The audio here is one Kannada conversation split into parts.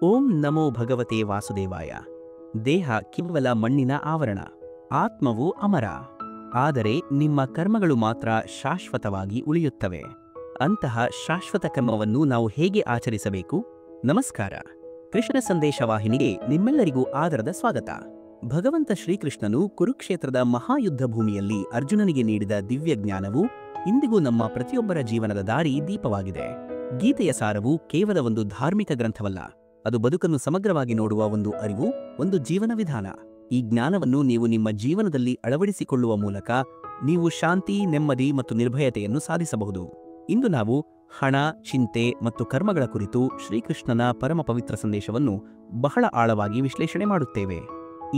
ಓಂ ನಮೋ ಭಗವತೆ ವಾಸುದೇವಾಯ. ದೇಹ ಕೇವಲ ಮಣ್ಣಿನ ಆವರಣ, ಆತ್ಮವು ಅಮರ. ಆದರೆ ನಿಮ್ಮ ಕರ್ಮಗಳು ಮಾತ್ರ ಶಾಶ್ವತವಾಗಿ ಉಳಿಯುತ್ತವೆ. ಅಂತಹ ಶಾಶ್ವತ ಕರ್ಮವನ್ನು ನಾವು ಹೇಗೆ ಆಚರಿಸಬೇಕು? ನಮಸ್ಕಾರ. ಕೃಷ್ಣ ಸಂದೇಶ ವಾಹಿನಿಗೆ ನಿಮ್ಮೆಲ್ಲರಿಗೂ ಆದರದ ಸ್ವಾಗತ. ಭಗವಂತ ಶ್ರೀಕೃಷ್ಣನು ಕುರುಕ್ಷೇತ್ರದ ಮಹಾಯುದ್ಧ ಭೂಮಿಯಲ್ಲಿ ಅರ್ಜುನನಿಗೆ ನೀಡಿದ ದಿವ್ಯ ಜ್ಞಾನವು ಇಂದಿಗೂ ನಮ್ಮ ಪ್ರತಿಯೊಬ್ಬರ ಜೀವನದ ದಾರಿ ದೀಪವಾಗಿದೆ. ಗೀತೆಯ ಸಾರವು ಕೇವಲ ಒಂದು ಧಾರ್ಮಿಕ ಗ್ರಂಥವಲ್ಲ, ಅದು ಬದುಕನ್ನು ಸಮಗ್ರವಾಗಿ ನೋಡುವ ಒಂದು ಅರಿವು, ಒಂದು ಜೀವನ ವಿಧಾನ. ಈ ಜ್ಞಾನವನ್ನು ನೀವು ನಿಮ್ಮ ಜೀವನದಲ್ಲಿ ಅಳವಡಿಸಿಕೊಳ್ಳುವ ಮೂಲಕ ನೀವು ಶಾಂತಿ, ನೆಮ್ಮದಿ ಮತ್ತು ನಿರ್ಭಯತೆಯನ್ನು ಸಾಧಿಸಬಹುದು. ಇಂದು ನಾವು ಹಣ, ಚಿಂತೆ ಮತ್ತು ಕರ್ಮಗಳ ಕುರಿತು ಶ್ರೀಕೃಷ್ಣನ ಪರಮ ಪವಿತ್ರ ಸಂದೇಶವನ್ನು ಬಹಳ ಆಳವಾಗಿ ವಿಶ್ಲೇಷಣೆ ಮಾಡುತ್ತೇವೆ.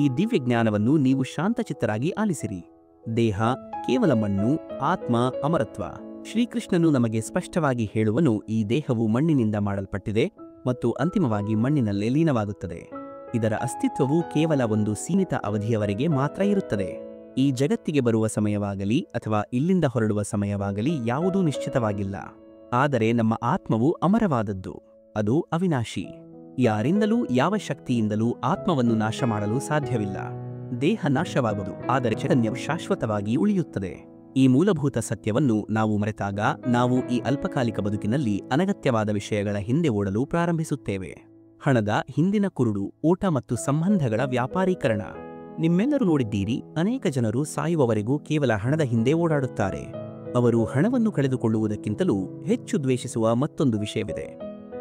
ಈ ದಿವ್ಯ ಜ್ಞಾನವನ್ನು ನೀವು ಶಾಂತಚಿತ್ತರಾಗಿ ಆಲಿಸಿರಿ. ದೇಹ ಕೇವಲ ಮಣ್ಣು, ಆತ್ಮ ಅಮರತ್ವ. ಶ್ರೀಕೃಷ್ಣನು ನಮಗೆ ಸ್ಪಷ್ಟವಾಗಿ ಹೇಳುವನು, ಈ ದೇಹವು ಮಣ್ಣಿನಿಂದ ಮಾಡಲ್ಪಟ್ಟಿದೆ ಮತ್ತು ಅಂತಿಮವಾಗಿ ಮಣ್ಣಿನಲ್ಲೇ ಲೀನವಾಗುತ್ತದೆ. ಇದರ ಅಸ್ತಿತ್ವವು ಕೇವಲ ಒಂದು ಸೀಮಿತ ಅವಧಿಯವರೆಗೆ ಮಾತ್ರ ಇರುತ್ತದೆ. ಈ ಜಗತ್ತಿಗೆ ಬರುವ ಸಮಯವಾಗಲಿ ಅಥವಾ ಇಲ್ಲಿಂದ ಹೊರಡುವ ಸಮಯವಾಗಲಿ ಯಾವುದೂ ನಿಶ್ಚಿತವಾಗಿಲ್ಲ. ಆದರೆ ನಮ್ಮ ಆತ್ಮವು ಅಮರವಾದದ್ದು, ಅದು ಅವಿನಾಶಿ. ಯಾರಿಂದಲೂ ಯಾವ ಶಕ್ತಿಯಿಂದಲೂ ಆತ್ಮವನ್ನು ನಾಶ ಮಾಡಲು ಸಾಧ್ಯವಿಲ್ಲ. ದೇಹ ನಾಶವಾಗುವುದು, ಆದರೆ ಚೈತನ್ಯವು ಶಾಶ್ವತವಾಗಿ ಉಳಿಯುತ್ತದೆ. ಈ ಮೂಲಭೂತ ಸತ್ಯವನ್ನು ನಾವು ಮರೆತಾಗ ನಾವು ಈ ಅಲ್ಪಕಾಲಿಕ ಬದುಕಿನಲ್ಲಿ ಅನಗತ್ಯವಾದ ವಿಷಯಗಳ ಹಿಂದೆ ಓಡಲು ಪ್ರಾರಂಭಿಸುತ್ತೇವೆ. ಹಣದ ಹಿಂದಿನ ಕುರುಡು, ಓಟ ಮತ್ತು ಸಂಬಂಧಗಳ ವ್ಯಾಪಾರೀಕರಣ. ನಿಮ್ಮೆಲ್ಲರೂ ನೋಡಿದ್ದೀರಿ, ಅನೇಕ ಜನರು ಸಾಯುವವರೆಗೂ ಕೇವಲ ಹಣದ ಹಿಂದೆ ಓಡಾಡುತ್ತಾರೆ. ಅವರು ಹಣವನ್ನು ಕಳೆದುಕೊಳ್ಳುವುದಕ್ಕಿಂತಲೂ ಹೆಚ್ಚು ದ್ವೇಷಿಸುವ ಮತ್ತೊಂದು ವಿಷಯವಿದೆ.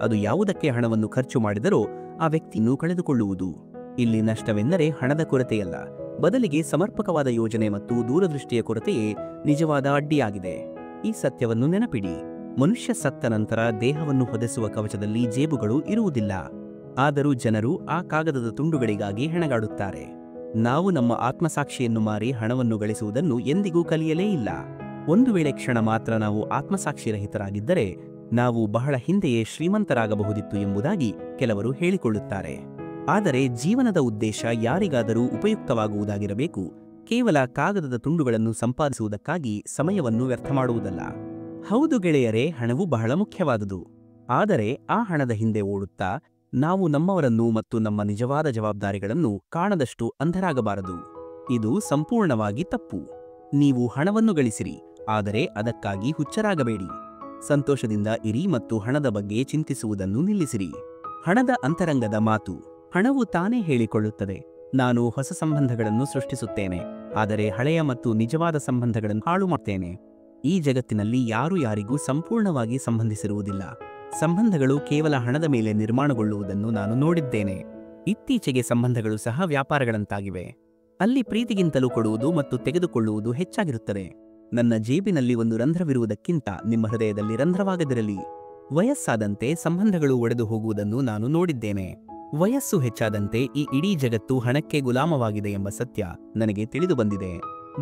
ಅದು ಯಾವುದಕ್ಕೆ ಹಣವನ್ನು ಖರ್ಚು ಮಾಡಿದರೋ ಆ ವ್ಯಕ್ತಿಯನ್ನು ಕಳೆದುಕೊಳ್ಳುವುದು. ಇಲ್ಲಿ ನಷ್ಟವೆಂದರೆ ಹಣದ ಕೊರತೆಯಲ್ಲ, ಬದಲಿಗೆ ಸಮರ್ಪಕವಾದ ಯೋಜನೆ ಮತ್ತು ದೂರದೃಷ್ಟಿಯ ಕೊರತೆಯೇ ನಿಜವಾದ ಅಡ್ಡಿಯಾಗಿದೆ. ಈ ಸತ್ಯವನ್ನು ನೆನಪಿಡಿ. ಮನುಷ್ಯ ಸತ್ತ ನಂತರ ದೇಹವನ್ನು ಹೊದೆಸುವ ಕವಚದಲ್ಲಿ ಜೇಬುಗಳು ಇರುವುದಿಲ್ಲ. ಆದರೂ ಜನರು ಆ ಕಾಗದದ ತುಂಡುಗಳಿಗಾಗಿ ಹೆಣಗಾಡುತ್ತಾರೆ. ನಾವು ನಮ್ಮ ಆತ್ಮಸಾಕ್ಷಿಯನ್ನು ಮಾರಿ ಹಣವನ್ನು ಗಳಿಸುವುದನ್ನು ಎಂದಿಗೂ ಕಲಿಯಲೇ ಇಲ್ಲ. ಒಂದು ವೇಳೆ ಕ್ಷಣ ಮಾತ್ರ ನಾವು ಆತ್ಮಸಾಕ್ಷಿರಹಿತರಾಗಿದ್ದರೆ ನಾವು ಬಹಳ ಹಿಂದೆಯೇ ಶ್ರೀಮಂತರಾಗಬಹುದಿತ್ತು ಎಂಬುದಾಗಿ ಕೆಲವರು ಹೇಳಿಕೊಳ್ಳುತ್ತಾರೆ. ಆದರೆ ಜೀವನದ ಉದ್ದೇಶ ಯಾರಿಗಾದರೂ ಉಪಯುಕ್ತವಾಗುವುದಾಗಿರಬೇಕು, ಕೇವಲ ಕಾಗದದ ತುಂಡುಗಳನ್ನು ಸಂಪಾದಿಸುವುದಕ್ಕಾಗಿ ಸಮಯವನ್ನು ವ್ಯರ್ಥ ಮಾಡುವುದಲ್ಲ. ಹೌದು ಗೆಳೆಯರೇ, ಹಣವು ಬಹಳ ಮುಖ್ಯವಾದುದು. ಆದರೆ ಆ ಹಣದ ಹಿಂದೆ ಓಡುತ್ತಾ ನಾವು ನಮ್ಮವರನ್ನು ಮತ್ತು ನಮ್ಮ ನಿಜವಾದ ಜವಾಬ್ದಾರಿಗಳನ್ನು ಕಾಣದಷ್ಟು ಅಂಧರಾಗಬಾರದು. ಇದು ಸಂಪೂರ್ಣವಾಗಿ ತಪ್ಪು. ನೀವು ಹಣವನ್ನು ಗಳಿಸಿರಿ, ಆದರೆ ಅದಕ್ಕಾಗಿ ಹುಚ್ಚರಾಗಬೇಡಿ. ಸಂತೋಷದಿಂದ ಇರಿ ಮತ್ತು ಹಣದ ಬಗ್ಗೆ ಚಿಂತಿಸುವುದನ್ನು ನಿಲ್ಲಿಸಿರಿ. ಹಣದ ಅಂತರಂಗದ ಮಾತು. ಹಣವು ತಾನೇ ಹೇಳಿಕೊಳ್ಳುತ್ತದೆ, ನಾನು ಹೊಸ ಸಂಬಂಧಗಳನ್ನು ಸೃಷ್ಟಿಸುತ್ತೇನೆ, ಆದರೆ ಹಳೆಯ ಮತ್ತು ನಿಜವಾದ ಸಂಬಂಧಗಳನ್ನು ಹಾಳು ಮಾಡ್ತೇನೆ. ಈ ಜಗತ್ತಿನಲ್ಲಿ ಯಾರು ಯಾರಿಗೂ ಸಂಪೂರ್ಣವಾಗಿ ಸಂಬಂಧಿಸಿರುವುದಿಲ್ಲ. ಸಂಬಂಧಗಳು ಕೇವಲ ಹಣದ ಮೇಲೆ ನಿರ್ಮಾಣಗೊಳ್ಳುವುದನ್ನು ನಾನು ನೋಡಿದ್ದೇನೆ. ಇತ್ತೀಚೆಗೆ ಸಂಬಂಧಗಳು ಸಹ ವ್ಯಾಪಾರಗಳಂತಾಗಿವೆ. ಅಲ್ಲಿ ಪ್ರೀತಿಗಿಂತಲೂ ಕೊಡುವುದು ಮತ್ತು ತೆಗೆದುಕೊಳ್ಳುವುದು ಹೆಚ್ಚಾಗಿರುತ್ತದೆ. ನನ್ನ ಜೇಬಿನಲ್ಲಿ ಒಂದು ರಂಧ್ರವಿರುವುದಕ್ಕಿಂತ ನಿಮ್ಮ ಹೃದಯದಲ್ಲಿ ರಂಧ್ರವಾಗದಿರಲಿ. ವಯಸ್ಸಾದಂತೆ ಸಂಬಂಧಗಳು ಒಡೆದು ಹೋಗುವುದನ್ನು ನಾನು ನೋಡಿದ್ದೇನೆ. ವಯಸ್ಸು ಹೆಚ್ಚಾದಂತೆ ಈ ಇಡೀ ಜಗತ್ತು ಹಣಕ್ಕೆ ಗುಲಾಮವಾಗಿದೆ ಎಂಬ ಸತ್ಯ ನನಗೆ ತಿಳಿದು ಬಂದಿದೆ.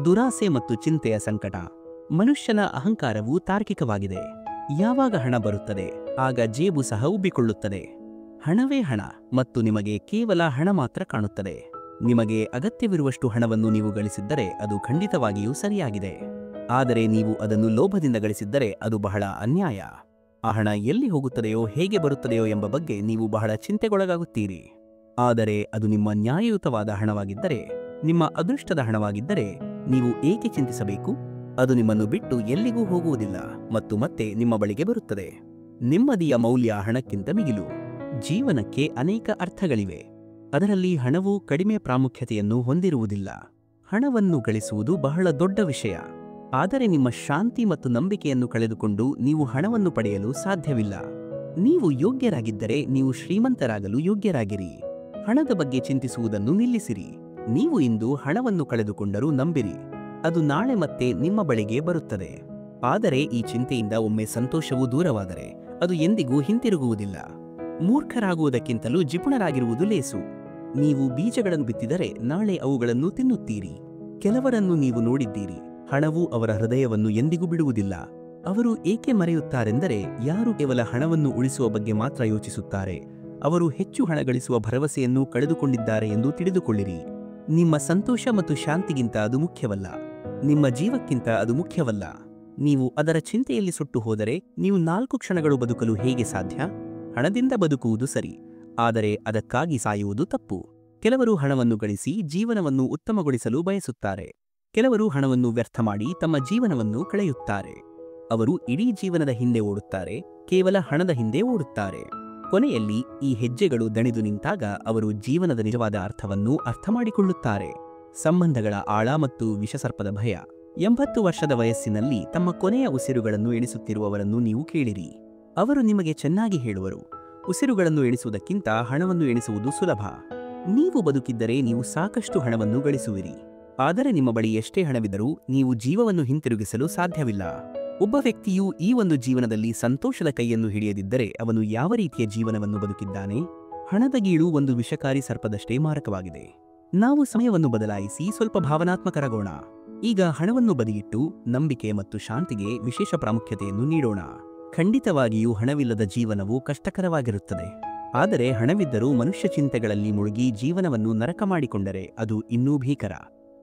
ದುರಾಸೆ ಮತ್ತು ಚಿಂತೆಯ ಸಂಕಟ. ಮನುಷ್ಯನ ಅಹಂಕಾರವು ತಾರ್ಕಿಕವಾಗಿದೆ. ಯಾವಾಗ ಹಣ ಬರುತ್ತದೆ ಆಗ ಜೇಬು ಸಹ ಉಬ್ಬಿಕೊಳ್ಳುತ್ತದೆ. ಹಣವೇ ಹಣ ಮತ್ತು ನಿಮಗೆ ಕೇವಲ ಹಣ ಮಾತ್ರ ಕಾಣುತ್ತದೆ. ನಿಮಗೆ ಅಗತ್ಯವಿರುವಷ್ಟು ಹಣವನ್ನು ನೀವು ಗಳಿಸಿದ್ದರೆ ಅದು ಖಂಡಿತವಾಗಿಯೂ ಸರಿಯಾಗಿದೆ. ಆದರೆ ನೀವು ಅದನ್ನು ಲೋಭದಿಂದ ಗಳಿಸಿದ್ದರೆ ಅದು ಬಹಳ ಅನ್ಯಾಯ. ಆ ಹಣ ಎಲ್ಲಿ ಹೋಗುತ್ತದೆಯೋ, ಹೇಗೆ ಬರುತ್ತದೆಯೋ ಎಂಬ ಬಗ್ಗೆ ನೀವು ಬಹಳ ಚಿಂತೆಗೊಳಗಾಗುತ್ತೀರಿ. ಆದರೆ ಅದು ನಿಮ್ಮ ನ್ಯಾಯಯುತವಾದ ಹಣವಾಗಿದ್ದರೆ, ನಿಮ್ಮ ಅದೃಷ್ಟದ ಹಣವಾಗಿದ್ದರೆ ನೀವು ಏಕೆ ಚಿಂತಿಸಬೇಕು? ಅದು ನಿಮ್ಮನ್ನು ಬಿಟ್ಟು ಎಲ್ಲಿಗೂ ಹೋಗುವುದಿಲ್ಲ ಮತ್ತು ಮತ್ತೆ ನಿಮ್ಮ ಬಳಿಗೆ ಬರುತ್ತದೆ. ನೆಮ್ಮದಿಯ ಮೌಲ್ಯ ಹಣಕ್ಕಿಂತ ಮಿಗಿಲು. ಜೀವನಕ್ಕೆ ಅನೇಕ ಅರ್ಥಗಳಿವೆ, ಅದರಲ್ಲಿ ಹಣವು ಕಡಿಮೆ ಪ್ರಾಮುಖ್ಯತೆಯನ್ನು ಹೊಂದಿರುವುದಿಲ್ಲ. ಹಣವನ್ನು ಗಳಿಸುವುದು ಬಹಳ ದೊಡ್ಡ ವಿಷಯ, ಆದರೆ ನಿಮ್ಮ ಶಾಂತಿ ಮತ್ತು ನಂಬಿಕೆಯನ್ನು ಕಳೆದುಕೊಂಡು ನೀವು ಹಣವನ್ನು ಪಡೆಯಲು ಸಾಧ್ಯವಿಲ್ಲ. ನೀವು ಯೋಗ್ಯರಾಗಿದ್ದರೆ ನೀವು ಶ್ರೀಮಂತರಾಗಲು ಯೋಗ್ಯರಾಗಿರಿ. ಹಣದ ಬಗ್ಗೆ ಚಿಂತಿಸುವುದನ್ನು ನಿಲ್ಲಿಸಿರಿ. ನೀವು ಇಂದು ಹಣವನ್ನು ಕಳೆದುಕೊಂಡರೂ ನಂಬಿರಿ, ಅದು ನಾಳೆ ಮತ್ತೆ ನಿಮ್ಮ ಬಳಿಗೆ ಬರುತ್ತದೆ. ಆದರೆ ಈ ಚಿಂತೆಯಿಂದ ಒಮ್ಮೆ ಸಂತೋಷವು ದೂರವಾದರೆ ಅದು ಎಂದಿಗೂ ಹಿಂತಿರುಗುವುದಿಲ್ಲ. ಮೂರ್ಖರಾಗುವುದಕ್ಕಿಂತಲೂ ಜಿಪುಣರಾಗಿರುವುದು ಲೇಸು. ನೀವು ಬೀಜಗಳನ್ನು ಬಿತ್ತಿದರೆ ನಾಳೆ ಅವುಗಳನ್ನು ತಿನ್ನುತ್ತೀರಿ. ಕೆಲವರನ್ನು ನೀವು ನೋಡಿದ್ದೀರಿ, ಹಣವು ಅವರ ಹೃದಯವನ್ನು ಎಂದಿಗೂ ಬಿಡುವುದಿಲ್ಲ. ಅವರು ಏಕೆ ಮರೆಯುತ್ತಾರೆಂದರೆ, ಯಾರು ಕೇವಲ ಹಣವನ್ನು ಉಳಿಸುವ ಬಗ್ಗೆ ಮಾತ್ರ ಯೋಚಿಸುತ್ತಾರೆ, ಅವರು ಹೆಚ್ಚು ಹಣ ಗಳಿಸುವ ಭರವಸೆಯನ್ನು ಕಳೆದುಕೊಂಡಿದ್ದಾರೆ ಎಂದು ತಿಳಿದುಕೊಳ್ಳಿರಿ. ನಿಮ್ಮ ಸಂತೋಷ ಮತ್ತು ಶಾಂತಿಗಿಂತ ಅದು ಮುಖ್ಯವಲ್ಲ. ನಿಮ್ಮ ಜೀವಕ್ಕಿಂತ ಅದು ಮುಖ್ಯವಲ್ಲ. ನೀವು ಅದರ ಚಿಂತೆಯಲ್ಲಿ ಸುಟ್ಟು ಹೋದರೆ ನೀವು 4 ಕ್ಷಣಗಳು ಬದುಕಲು ಹೇಗೆ ಸಾಧ್ಯ? ಹಣದಿಂದ ಬದುಕುವುದು ಸರಿ, ಆದರೆ ಅದಕ್ಕಾಗಿ ಸಾಯುವುದು ತಪ್ಪು. ಕೆಲವರು ಹಣವನ್ನು ಗಳಿಸಿ ಜೀವನವನ್ನು ಉತ್ತಮಗೊಳಿಸಲು ಬಯಸುತ್ತಾರೆ. ಕೆಲವರು ಹಣವನ್ನು ವ್ಯರ್ಥ ಮಾಡಿ ತಮ್ಮ ಜೀವನವನ್ನು ಕಳೆಯುತ್ತಾರೆ. ಅವರು ಇಡೀ ಜೀವನದ ಹಿಂದೆ ಓಡುತ್ತಾರೆ, ಕೇವಲ ಹಣದ ಹಿಂದೆ ಓಡುತ್ತಾರೆ. ಕೊನೆಯಲ್ಲಿ ಈ ಹೆಜ್ಜೆಗಳು ದಣಿದು ನಿಂತಾಗ ಅವರು ಜೀವನದ ನಿಜವಾದ ಅರ್ಥವನ್ನು ಅರ್ಥಮಾಡಿಕೊಳ್ಳುತ್ತಾರೆ. ಸಂಬಂಧಗಳ ಆಳ ಮತ್ತು ವಿಷಸರ್ಪದ ಭಯ. 80 ವರ್ಷದ ವಯಸ್ಸಿನಲ್ಲಿ ತಮ್ಮ ಕೊನೆಯ ಉಸಿರುಗಳನ್ನು ಎಣಿಸುತ್ತಿರುವವರನ್ನು ನೀವು ಕೇಳಿರಿ. ಅವರು ನಿಮಗೆ ಚೆನ್ನಾಗಿ ಹೇಳುವರು, ಉಸಿರುಗಳನ್ನು ಎಣಿಸುವುದಕ್ಕಿಂತ ಹಣವನ್ನು ಎಣಿಸುವುದು ಸುಲಭ. ನೀವು ಬದುಕಿದ್ದರೆ ನೀವು ಸಾಕಷ್ಟು ಹಣವನ್ನು ಗಳಿಸುವಿರಿ. ಆದರೆ ನಿಮ್ಮ ಬಳಿ ಎಷ್ಟೇ ಹಣವಿದ್ದರೂ ನೀವು ಜೀವವನ್ನು ಹಿಂತಿರುಗಿಸಲು ಸಾಧ್ಯವಿಲ್ಲ. ಒಬ್ಬ ವ್ಯಕ್ತಿಯು ಈ ಒಂದು ಜೀವನದಲ್ಲಿ ಸಂತೋಷದ ಕೈಯನ್ನು ಹಿಡಿಯದಿದ್ದರೆ ಅವನು ಯಾವ ರೀತಿಯ ಜೀವನವನ್ನು ಬದುಕಿದ್ದಾನೆ? ಹಣದ ಗೀಳು ಒಂದು ವಿಷಕಾರಿ ಸರ್ಪದಷ್ಟೇ ಮಾರಕವಾಗಿದೆ. ನಾವು ಸಮಯವನ್ನು ಬದಲಾಯಿಸಿ ಸ್ವಲ್ಪ ಭಾವನಾತ್ಮಕರಾಗೋಣ. ಈಗ ಹಣವನ್ನು ಬದಿಗಿಟ್ಟು ನಂಬಿಕೆ ಮತ್ತು ಶಾಂತಿಗೆ ವಿಶೇಷ ಪ್ರಾಮುಖ್ಯತೆಯನ್ನು ನೀಡೋಣ. ಖಂಡಿತವಾಗಿಯೂ ಹಣವಿಲ್ಲದ ಜೀವನವು ಕಷ್ಟಕರವಾಗಿರುತ್ತದೆ. ಆದರೆ ಹಣವಿದ್ದರೂ ಮನುಷ್ಯ ಚಿಂತೆಗಳಲ್ಲಿ ಮುಳುಗಿ ಜೀವನವನ್ನು ನರಕ ಮಾಡಿಕೊಂಡರೆ ಅದು ಇನ್ನೂ ಭೀಕರ.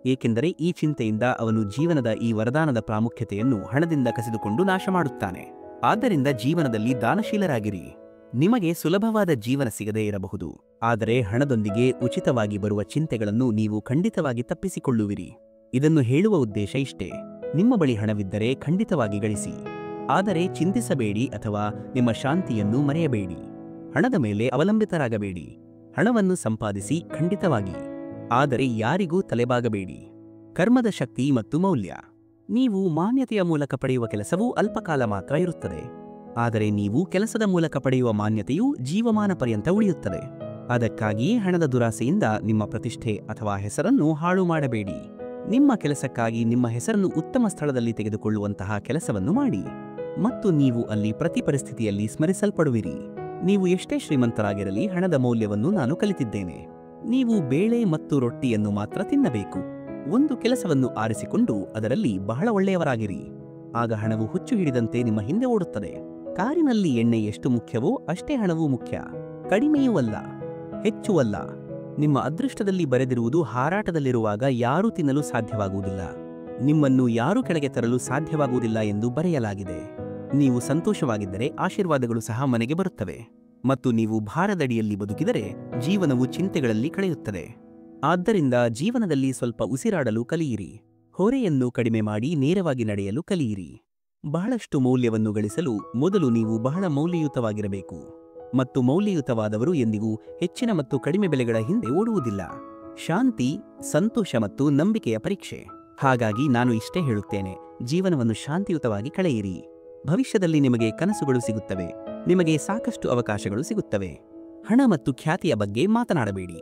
ಏಕೆಂದರೆ ಈ ಚಿಂತೆಯಿಂದ ಅವನು ಜೀವನದ ಈ ವರದಾನದ ಪ್ರಾಮುಖ್ಯತೆಯನ್ನು ಹಣದಿಂದ ಕಸಿದುಕೊಂಡು ನಾಶ ಮಾಡುತ್ತಾನೆ. ಆದ್ದರಿಂದ ಜೀವನದಲ್ಲಿ ದಾನಶೀಲರಾಗಿರಿ. ನಿಮಗೆ ಸುಲಭವಾದ ಜೀವನ ಸಿಗದೇ ಇರಬಹುದು, ಆದರೆ ಹಣದೊಂದಿಗೆ ಉಚಿತವಾಗಿ ಬರುವ ಚಿಂತೆಗಳನ್ನು ನೀವು ಖಂಡಿತವಾಗಿ ತಪ್ಪಿಸಿಕೊಳ್ಳುವಿರಿ. ಇದನ್ನು ಹೇಳುವ ಉದ್ದೇಶ ಇಷ್ಟೇ: ನಿಮ್ಮ ಬಳಿ ಹಣವಿದ್ದರೆ ಖಂಡಿತವಾಗಿ ಗಳಿಸಿ, ಆದರೆ ಚಿಂತಿಸಬೇಡಿ ಅಥವಾ ನಿಮ್ಮ ಶಾಂತಿಯನ್ನು ಮರೆಯಬೇಡಿ. ಹಣದ ಮೇಲೆ ಅವಲಂಬಿತರಾಗಬೇಡಿ. ಹಣವನ್ನು ಸಂಪಾದಿಸಿ ಖಂಡಿತವಾಗಿ, ಆದರೆ ಯಾರಿಗೂ ತಲೆಬಾಗಬೇಡಿ. ಕರ್ಮದ ಶಕ್ತಿ ಮತ್ತು ಮೌಲ್ಯ. ನೀವು ಮಾನ್ಯತೆಯ ಮೂಲಕ ಪಡೆಯುವ ಕೆಲಸವು ಅಲ್ಪಕಾಲ ಮಾತ್ರ ಇರುತ್ತದೆ, ಆದರೆ ನೀವು ಕೆಲಸದ ಮೂಲಕ ಪಡೆಯುವ ಮಾನ್ಯತೆಯು ಜೀವಮಾನ ಪರ್ಯಂತ ಉಳಿಯುತ್ತದೆ. ಅದಕ್ಕಾಗಿಯೇ ಹಣದ ದುರಾಸೆಯಿಂದ ನಿಮ್ಮ ಪ್ರತಿಷ್ಠೆ ಅಥವಾ ಹೆಸರನ್ನು ಹಾಳು ಮಾಡಬೇಡಿ. ನಿಮ್ಮ ಕೆಲಸಕ್ಕಾಗಿ ನಿಮ್ಮ ಹೆಸರನ್ನು ಉತ್ತಮ ಸ್ಥಳದಲ್ಲಿ ತೆಗೆದುಕೊಳ್ಳುವಂತಹ ಕೆಲಸವನ್ನು ಮಾಡಿ, ಮತ್ತು ನೀವು ಅಲ್ಲಿ ಪ್ರತಿ ಪರಿಸ್ಥಿತಿಯಲ್ಲಿ ಸ್ಮರಿಸಲ್ಪಡುವಿರಿ. ನೀವು ಎಷ್ಟೇ ಶ್ರೀಮಂತರಾಗಿರಲಿ, ಹಣದ ಮೌಲ್ಯವನ್ನು ನಾನು ಕಲಿತಿದ್ದೇನೆ. ನೀವು ಬೇಳೆ ಮತ್ತು ರೊಟ್ಟಿಯನ್ನು ಮಾತ್ರ ತಿನ್ನಬೇಕು. ಒಂದು ಕೆಲಸವನ್ನು ಆರಿಸಿಕೊಂಡು ಅದರಲ್ಲಿ ಬಹಳ ಒಳ್ಳೆಯವರಾಗಿರಿ. ಆಗ ಹಣವು ಹುಚ್ಚು ಹಿಡಿದಂತೆ ನಿಮ್ಮ ಹಿಂದೆ ಓಡುತ್ತದೆ. ಕಾರಿನಲ್ಲಿ ಎಣ್ಣೆ ಎಷ್ಟು ಮುಖ್ಯವೋ ಅಷ್ಟೇ ಹಣವೂ ಮುಖ್ಯ. ಕಡಿಮೆಯೂ ಅಲ್ಲ, ಹೆಚ್ಚೂ ಅಲ್ಲ. ನಿಮ್ಮ ಅದೃಷ್ಟದಲ್ಲಿ ಬರೆದಿರುವುದು ಹಾರಾಟದಲ್ಲಿರುವಾಗ ಯಾರೂ ತಿನ್ನಲು ಸಾಧ್ಯವಾಗುವುದಿಲ್ಲ, ನಿಮ್ಮನ್ನು ಯಾರೂ ಕೆಳಗೆ ತರಲು ಸಾಧ್ಯವಾಗುವುದಿಲ್ಲ ಎಂದು ಬರೆಯಲಾಗಿದೆ. ನೀವು ಸಂತೋಷವಾಗಿದ್ದರೆ ಆಶೀರ್ವಾದಗಳು ಸಹ ಮನೆಗೆ ಬರುತ್ತವೆ, ಮತ್ತು ನೀವು ಭಾರದಡಿಯಲ್ಲಿ ಬದುಕಿದರೆ ಜೀವನವು ಚಿಂತೆಗಳಲ್ಲಿ ಕಳೆಯುತ್ತದೆ. ಆದ್ದರಿಂದ ಜೀವನದಲ್ಲಿ ಸ್ವಲ್ಪ ಉಸಿರಾಡಲು ಕಲಿಯಿರಿ. ಹೊರೆಯನ್ನು ಕಡಿಮೆ ಮಾಡಿ ನೇರವಾಗಿ ನಡೆಯಲು ಕಲಿಯಿರಿ. ಬಹಳಷ್ಟು ಮೌಲ್ಯವನ್ನು ಗಳಿಸಲು ಮೊದಲು ನೀವು ಬಹಳ ಮೌಲ್ಯಯುತವಾಗಿರಬೇಕು, ಮತ್ತು ಮೌಲ್ಯಯುತವಾದವರು ಎಂದಿಗೂ ಹೆಚ್ಚಿನ ಮತ್ತು ಕಡಿಮೆ ಬೆಲೆಗಳ ಹಿಂದೆ ಓಡುವುದಿಲ್ಲ. ಶಾಂತಿ, ಸಂತೋಷ ಮತ್ತು ನಂಬಿಕೆಯ ಪರೀಕ್ಷೆ. ಹಾಗಾಗಿ ನಾನು ಇಷ್ಟೇ ಹೇಳುತ್ತೇನೆ: ಜೀವನವನ್ನು ಶಾಂತಿಯುತವಾಗಿ ಕಳೆಯಿರಿ. ಭವಿಷ್ಯದಲ್ಲಿ ನಿಮಗೆ ಕನಸುಗಳು ಸಿಗುತ್ತವೆ, ನಿಮಗೆ ಸಾಕಷ್ಟು ಅವಕಾಶಗಳು ಸಿಗುತ್ತವೆ. ಹಣ ಮತ್ತು ಖ್ಯಾತಿಯ ಬಗ್ಗೆ ಮಾತನಾಡಬೇಡಿ.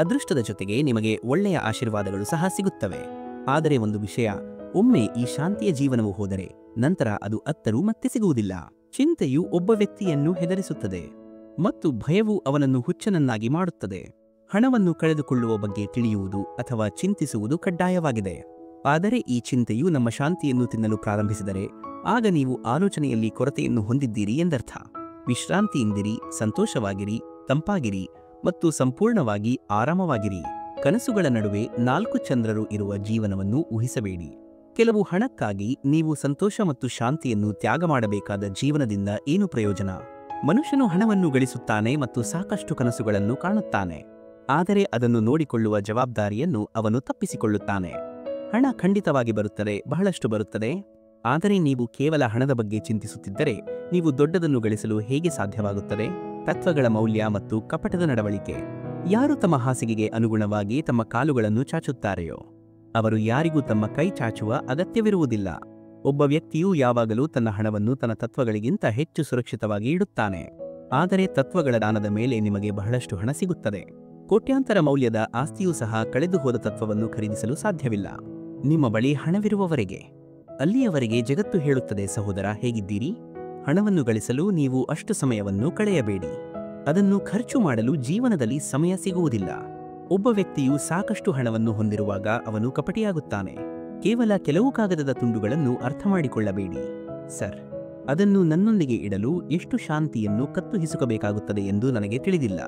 ಅದೃಷ್ಟದ ಜೊತೆಗೆ ನಿಮಗೆ ಒಳ್ಳೆಯ ಆಶೀರ್ವಾದಗಳು ಸಹ ಸಿಗುತ್ತವೆ. ಆದರೆ ಒಂದು ವಿಷಯ: ಒಮ್ಮೆ ಈ ಶಾಂತಿಯ ಜೀವನವು ಹೋದರೆ ನಂತರ ಅದು ಅತ್ತರೂ ಮತ್ತೆ ಸಿಗುವುದಿಲ್ಲ. ಚಿಂತೆಯು ಒಬ್ಬ ವ್ಯಕ್ತಿಯನ್ನು ಹೆದರಿಸುತ್ತದೆ, ಮತ್ತು ಭಯವು ಅವನನ್ನು ಹುಚ್ಚನನ್ನಾಗಿ ಮಾಡುತ್ತದೆ. ಹಣವನ್ನು ಕಳೆದುಕೊಳ್ಳುವ ಬಗ್ಗೆ ತಿಳಿಯುವುದು ಅಥವಾ ಚಿಂತಿಸುವುದು ಕಡ್ಡಾಯವಾಗಿದೆ. ಆದರೆ ಈ ಚಿಂತೆಯು ನಮ್ಮ ಶಾಂತಿಯನ್ನು ತಿನ್ನಲು ಪ್ರಾರಂಭಿಸಿದರೆ ಆಗ ನೀವು ಆಲೋಚನೆಯಲ್ಲಿ ಕೊರತೆಯನ್ನು ಹೊಂದಿದ್ದೀರಿ ಎಂದರ್ಥ. ವಿಶ್ರಾಂತಿಯಿಂದಿರಿ, ಸಂತೋಷವಾಗಿರಿ, ತಂಪಾಗಿರಿ ಮತ್ತು ಸಂಪೂರ್ಣವಾಗಿ ಆರಾಮವಾಗಿರಿ. ಕನಸುಗಳ ನಡುವೆ 4 ಚಂದ್ರರು ಇರುವ ಜೀವನವನ್ನು ಊಹಿಸಬೇಡಿ. ಕೆಲವು ಹಣಕ್ಕಾಗಿ ನೀವು ಸಂತೋಷ ಮತ್ತು ಶಾಂತಿಯನ್ನು ತ್ಯಾಗ ಮಾಡಬೇಕಾದ ಜೀವನದಿಂದ ಏನು ಪ್ರಯೋಜನ? ಮನುಷ್ಯನು ಹಣವನ್ನು ಗಳಿಸುತ್ತಾನೆ ಮತ್ತು ಸಾಕಷ್ಟು ಕನಸುಗಳನ್ನು ಕಾಣುತ್ತಾನೆ, ಆದರೆ ಅದನ್ನು ನೋಡಿಕೊಳ್ಳುವ ಜವಾಬ್ದಾರಿಯನ್ನು ಅವನು ತಪ್ಪಿಸಿಕೊಳ್ಳುತ್ತಾನೆ. ಹಣ ಖಂಡಿತವಾಗಿ ಬರುತ್ತದೆ, ಬಹಳಷ್ಟು ಬರುತ್ತದೆ. ಆದರೆ ನೀವು ಕೇವಲ ಹಣದ ಬಗ್ಗೆ ಚಿಂತಿಸುತ್ತಿದ್ದರೆ ನೀವು ದೊಡ್ಡದನ್ನು ಗಳಿಸಲು ಹೇಗೆ ಸಾಧ್ಯವಾಗುತ್ತದೆ? ತತ್ವಗಳ ಮೌಲ್ಯ ಮತ್ತು ಕಪಟದ ನಡವಳಿಕೆ. ಯಾರು ತಮ್ಮ ಹಾಸಿಗೆಗೆ ಅನುಗುಣವಾಗಿ ತಮ್ಮ ಕಾಲುಗಳನ್ನು ಚಾಚುತ್ತಾರೆಯೋ ಅವರು ಯಾರಿಗೂ ತಮ್ಮ ಕೈ ಚಾಚುವ ಅಗತ್ಯವಿರುವುದಿಲ್ಲ. ಒಬ್ಬ ವ್ಯಕ್ತಿಯು ಯಾವಾಗಲೂ ತನ್ನ ಹಣವನ್ನು ತನ್ನ ತತ್ವಗಳಿಗಿಂತ ಹೆಚ್ಚು ಸುರಕ್ಷಿತವಾಗಿ ಇಡುತ್ತಾನೆ. ಆದರೆ ತತ್ವಗಳ ದಾನದ ಮೇಲೆ ನಿಮಗೆ ಬಹಳಷ್ಟು ಹಣ ಸಿಗುತ್ತದೆ. ಕೋಟ್ಯಾಂತರ ಮೌಲ್ಯದ ಆಸ್ತಿಯೂ ಸಹ ಕಳೆದು ಹೋದ ತತ್ವವನ್ನು ಖರೀದಿಸಲು ಸಾಧ್ಯವಿಲ್ಲ. ನಿಮ್ಮ ಬಳಿ ಹಣವಿರುವವರೆಗೆ. ಅಲ್ಲಿಯವರೆಗೆ ಜಗತ್ತು ಹೇಳುತ್ತದೆ: ಸಹೋದರ, ಹೇಗಿದ್ದೀರಿ? ಹಣವನ್ನು ಗಳಿಸಲು ನೀವು ಅಷ್ಟು ಸಮಯವನ್ನು ಕಳೆಯಬೇಡಿ. ಅದನ್ನು ಖರ್ಚು ಮಾಡಲು ಜೀವನದಲ್ಲಿ ಸಮಯ ಸಿಗುವುದಿಲ್ಲ. ಒಬ್ಬ ವ್ಯಕ್ತಿಯು ಸಾಕಷ್ಟು ಹಣವನ್ನು ಹೊಂದಿರುವಾಗ ಅವನು ಕಪಟಿಯಾಗುತ್ತಾನೆ. ಕೇವಲ ಕೆಲವು ಕಾಗದದ ತುಂಡುಗಳನ್ನು ಅರ್ಥಮಾಡಿಕೊಳ್ಳಬೇಡಿ. ಸರ್, ಅದನ್ನು ನನ್ನೊಂದಿಗೆ ಇಡಲು ಎಷ್ಟು ಶಾಂತಿಯನ್ನು ಕತ್ತು ಹಿಸುಕಬೇಕಾಗುತ್ತದೆ ಎಂದು ನನಗೆ ತಿಳಿದಿಲ್ಲ.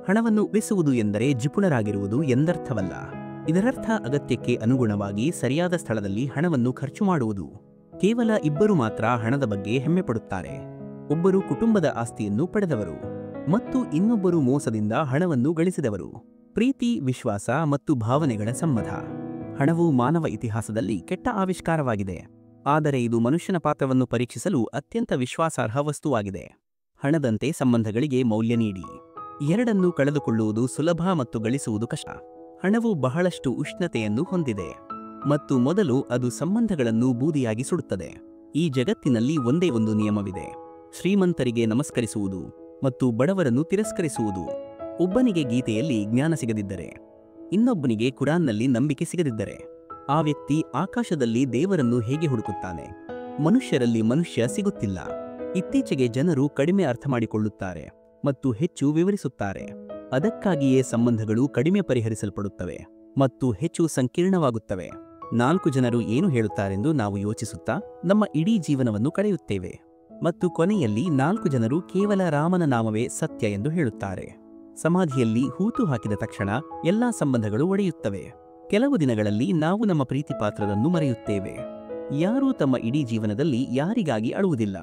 ಹಣವನ್ನು ಉಳಿಸುವುದು ಎಂದರೆ ಜಿಪುಣರಾಗಿರುವುದು ಎಂದರ್ಥವಲ್ಲ. ಇದರರ್ಥ ಅಗತ್ಯಕ್ಕೆ ಅನುಗುಣವಾಗಿ ಸರಿಯಾದ ಸ್ಥಳದಲ್ಲಿ ಹಣವನ್ನು ಖರ್ಚು ಮಾಡುವುದು. ಕೇವಲ ಇಬ್ಬರು ಮಾತ್ರ ಹಣದ ಬಗ್ಗೆ ಹೆಮ್ಮೆಪಡುತ್ತಾರೆ. ಒಬ್ಬರು ಕುಟುಂಬದ ಆಸ್ತಿಯನ್ನು ಪಡೆದವರು, ಮತ್ತು ಇನ್ನೊಬ್ಬರು ಮೋಸದಿಂದ ಹಣವನ್ನು ಗಳಿಸಿದವರು. ಪ್ರೀತಿ, ವಿಶ್ವಾಸ ಮತ್ತು ಭಾವನೆಗಳ ಸಂಬಂಧ. ಹಣವು ಮಾನವ ಇತಿಹಾಸದಲ್ಲಿ ಕೆಟ್ಟ ಆವಿಷ್ಕಾರವಾಗಿದೆ, ಆದರೆ ಇದು ಮನುಷ್ಯನ ಪಾತ್ರವನ್ನು ಪರೀಕ್ಷಿಸಲು ಅತ್ಯಂತ ವಿಶ್ವಾಸಾರ್ಹ ವಸ್ತುವಾಗಿದೆ. ಹಣದಂತೆ ಸಂಬಂಧಗಳಿಗೆ ಮೌಲ್ಯ ನೀಡಿ. ಎರಡನ್ನೂ ಕಳೆದುಕೊಳ್ಳುವುದು ಸುಲಭ ಮತ್ತು ಗಳಿಸುವುದು ಕಷ್ಟ. ಹಣವು ಬಹಳಷ್ಟು ಉಷ್ಣತೆಯನ್ನು ಹೊಂದಿದೆ ಮತ್ತು ಮೊದಲು ಅದು ಸಂಬಂಧಗಳನ್ನು ಬೂದಿಯಾಗಿ ಸುಡುತ್ತದೆ. ಈ ಜಗತ್ತಿನಲ್ಲಿ ಒಂದೇ ಒಂದು ನಿಯಮವಿದೆ: ಶ್ರೀಮಂತರಿಗೆ ನಮಸ್ಕರಿಸುವುದು ಮತ್ತು ಬಡವರನ್ನು ತಿರಸ್ಕರಿಸುವುದು. ಒಬ್ಬನಿಗೆ ಗೀತೆಯಲ್ಲಿ ಜ್ಞಾನ ಸಿಗದಿದ್ದರೆ, ಇನ್ನೊಬ್ಬನಿಗೆ ಕುರಾನ್ನಲ್ಲಿ ನಂಬಿಕೆ ಸಿಗದಿದ್ದರೆ, ಆ ವ್ಯಕ್ತಿ ಆಕಾಶದಲ್ಲಿ ದೇವರನ್ನು ಹೇಗೆ ಹುಡುಕುತ್ತಾನೆ? ಮನುಷ್ಯರಲ್ಲಿ ಮನುಷ್ಯ ಸಿಗುತ್ತಿಲ್ಲ. ಇತ್ತೀಚೆಗೆ ಜನರು ಕಡಿಮೆ ಅರ್ಥ ಮಾಡಿಕೊಳ್ಳುತ್ತಾರೆ ಮತ್ತು ಹೆಚ್ಚು ವಿವರಿಸುತ್ತಾರೆ. ಅದಕ್ಕಾಗಿಯೇ ಸಂಬಂಧಗಳು ಕಡಿಮೆ ಪರಿಹರಿಸಲ್ಪಡುತ್ತವೆ ಮತ್ತು ಹೆಚ್ಚು ಸಂಕೀರ್ಣವಾಗುತ್ತವೆ. 4 ಜನರು ಏನು ಹೇಳುತ್ತಾರೆಂದು ನಾವು ಯೋಚಿಸುತ್ತಾ ನಮ್ಮ ಇಡೀ ಜೀವನವನ್ನು ಕಳೆಯುತ್ತೇವೆ ಮತ್ತು ಕೊನೆಯಲ್ಲಿ 4 ಜನರು ಕೇವಲ ರಾಮನ ನಾಮವೇ ಸತ್ಯ ಎಂದು ಹೇಳುತ್ತಾರೆ. ಸಮಾಧಿಯಲ್ಲಿ ಹೂತು ಹಾಕಿದ ತಕ್ಷಣ ಎಲ್ಲಾ ಸಂಬಂಧಗಳು ಒಡೆಯುತ್ತವೆ. ಕೆಲವು ದಿನಗಳಲ್ಲಿ ನಾವು ನಮ್ಮ ಪ್ರೀತಿ ಪಾತ್ರರನ್ನು ಮರೆಯುತ್ತೇವೆ. ಯಾರೂ ತಮ್ಮ ಇಡೀ ಜೀವನದಲ್ಲಿ ಯಾರಿಗಾಗಿ ಅಳುವುದಿಲ್ಲ.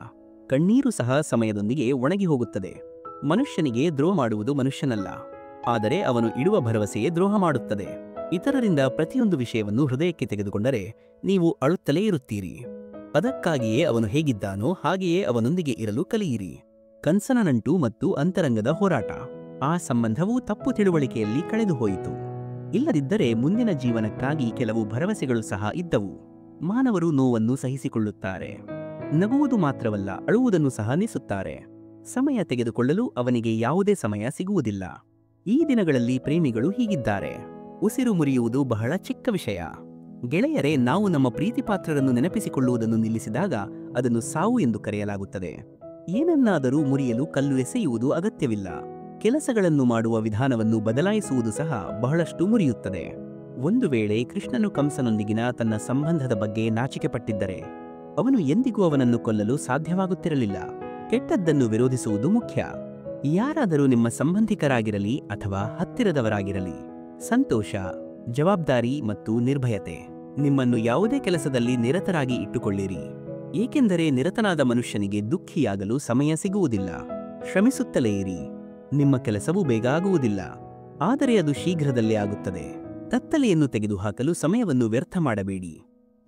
ಕಣ್ಣೀರು ಸಹ ಸಮಯದೊಂದಿಗೆ ಒಣಗಿ ಹೋಗುತ್ತದೆ. ಮನುಷ್ಯನಿಗೆ ದ್ರೋಹ ಮಾಡುವುದು ಮನುಷ್ಯನಲ್ಲ, ಆದರೆ ಅವನು ಇಡುವ ಭರವಸೆಯೇ ದ್ರೋಹ ಮಾಡುತ್ತದೆ. ಇತರರಿಂದ ಪ್ರತಿಯೊಂದು ವಿಷಯವನ್ನು ಹೃದಯಕ್ಕೆ ತೆಗೆದುಕೊಂಡರೆ ನೀವು ಅಳುತ್ತಲೇ ಇರುತ್ತೀರಿ. ಅದಕ್ಕಾಗಿಯೇ ಅವನು ಹೇಗಿದ್ದಾನೋ ಹಾಗೆಯೇ ಅವನೊಂದಿಗೆ ಇರಲು ಕಲಿಯಿರಿ. ಕನಸಿನ ನಂಟು ಮತ್ತು ಅಂತರಂಗದ ಹೋರಾಟ. ಆ ಸಂಬಂಧವು ತಪ್ಪು ತಿಳುವಳಿಕೆಯಲ್ಲಿ ಕಳೆದುಹೋಯಿತು. ಇಲ್ಲದಿದ್ದರೆ ಮುಂದಿನ ಜೀವನಕ್ಕಾಗಿ ಕೆಲವು ಭರವಸೆಗಳು ಸಹ ಇದ್ದವು. ಮಾನವರು ನೋವನ್ನು ಸಹಿಸಿಕೊಳ್ಳುತ್ತಾರೆ. ನಗುವುದು ಮಾತ್ರವಲ್ಲ, ಅಳುವುದನ್ನು ಸಹ ನಿಲ್ಲಿಸುತ್ತಾರೆ. ಸಮಯ ತೆಗೆದುಕೊಳ್ಳಲು ಅವನಿಗೆ ಯಾವುದೇ ಸಮಯ ಸಿಗುವುದಿಲ್ಲ. ಈ ದಿನಗಳಲ್ಲಿ ಪ್ರೇಮಿಗಳು ಹೀಗಿದ್ದಾರೆ. ಉಸಿರು ಮುರಿಯುವುದು ಬಹಳ ಚಿಕ್ಕ ವಿಷಯ. ಗೆಳೆಯರೇ, ನಾವು ನಮ್ಮ ಪ್ರೀತಿ ಪಾತ್ರರನ್ನು ನೆನಪಿಸಿಕೊಳ್ಳುವುದನ್ನು ನಿಲ್ಲಿಸಿದಾಗ ಅದನ್ನು ಸಾವು ಎಂದು ಕರೆಯಲಾಗುತ್ತದೆ. ಏನನ್ನಾದರೂ ಮುರಿಯಲು ಕಲ್ಲು ಎಸೆಯುವುದು ಅಗತ್ಯವಿಲ್ಲ. ಕೆಲಸಗಳನ್ನು ಮಾಡುವ ವಿಧಾನವನ್ನು ಬದಲಾಯಿಸುವುದು ಸಹ ಬಹಳಷ್ಟು ಮುರಿಯುತ್ತದೆ. ಒಂದು ವೇಳೆ ಕೃಷ್ಣನು ಕಂಸನೊಂದಿಗಿನ ತನ್ನ ಸಂಬಂಧದ ಬಗ್ಗೆ ನಾಚಿಕೆಪಟ್ಟಿದ್ದರೆ ಅವನು ಎಂದಿಗೂ ಅವನನ್ನು ಕೊಲ್ಲಲು ಸಾಧ್ಯವಾಗುತ್ತಿರಲಿಲ್ಲ. ಕೆಟ್ಟದ್ದನ್ನು ವಿರೋಧಿಸುವುದು ಮುಖ್ಯ. ಯಾರಾದರೂ ನಿಮ್ಮ ಸಂಬಂಧಿಕರಾಗಿರಲಿ ಅಥವಾ ಹತ್ತಿರದವರಾಗಿರಲಿ, ಸಂತೋಷ, ಜವಾಬ್ದಾರಿ ಮತ್ತು ನಿರ್ಭಯತೆ. ನಿಮ್ಮನ್ನು ಯಾವುದೇ ಕೆಲಸದಲ್ಲಿ ನಿರತರಾಗಿ ಇಟ್ಟುಕೊಳ್ಳಿರಿ, ಏಕೆಂದರೆ ನಿರತನಾದ ಮನುಷ್ಯನಿಗೆ ದುಃಖಿಯಾಗಲು ಸಮಯ ಸಿಗುವುದಿಲ್ಲ. ಶ್ರಮಿಸುತ್ತಲೇ ಇರಿ. ನಿಮ್ಮ ಕೆಲಸವು ಬೇಗ ಆಗುವುದಿಲ್ಲ, ಆದರೆ ಅದು ಶೀಘ್ರದಲ್ಲೇ ಆಗುತ್ತದೆ. ಕತ್ತಲೆಯನ್ನು ತೆಗೆದುಹಾಕಲು ಸಮಯವನ್ನು ವ್ಯರ್ಥ ಮಾಡಬೇಡಿ.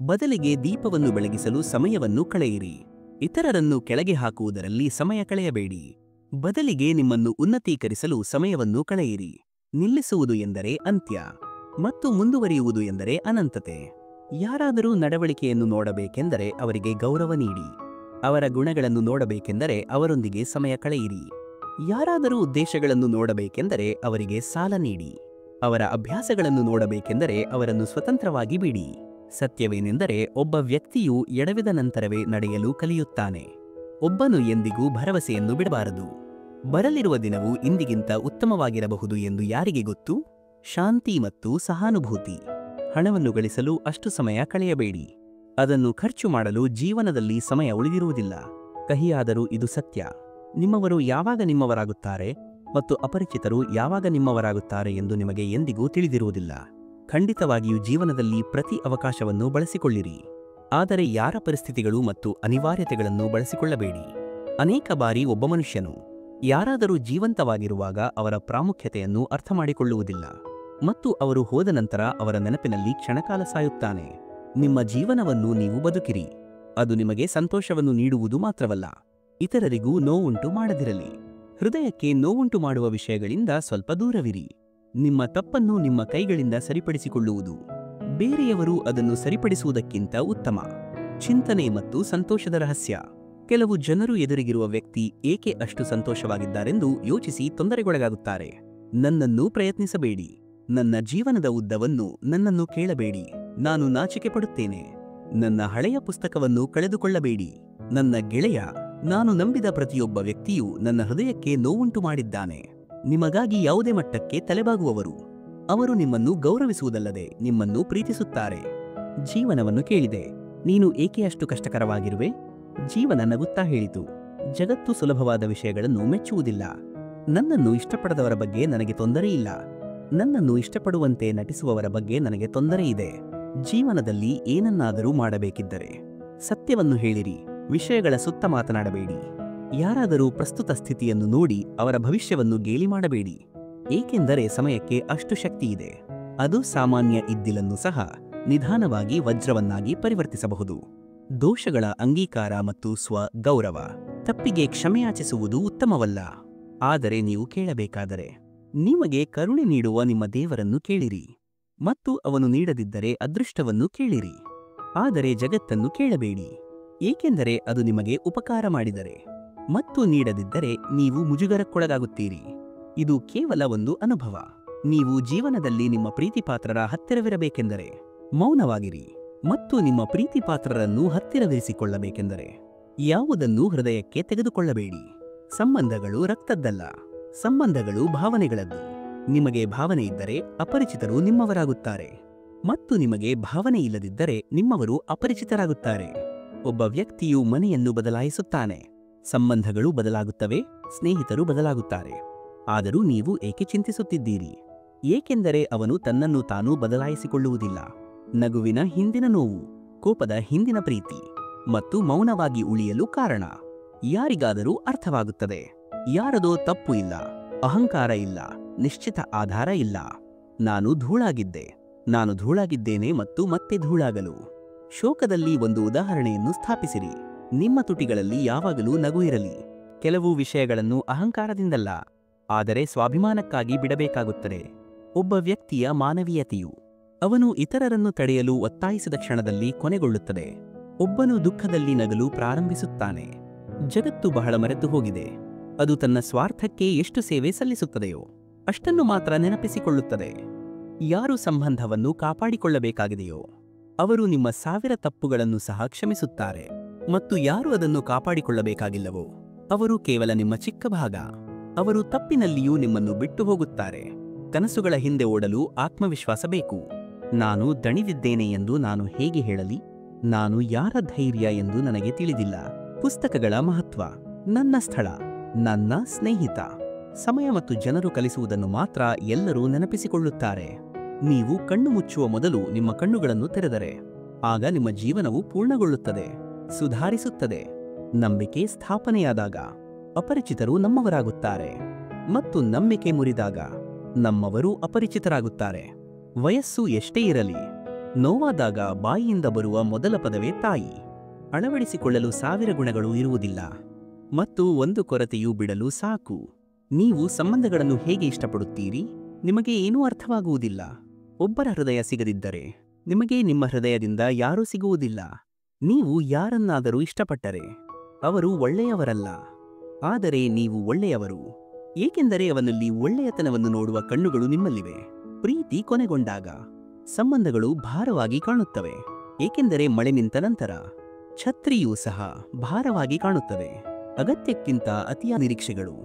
ಬದಲಿಗೆ ದೀಪವನ್ನು ಬೆಳಗಿಸಲು ಸಮಯವನ್ನು ಕಳೆಯಿರಿ. ಇತರರನ್ನು ಕೆಳಗೆ ಹಾಕುವುದರಲ್ಲಿ ಸಮಯ ಕಳೆಯಬೇಡಿ. ಬದಲಿಗೆ ನಿಮ್ಮನ್ನು ಉನ್ನತೀಕರಿಸಲು ಸಮಯವನ್ನು ಕಳೆಯಿರಿ. ನಿಲ್ಲಿಸುವುದು ಎಂದರೆ ಅಂತ್ಯ ಮತ್ತು ಮುಂದುವರಿಯುವುದು ಎಂದರೆ ಅನಂತತೆ. ಯಾರಾದರೂ ನಡವಳಿಕೆಯನ್ನು ನೋಡಬೇಕೆಂದರೆ ಅವರಿಗೆ ಗೌರವ ನೀಡಿ. ಅವರ ಗುಣಗಳನ್ನು ನೋಡಬೇಕೆಂದರೆ ಅವರೊಂದಿಗೆ ಸಮಯ ಕಳೆಯಿರಿ. ಯಾರಾದರೂ ಉದ್ದೇಶಗಳನ್ನು ನೋಡಬೇಕೆಂದರೆ ಅವರಿಗೆ ಸಾಲ ನೀಡಿ. ಅವರ ಅಭ್ಯಾಸಗಳನ್ನು ನೋಡಬೇಕೆಂದರೆ ಅವರನ್ನು ಸ್ವತಂತ್ರವಾಗಿ ಬಿಡಿ. ಸತ್ಯವೇನೆಂದರೆ, ಒಬ್ಬ ವ್ಯಕ್ತಿಯು ಎಡವಿದ ನಂತರವೇ ನಡೆಯಲು ಕಲಿಯುತ್ತಾನೆ. ಒಬ್ಬನು ಎಂದಿಗೂ ಭರವಸೆಯನ್ನು ಬಿಡಬಾರದು. ಬರಲಿರುವ ದಿನವು ಇಂದಿಗಿಂತ ಉತ್ತಮವಾಗಿರಬಹುದು ಎಂದು ಯಾರಿಗೆ ಗೊತ್ತು? ಶಾಂತಿ ಮತ್ತು ಸಹಾನುಭೂತಿ. ಹಣವನ್ನು ಗಳಿಸಲು ಅಷ್ಟು ಸಮಯ ಕಳೆಯಬೇಡಿ. ಅದನ್ನು ಖರ್ಚು ಮಾಡಲು ಜೀವನದಲ್ಲಿ ಸಮಯ ಉಳಿದಿರುವುದಿಲ್ಲ. ಕಹಿಯಾದರೂ ಇದು ಸತ್ಯ. ನಿಮ್ಮವರು ಯಾವಾಗ ನಿಮ್ಮವರಾಗುತ್ತಾರೆ ಮತ್ತು ಅಪರಿಚಿತರು ಯಾವಾಗ ನಿಮ್ಮವರಾಗುತ್ತಾರೆ ಎಂದು ನಿಮಗೆ ಎಂದಿಗೂ ತಿಳಿದಿರುವುದಿಲ್ಲ. ಖಂಡಿತವಾಗಿಯೂ ಜೀವನದಲ್ಲಿ ಪ್ರತಿ ಅವಕಾಶವನ್ನು ಬಳಸಿಕೊಳ್ಳಿರಿ, ಆದರೆ ಯಾರ ಪರಿಸ್ಥಿತಿಗಳು ಮತ್ತು ಅನಿವಾರ್ಯತೆಗಳನ್ನು ಬಳಸಿಕೊಳ್ಳಬೇಡಿ. ಅನೇಕ ಬಾರಿ ಒಬ್ಬ ಮನುಷ್ಯನು ಯಾರಾದರೂ ಜೀವಂತವಾಗಿರುವಾಗ ಅವರ ಪ್ರಾಮುಖ್ಯತೆಯನ್ನು ಅರ್ಥಮಾಡಿಕೊಳ್ಳುವುದಿಲ್ಲ ಮತ್ತು ಅವರು ಹೋದ ನಂತರ ಅವರ ನೆನಪಿನಲ್ಲಿ ಕ್ಷಣಕಾಲ ಸಾಯುತ್ತಾನೆ. ನಿಮ್ಮ ಜೀವನವನ್ನು ನೀವು ಬದುಕಿರಿ. ಅದು ನಿಮಗೆ ಸಂತೋಷವನ್ನು ನೀಡುವುದು ಮಾತ್ರವಲ್ಲ, ಇತರರಿಗೂ ನೋವುಂಟು ಮಾಡದಿರಲಿ. ಹೃದಯಕ್ಕೆ ನೋವುಂಟು ಮಾಡುವ ವಿಷಯಗಳಿಂದ ಸ್ವಲ್ಪ ದೂರವಿರಿ. ನಿಮ್ಮ ತಪ್ಪನ್ನು ನಿಮ್ಮ ಕೈಗಳಿಂದ ಸರಿಪಡಿಸಿಕೊಳ್ಳುವುದು ಬೇರೆಯವರು ಅದನ್ನು ಸರಿಪಡಿಸುವುದಕ್ಕಿಂತ ಉತ್ತಮ. ಚಿಂತನೆ ಮತ್ತು ಸಂತೋಷದ ರಹಸ್ಯ. ಕೆಲವು ಜನರು ಎದುರಿಗಿರುವ ವ್ಯಕ್ತಿ ಏಕೆ ಅಷ್ಟು ಸಂತೋಷವಾಗಿದ್ದಾರೆಂದು ಯೋಚಿಸಿ ತೊಂದರೆಗೊಳಗಾಗುತ್ತಾರೆ. ನನ್ನನ್ನು ಪ್ರಯತ್ನಿಸಬೇಡಿ. ನನ್ನ ಜೀವನದ ಉದ್ದವನ್ನು ನನ್ನನ್ನು ಕೇಳಬೇಡಿ. ನಾನು ನಾಚಿಕೆ ಪಡುತ್ತೇನೆ. ನನ್ನ ಹಳೆಯ ಪುಸ್ತಕವನ್ನು ಕಳೆದುಕೊಳ್ಳಬೇಡಿ. ನನ್ನ ಗೆಳೆಯ, ನಾನು ನಂಬಿದ ಪ್ರತಿಯೊಬ್ಬ ವ್ಯಕ್ತಿಯು ನನ್ನ ಹೃದಯಕ್ಕೆ ನೋವುಂಟು ಮಾಡಿದ್ದಾನೆ. ನಿಮಗಾಗಿ ಯಾವುದೇ ಮಟ್ಟಕ್ಕೆ ತಲೆಬಾಗುವವರು. ಅವರು ನಿಮ್ಮನ್ನು ಗೌರವಿಸುವುದಲ್ಲದೆ ನಿಮ್ಮನ್ನು ಪ್ರೀತಿಸುತ್ತಾರೆ. ಜೀವನವನ್ನು ಕೇಳಿದೆ, ನೀನು ಏಕೆ ಅಷ್ಟು ಕಷ್ಟಕರವಾಗಿರುವೆ? ಜೀವನ ನಗುತ್ತಾ ಹೇಳಿತು, ಜಗತ್ತು ಸುಲಭವಾದ ವಿಷಯಗಳನ್ನು ಮೆಚ್ಚುವುದಿಲ್ಲ. ನನ್ನನ್ನು ಇಷ್ಟಪಡದವರ ಬಗ್ಗೆ ನನಗೆ ತೊಂದರೆ ಇಲ್ಲ. ನನ್ನನ್ನು ಇಷ್ಟಪಡುವಂತೆ ನಟಿಸುವವರ ಬಗ್ಗೆ ನನಗೆ ತೊಂದರೆ ಇದೆ. ಜೀವನದಲ್ಲಿ ಏನನ್ನಾದರೂ ಮಾಡಬೇಕಿದ್ದರೆ ಸತ್ಯವನ್ನು ಹೇಳಿರಿ. ವಿಷಯಗಳ ಸುತ್ತ ಮಾತನಾಡಬೇಡಿ. ಯಾರಾದರೂ ಪ್ರಸ್ತುತ ಸ್ಥಿತಿಯನ್ನು ನೋಡಿ ಅವರ ಭವಿಷ್ಯವನ್ನು ಗೇಲಿ ಮಾಡಬೇಡಿ, ಏಕೆಂದರೆ ಸಮಯಕ್ಕೆ ಅಷ್ಟು ಶಕ್ತಿಯಿದೆ. ಅದು ಸಾಮಾನ್ಯ ಇದ್ದಿಲನ್ನು ಸಹ ನಿಧಾನವಾಗಿ ವಜ್ರವನ್ನಾಗಿ ಪರಿವರ್ತಿಸಬಹುದು. ದೋಷಗಳ ಅಂಗೀಕಾರ ಮತ್ತು ಸ್ವ-ಗೌರವ. ತಪ್ಪಿಗೆ ಕ್ಷಮೆಯಾಚಿಸುವುದು ಉತ್ತಮವಲ್ಲ, ಆದರೆ ನೀವು ಕೇಳಬೇಕಾದರೆ ನಿಮಗೆ ಕರುಣೆ ನೀಡುವ ನಿಮ್ಮ ದೇವರನ್ನು ಕೇಳಿರಿ, ಮತ್ತು ಅವನು ನೀಡದಿದ್ದರೆ ಅದೃಷ್ಟವನ್ನು ಕೇಳಿರಿ. ಆದರೆ ಜಗತ್ತನ್ನು ಕೇಳಬೇಡಿ, ಏಕೆಂದರೆ ಅದು ನಿಮಗೆ ಉಪಕಾರ ಮಾಡಿದರೆ ಮತ್ತು ನೀಡದಿದ್ದರೆ ನೀವು ಮುಜುಗರಕ್ಕೊಳಗಾಗುತ್ತೀರಿ. ಇದು ಕೇವಲ ಒಂದು ಅನುಭವ. ನೀವು ಜೀವನದಲ್ಲಿ ನಿಮ್ಮ ಪ್ರೀತಿಪಾತ್ರರ ಹತ್ತಿರವಿರಬೇಕೆಂದರೆ ಮೌನವಾಗಿರಿ, ಮತ್ತು ನಿಮ್ಮ ಪ್ರೀತಿಪಾತ್ರರನ್ನು ಹತ್ತಿರವಿರಿಸಿಕೊಳ್ಳಬೇಕೆಂದರೆ ಯಾವುದನ್ನೂ ಹೃದಯಕ್ಕೆ ತೆಗೆದುಕೊಳ್ಳಬೇಡಿ. ಸಂಬಂಧಗಳು ರಕ್ತದ್ದಲ್ಲ, ಸಂಬಂಧಗಳು ಭಾವನೆಗಳದ್ದು. ನಿಮಗೆ ಭಾವನೆ ಇದ್ದರೆ ಅಪರಿಚಿತರು ನಿಮ್ಮವರಾಗುತ್ತಾರೆ, ಮತ್ತು ನಿಮಗೆ ಭಾವನೆ ಇಲ್ಲದಿದ್ದರೆ ನಿಮ್ಮವರು ಅಪರಿಚಿತರಾಗುತ್ತಾರೆ. ಒಬ್ಬ ವ್ಯಕ್ತಿಯು ಮನೆಯನ್ನು ಬದಲಾಯಿಸುತ್ತಾನೆ, ಸಂಬಂಧಗಳು ಬದಲಾಗುತ್ತವೆ, ಸ್ನೇಹಿತರು ಬದಲಾಗುತ್ತಾರೆ. ಆದರೂ ನೀವು ಏಕೆ ಚಿಂತಿಸುತ್ತಿದ್ದೀರಿ? ಏಕೆಂದರೆ ಅವನು ತನ್ನನ್ನು ತಾನು ಬದಲಾಯಿಸಿಕೊಳ್ಳುವುದಿಲ್ಲ. ನಗುವಿನ ಹಿಂದಿನ ನೋವು, ಕೋಪದ ಹಿಂದಿನ ಪ್ರೀತಿ, ಮತ್ತು ಮೌನವಾಗಿ ಉಳಿಯಲು ಕಾರಣ ಯಾರಿಗಾದರೂ ಅರ್ಥವಾಗುತ್ತದೆ. ಯಾರದೋ ತಪ್ಪು ಇಲ್ಲ, ಅಹಂಕಾರ ಇಲ್ಲ, ನಿಶ್ಚಿತ ಆಧಾರ ಇಲ್ಲ. ನಾನು ಧೂಳಾಗಿದ್ದೇನೆ ಮತ್ತು ಮತ್ತೆ ಧೂಳಾಗಲು. ಶೋಕದಲ್ಲಿ ಒಂದು ಉದಾಹರಣೆಯನ್ನು ಸ್ಥಾಪಿಸಿರಿ. ನಿಮ್ಮ ತುಟಿಗಳಲ್ಲಿ ಯಾವಾಗಲೂ ನಗು ಇರಲಿ. ಕೆಲವು ವಿಷಯಗಳನ್ನು ಅಹಂಕಾರದಿಂದಲ್ಲ, ಆದರೆ ಸ್ವಾಭಿಮಾನಕ್ಕಾಗಿ ಬಿಡಬೇಕಾಗುತ್ತದೆ. ಒಬ್ಬ ವ್ಯಕ್ತಿಯ ಮಾನವೀಯತೆಯು ಅವನು ಇತರರನ್ನು ತಡೆಯಲು ಒತ್ತಾಯಿಸಿದ ಕ್ಷಣದಲ್ಲಿ ಕೊನೆಗೊಳ್ಳುತ್ತದೆ. ಒಬ್ಬನು ದುಃಖದಲ್ಲಿ ನಗಲು ಪ್ರಾರಂಭಿಸುತ್ತಾನೆ. ಜಗತ್ತು ಬಹಳ ಮರೆತು ಹೋಗಿದೆ. ಅದು ತನ್ನ ಸ್ವಾರ್ಥಕ್ಕೆ ಎಷ್ಟು ಸೇವೆ ಸಲ್ಲಿಸುತ್ತದೆಯೋ ಅಷ್ಟನ್ನು ಮಾತ್ರ ನೆನಪಿಸಿಕೊಳ್ಳುತ್ತದೆ. ಯಾರು ಸಂಬಂಧವನ್ನು ಕಾಪಾಡಿಕೊಳ್ಳಬೇಕಾಗಿದೆಯೋ ಅವರು ನಿಮ್ಮ 1000 ತಪ್ಪುಗಳನ್ನು ಸಹ ಕ್ಷಮಿಸುತ್ತಾರೆ, ಮತ್ತು ಯಾರು ಅದನ್ನು ಕಾಪಾಡಿಕೊಳ್ಳಬೇಕಾಗಿಲ್ಲವೋ ಅವರು ಕೇವಲ ನಿಮ್ಮ ಚಿಕ್ಕ ಭಾಗ. ಅವರು ತಪ್ಪಿನಲ್ಲಿಯೂ ನಿಮ್ಮನ್ನು ಬಿಟ್ಟು ಹೋಗುತ್ತಾರೆ. ಕನಸುಗಳ ಹಿಂದೆ ಓಡಲು ಆತ್ಮವಿಶ್ವಾಸ ಬೇಕು. ನಾನು ದಣಿದಿದ್ದೇನೆ ಎಂದು ನಾನು ಹೇಗೆ ಹೇಳಲಿ? ನಾನು ಯಾರ ಧೈರ್ಯ ಎಂದು ನನಗೆ ತಿಳಿದಿಲ್ಲ. ಪುಸ್ತಕಗಳ ಮಹತ್ವ, ನನ್ನ ಸ್ಥಳ, ನನ್ನ ಸ್ನೇಹಿತ, ಸಮಯ ಮತ್ತು ಜನರು ಕಲಿಸುವುದನ್ನು ಮಾತ್ರ ಎಲ್ಲರೂ ನೆನಪಿಸಿಕೊಳ್ಳುತ್ತಾರೆ. ನೀವು ಕಣ್ಣು ಮುಚ್ಚುವ ಮೊದಲು ನಿಮ್ಮ ಕಣ್ಣುಗಳನ್ನು ತೆರೆದರೆ ಆಗ ನಿಮ್ಮ ಜೀವನವು ಪೂರ್ಣಗೊಳ್ಳುತ್ತದೆ, ಸುಧಾರಿಸುತ್ತದೆ. ನಂಬಿಕೆ ಸ್ಥಾಪನೆಯಾದಾಗ ಅಪರಿಚಿತರು ನಮ್ಮವರಾಗುತ್ತಾರೆ, ಮತ್ತು ನಂಬಿಕೆ ಮುರಿದಾಗ ನಮ್ಮವರು ಅಪರಿಚಿತರಾಗುತ್ತಾರೆ. ವಯಸ್ಸು ಎಷ್ಟೇ ಇರಲಿ, ನೋವಾದಾಗ ಬಾಯಿಯಿಂದ ಬರುವ ಮೊದಲ ಪದವೇ ತಾಯಿ. ಅಳವಡಿಸಿಕೊಳ್ಳಲು 1000 ಗುಣಗಳು ಇರುವುದಿಲ್ಲ, ಮತ್ತು ಒಂದು ಕೊರತೆಯು ಬಿಡಲು ಸಾಕು. ನೀವು ಸಂಬಂಧಗಳನ್ನು ಹೇಗೆ ಇಷ್ಟಪಡುತ್ತೀರಿ? ನಿಮಗೆ ಏನೂ ಅರ್ಥವಾಗುವುದಿಲ್ಲ. ಒಬ್ಬರ ಹೃದಯ ಸಿಗದಿದ್ದರೆ ನಿಮಗೆ ನಿಮ್ಮ ಹೃದಯದಿಂದ ಯಾರೂ ಸಿಗುವುದಿಲ್ಲ. ನೀವು ಯಾರನ್ನಾದರೂ ಇಷ್ಟಪಟ್ಟರೆ ಅವರು ಒಳ್ಳೆಯವರಲ್ಲ, ಆದರೆ ನೀವು ಒಳ್ಳೆಯವರು, ಏಕೆಂದರೆ ಅವನಲ್ಲಿ ಒಳ್ಳೆಯತನವನ್ನು ನೋಡುವ ಕಣ್ಣುಗಳು ನಿಮ್ಮಲ್ಲಿವೆ. ಪ್ರೀತಿ ಕೊನೆಗೊಂಡಾಗ ಸಂಬಂಧಗಳು ಭಾರವಾಗಿ ಕಾಣುತ್ತವೆ, ಏಕೆಂದರೆ ಮಳೆ ನಿಂತ ನಂತರ ಛತ್ರಿಯೂ ಸಹ ಭಾರವಾಗಿ ಕಾಣುತ್ತದೆ. ಅಗತ್ಯಕ್ಕಿಂತ ಅತಿಯಾದ ನಿರೀಕ್ಷೆಗಳು,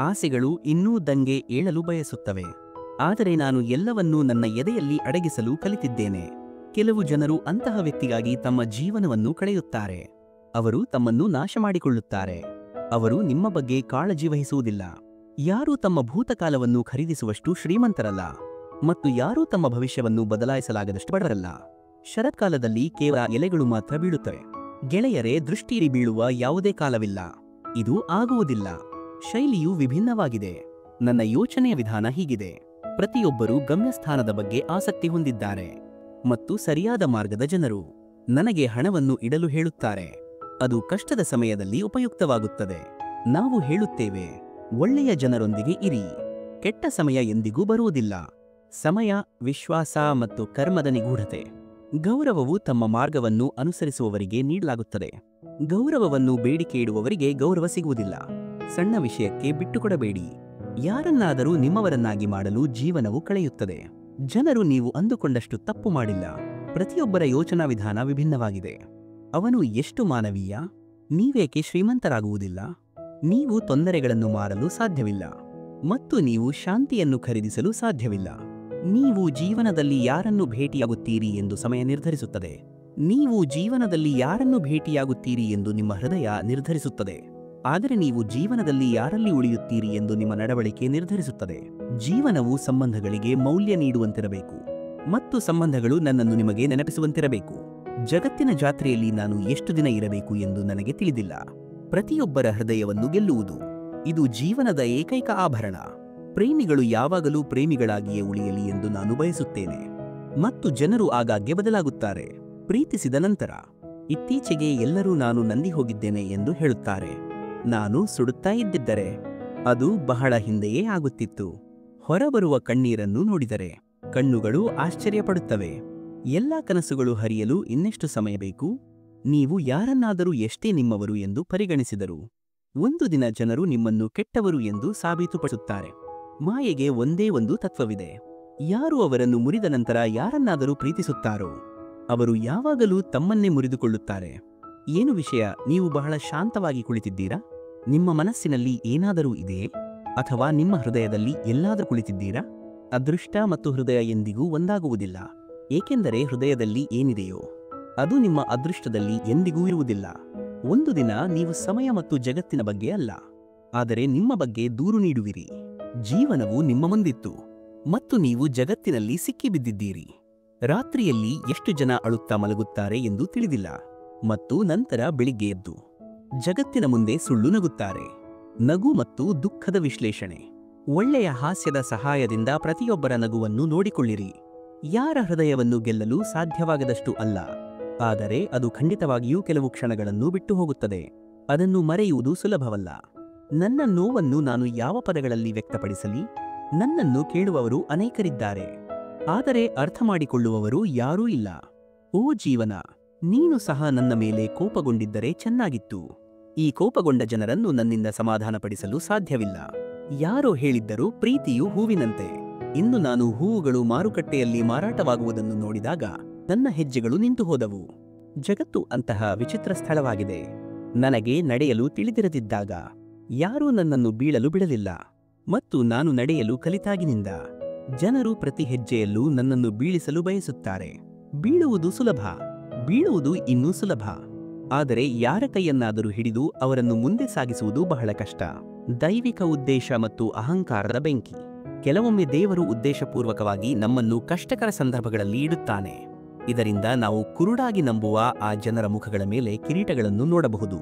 ಆಸೆಗಳು ಇನ್ನೂ ದಂಗೆ ಏಳಲು ಬಯಸುತ್ತವೆ. ಆದರೆ ನಾನು ಎಲ್ಲವನ್ನೂ ನನ್ನ ಎದೆಯಲ್ಲಿ ಅಡಗಿಸಲು ಕಲಿತಿದ್ದೇನೆ. ಕೆಲವು ಜನರು ಅಂತಹ ವ್ಯಕ್ತಿಗಾಗಿ ತಮ್ಮ ಜೀವನವನ್ನು ಕಳೆಯುತ್ತಾರೆ. ಅವರು ತಮ್ಮನ್ನು ನಾಶ ಮಾಡಿಕೊಳ್ಳುತ್ತಾರೆ. ಅವರು ನಿಮ್ಮ ಬಗ್ಗೆ ಕಾಳಜಿ ವಹಿಸುವುದಿಲ್ಲ. ಯಾರೂ ತಮ್ಮ ಭೂತಕಾಲವನ್ನು ಖರೀದಿಸುವಷ್ಟು ಶ್ರೀಮಂತರಲ್ಲ, ಮತ್ತು ಯಾರೂ ತಮ್ಮ ಭವಿಷ್ಯವನ್ನು ಬದಲಾಯಿಸಲಾಗದಷ್ಟು ಬಡವರಲ್ಲ. ಶರತ್ಕಾಲದಲ್ಲಿ ಕೇವಲ ಎಲೆಗಳು ಮಾತ್ರ ಬೀಳುತ್ತವೆ. ಗೆಳೆಯರೇ, ದೃಷ್ಟಿರಿ ಬೀಳುವ ಯಾವುದೇ ಕಾಲವಿಲ್ಲ. ಇದು ಆಗುವುದಿಲ್ಲ. ಶೈಲಿಯು ವಿಭಿನ್ನವಾಗಿದೆ. ನನ್ನ ಯೋಚನೆಯ ವಿಧಾನ ಹೀಗಿದೆ. ಪ್ರತಿಯೊಬ್ಬರೂ ಗಮ್ಯಸ್ಥಾನದ ಬಗ್ಗೆ ಆಸಕ್ತಿ ಹೊಂದಿದ್ದಾರೆ, ಮತ್ತು ಸರಿಯಾದ ಮಾರ್ಗದ ಜನರು ನನಗೆ ಹಣವನ್ನು ಇಡಲು ಹೇಳುತ್ತಾರೆ. ಅದು ಕಷ್ಟದ ಸಮಯದಲ್ಲಿ ಉಪಯುಕ್ತವಾಗುತ್ತದೆ. ನಾವು ಹೇಳುತ್ತೇವೆ, ಒಳ್ಳೆಯ ಜನರೊಂದಿಗೆ ಇರಿ. ಕೆಟ್ಟ ಸಮಯ ಎಂದಿಗೂ ಬರುವುದಿಲ್ಲ. ಸಮಯ, ವಿಶ್ವಾಸ ಮತ್ತು ಕರ್ಮದ ನಿಗೂಢತೆ. ಗೌರವವು ತಮ್ಮ ಮಾರ್ಗವನ್ನು ಅನುಸರಿಸುವವರಿಗೆ ನೀಡಲಾಗುತ್ತದೆ. ಗೌರವವನ್ನು ಬೇಡಿಕೆ ಇಡುವವರಿಗೆ ಗೌರವ ಸಿಗುವುದಿಲ್ಲ. ಸಣ್ಣ ವಿಷಯಕ್ಕೆ ಬಿಟ್ಟುಕೊಡಬೇಡಿ. ಯಾರನ್ನಾದರೂ ನಿಮ್ಮವರನ್ನಾಗಿ ಮಾಡಲು ಜೀವನವು ಕಳೆಯುತ್ತದೆ. ಜನರು ನೀವು ಅಂದುಕೊಂಡಷ್ಟು ತಪ್ಪು ಮಾಡಿಲ್ಲ. ಪ್ರತಿಯೊಬ್ಬರ ಯೋಚನಾ ವಿಧಾನ ವಿಭಿನ್ನವಾಗಿದೆ. ಅವನು ಎಷ್ಟು ಮಾನವೀಯ? ನೀವೇಕೆ ಶ್ರೀಮಂತರಾಗುವುದಿಲ್ಲ? ನೀವು ತೊಂದರೆಗಳನ್ನು ಮಾರಲು ಸಾಧ್ಯವಿಲ್ಲ, ಮತ್ತು ನೀವು ಶಾಂತಿಯನ್ನು ಖರೀದಿಸಲು ಸಾಧ್ಯವಿಲ್ಲ. ನೀವು ಜೀವನದಲ್ಲಿ ಯಾರನ್ನು ಭೇಟಿಯಾಗುತ್ತೀರಿ ಎಂದು ಸಮಯ ನಿರ್ಧರಿಸುತ್ತದೆ. ನೀವು ಜೀವನದಲ್ಲಿ ಯಾರನ್ನು ಭೇಟಿಯಾಗುತ್ತೀರಿ ಎಂದು ನಿಮ್ಮ ಹೃದಯ ನಿರ್ಧರಿಸುತ್ತದೆ. ಆದರೆ ನೀವು ಜೀವನದಲ್ಲಿ ಯಾರಲ್ಲಿ ಉಳಿಯುತ್ತೀರಿ ಎಂದು ನಿಮ್ಮ ನಡವಳಿಕೆ ನಿರ್ಧರಿಸುತ್ತದೆ. ಜೀವನವು ಸಂಬಂಧಗಳಿಗೆ ಮೌಲ್ಯ ನೀಡುವಂತಿರಬೇಕು, ಮತ್ತು ಸಂಬಂಧಗಳು ನನ್ನನ್ನು ನಿಮಗೆ ನೆನಪಿಸುವಂತಿರಬೇಕು. ಜಗತ್ತಿನ ಜಾತ್ರೆಯಲ್ಲಿ ನಾನು ಎಷ್ಟು ದಿನ ಇರಬೇಕು ಎಂದು ನನಗೆ ತಿಳಿದಿಲ್ಲ. ಪ್ರತಿಯೊಬ್ಬರ ಹೃದಯವನ್ನು ಗೆಲ್ಲುವುದು. ಇದು ಜೀವನದ ಏಕೈಕ ಆಭರಣ. ಪ್ರೇಮಿಗಳು ಯಾವಾಗಲೂ ಪ್ರೇಮಿಗಳಾಗಿಯೇ ಉಳಿಯಲಿ ಎಂದು ನಾನು ಬಯಸುತ್ತೇನೆ. ಮತ್ತು ಜನರು ಆಗಾಗ್ಗೆ ಬದಲಾಗುತ್ತಾರೆ. ಪ್ರೀತಿಸಿದ ನಂತರ ಇತ್ತೀಚೆಗೆ ಎಲ್ಲರೂ ನಾನು ನಂದಿ ಹೋಗಿದ್ದೇನೆ ಎಂದು ಹೇಳುತ್ತಾರೆ. ನಾನು ಸುಡುತ್ತಾ ಇದ್ದಿದ್ದರೆ ಅದು ಬಹಳ ಹಿಂದೆಯೇ ಆಗುತ್ತಿತ್ತು. ಹೊರಬರುವ ಕಣ್ಣೀರನ್ನು ನೋಡಿದರೆ ಕಣ್ಣುಗಳು ಆಶ್ಚರ್ಯಪಡುತ್ತವೆ. ಎಲ್ಲ ಕನಸುಗಳು ಹರಿಯಲು ಇನ್ನೆಷ್ಟು ಸಮಯ ಬೇಕು? ನೀವು ಯಾರನ್ನಾದರೂ ಎಷ್ಟೇ ನಿಮ್ಮವರು ಎಂದು ಪರಿಗಣಿಸಿದರು, ಒಂದು ದಿನ ಜನರು ನಿಮ್ಮನ್ನು ಕೆಟ್ಟವರು ಎಂದು ಸಾಬೀತುಪಡಿಸುತ್ತಾರೆ. ಮಾಯೆಗೆ ಒಂದೇ ಒಂದು ತತ್ವವಿದೆ. ಯಾರು ಅವರನ್ನು ಮುರಿದ ನಂತರ ಯಾರನ್ನಾದರೂ ಪ್ರೀತಿಸುತ್ತಾರೋ ಅವರು ಯಾವಾಗಲೂ ತಮ್ಮನ್ನೇ ಮುರಿದುಕೊಳ್ಳುತ್ತಾರೆ. ಏನು ವಿಷಯ? ನೀವು ಬಹಳ ಶಾಂತವಾಗಿ ಕುಳಿತಿದ್ದೀರಾ? ನಿಮ್ಮ ಮನಸ್ಸಿನಲ್ಲಿ ಏನಾದರೂ ಇದೆಯೇ? ಅಥವಾ ನಿಮ್ಮ ಹೃದಯದಲ್ಲಿ ಎಲ್ಲಾದರೂ ಕುಳಿತಿದ್ದೀರಾ? ಅದೃಷ್ಟ ಮತ್ತು ಹೃದಯ ಎಂದಿಗೂ ಒಂದಾಗುವುದಿಲ್ಲ, ಏಕೆಂದರೆ ಹೃದಯದಲ್ಲಿ ಏನಿದೆಯೋ ಅದು ನಿಮ್ಮ ಅದೃಷ್ಟದಲ್ಲಿ ಎಂದಿಗೂ ಇರುವುದಿಲ್ಲ. ಒಂದು ದಿನ ನೀವು ಸಮಯ ಮತ್ತು ಜಗತ್ತಿನ ಬಗ್ಗೆ ಅಲ್ಲ, ಆದರೆ ನಿಮ್ಮ ಬಗ್ಗೆ ದೂರು ನೀಡುವಿರಿ. ಜೀವನವು ನಿಮ್ಮ ಮುಂದಿತ್ತು ಮತ್ತು ನೀವು ಜಗತ್ತಿನಲ್ಲಿ ಸಿಕ್ಕಿಬಿದ್ದಿದ್ದೀರಿ. ರಾತ್ರಿಯಲ್ಲಿ ಎಷ್ಟು ಜನ ಅಳುತ್ತಾ ಮಲಗುತ್ತಾರೆ ಎಂದು ತಿಳಿದಿಲ್ಲ ಮತ್ತು ನಂತರ ಬೆಳಿಗ್ಗೆ ಎದ್ದು ಜಗತ್ತಿನ ಮುಂದೆ ಸುಳ್ಳು ನಗುತ್ತಾರೆ. ನಗು ಮತ್ತು ದುಃಖದ ವಿಶ್ಲೇಷಣೆ. ಒಳ್ಳೆಯ ಹಾಸ್ಯದ ಸಹಾಯದಿಂದ ಪ್ರತಿಯೊಬ್ಬರ ನಗುವನ್ನು ನೋಡಿಕೊಳ್ಳಿರಿ. ಯಾರ ಹೃದಯವನ್ನು ಗೆಲ್ಲಲು ಸಾಧ್ಯವಾಗದಷ್ಟು ಅಲ್ಲ, ಆದರೆ ಅದು ಖಂಡಿತವಾಗಿಯೂ ಕೆಲವು ಕ್ಷಣಗಳನ್ನು ಬಿಟ್ಟು ಹೋಗುತ್ತದೆ. ಅದನ್ನು ಮರೆಯುವುದು ಸುಲಭವಲ್ಲ. ನನ್ನ ನೋವನ್ನು ನಾನು ಯಾವ ಪದಗಳಲ್ಲಿ ವ್ಯಕ್ತಪಡಿಸಲಿ? ನನ್ನನ್ನು ಕೇಳುವವರು ಅನೇಕರಿದ್ದಾರೆ, ಆದರೆ ಅರ್ಥಮಾಡಿಕೊಳ್ಳುವವರು ಯಾರೂ ಇಲ್ಲ. ಓ ಜೀವನ, ನೀನು ಸಹ ನನ್ನ ಮೇಲೆ ಕೋಪಗೊಂಡಿದ್ದರೆ ಚೆನ್ನಾಗಿತ್ತು. ಈ ಕೋಪಗೊಂಡ ಜನರನ್ನು ನನ್ನಿಂದ ಸಮಾಧಾನಪಡಿಸಲು ಸಾಧ್ಯವಿಲ್ಲ. ಯಾರೋ ಹೇಳಿದ್ದರು, ಪ್ರೀತಿಯು ಹೂವಿನಂತೆ. ಇಂದು ನಾನು ಹೂವುಗಳು ಮಾರುಕಟ್ಟೆಯಲ್ಲಿ ಮಾರಾಟವಾಗುವುದನ್ನು ನೋಡಿದಾಗ ನನ್ನ ಹೆಜ್ಜೆಗಳು ನಿಂತು ಹೋದವು. ಜಗತ್ತು ಅಂತಹ ವಿಚಿತ್ರ ಸ್ಥಳವಾಗಿದೆ. ನನಗೆ ನಡೆಯಲು ತಿಳಿದಿರದಿದ್ದಾಗ ಯಾರೂ ನನ್ನನ್ನು ಬೀಳಲು ಬಿಡಲಿಲ್ಲ ಮತ್ತು ನಾನು ನಡೆಯಲು ಕಲಿತಾಗಿನಿಂದ ಜನರು ಪ್ರತಿ ಹೆಜ್ಜೆಯಲ್ಲೂ ನನ್ನನ್ನು ಬೀಳಿಸಲು ಬಯಸುತ್ತಾರೆ. ಬೀಳುವುದು ಸುಲಭ, ಬೀಳುವುದು ಇನ್ನೂ ಸುಲಭ, ಆದರೆ ಯಾರ ಕೈಯನ್ನಾದರೂ ಹಿಡಿದು ಅವರನ್ನು ಮುಂದೆ ಸಾಗಿಸುವುದು ಬಹಳ ಕಷ್ಟ. ದೈವಿಕ ಉದ್ದೇಶ ಮತ್ತು ಅಹಂಕಾರದ ಬೆಂಕಿ. ಕೆಲವೊಮ್ಮೆ ದೇವರು ಉದ್ದೇಶಪೂರ್ವಕವಾಗಿ ನಮ್ಮನ್ನು ಕಷ್ಟಕರ ಸಂದರ್ಭಗಳಲ್ಲಿ ಇಡುತ್ತಾನೆ. ಇದರಿಂದ ನಾವು ಕುರುಡಾಗಿ ನಂಬುವ ಆ ಜನರ ಮುಖಗಳ ಮೇಲೆ ಕಿರೀಟಗಳನ್ನು ನೋಡಬಹುದು.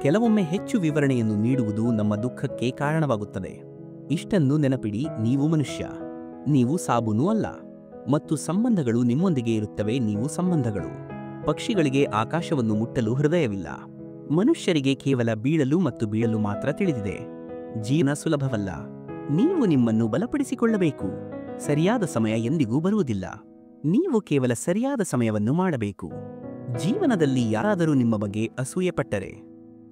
ಕೆಲವೊಮ್ಮೆ ಹೆಚ್ಚು ವಿವರಣೆಯನ್ನು ನೀಡುವುದು ನಮ್ಮ ದುಃಖಕ್ಕೆ ಕಾರಣವಾಗುತ್ತದೆ. ಇಷ್ಟನ್ನು ನೆನಪಿಡಿ, ನೀವು ಮನುಷ್ಯ, ನೀವು ಸಾಬೂನು ಅಲ್ಲ. ಮತ್ತು ಸಂಬಂಧಗಳು ನಿಮ್ಮೊಂದಿಗೆ ಇರುತ್ತವೆ, ನೀವು ಸಂಬಂಧಗಳು. ಪಕ್ಷಿಗಳಿಗೆ ಆಕಾಶವನ್ನು ಮುಟ್ಟಲು ಹೃದಯವಿಲ್ಲ. ಮನುಷ್ಯರಿಗೆ ಕೇವಲ ಬೀಳಲು ಮತ್ತು ಬೀಳಲು ಮಾತ್ರ ತಿಳಿದಿದೆ. ಜೀವನ ಸುಲಭವಲ್ಲ. ನೀವು ನಿಮ್ಮನ್ನು ಬಲಪಡಿಸಿಕೊಳ್ಳಬೇಕು. ಸರಿಯಾದ ಸಮಯ ಎಂದಿಗೂ ಬರುವುದಿಲ್ಲ. ನೀವು ಕೇವಲ ಸರಿಯಾದ ಸಮಯವನ್ನು ಮಾಡಬೇಕು. ಜೀವನದಲ್ಲಿ ಯಾರಾದರೂ ನಿಮ್ಮ ಬಗ್ಗೆ ಅಸೂಯೆಪಟ್ಟರೆ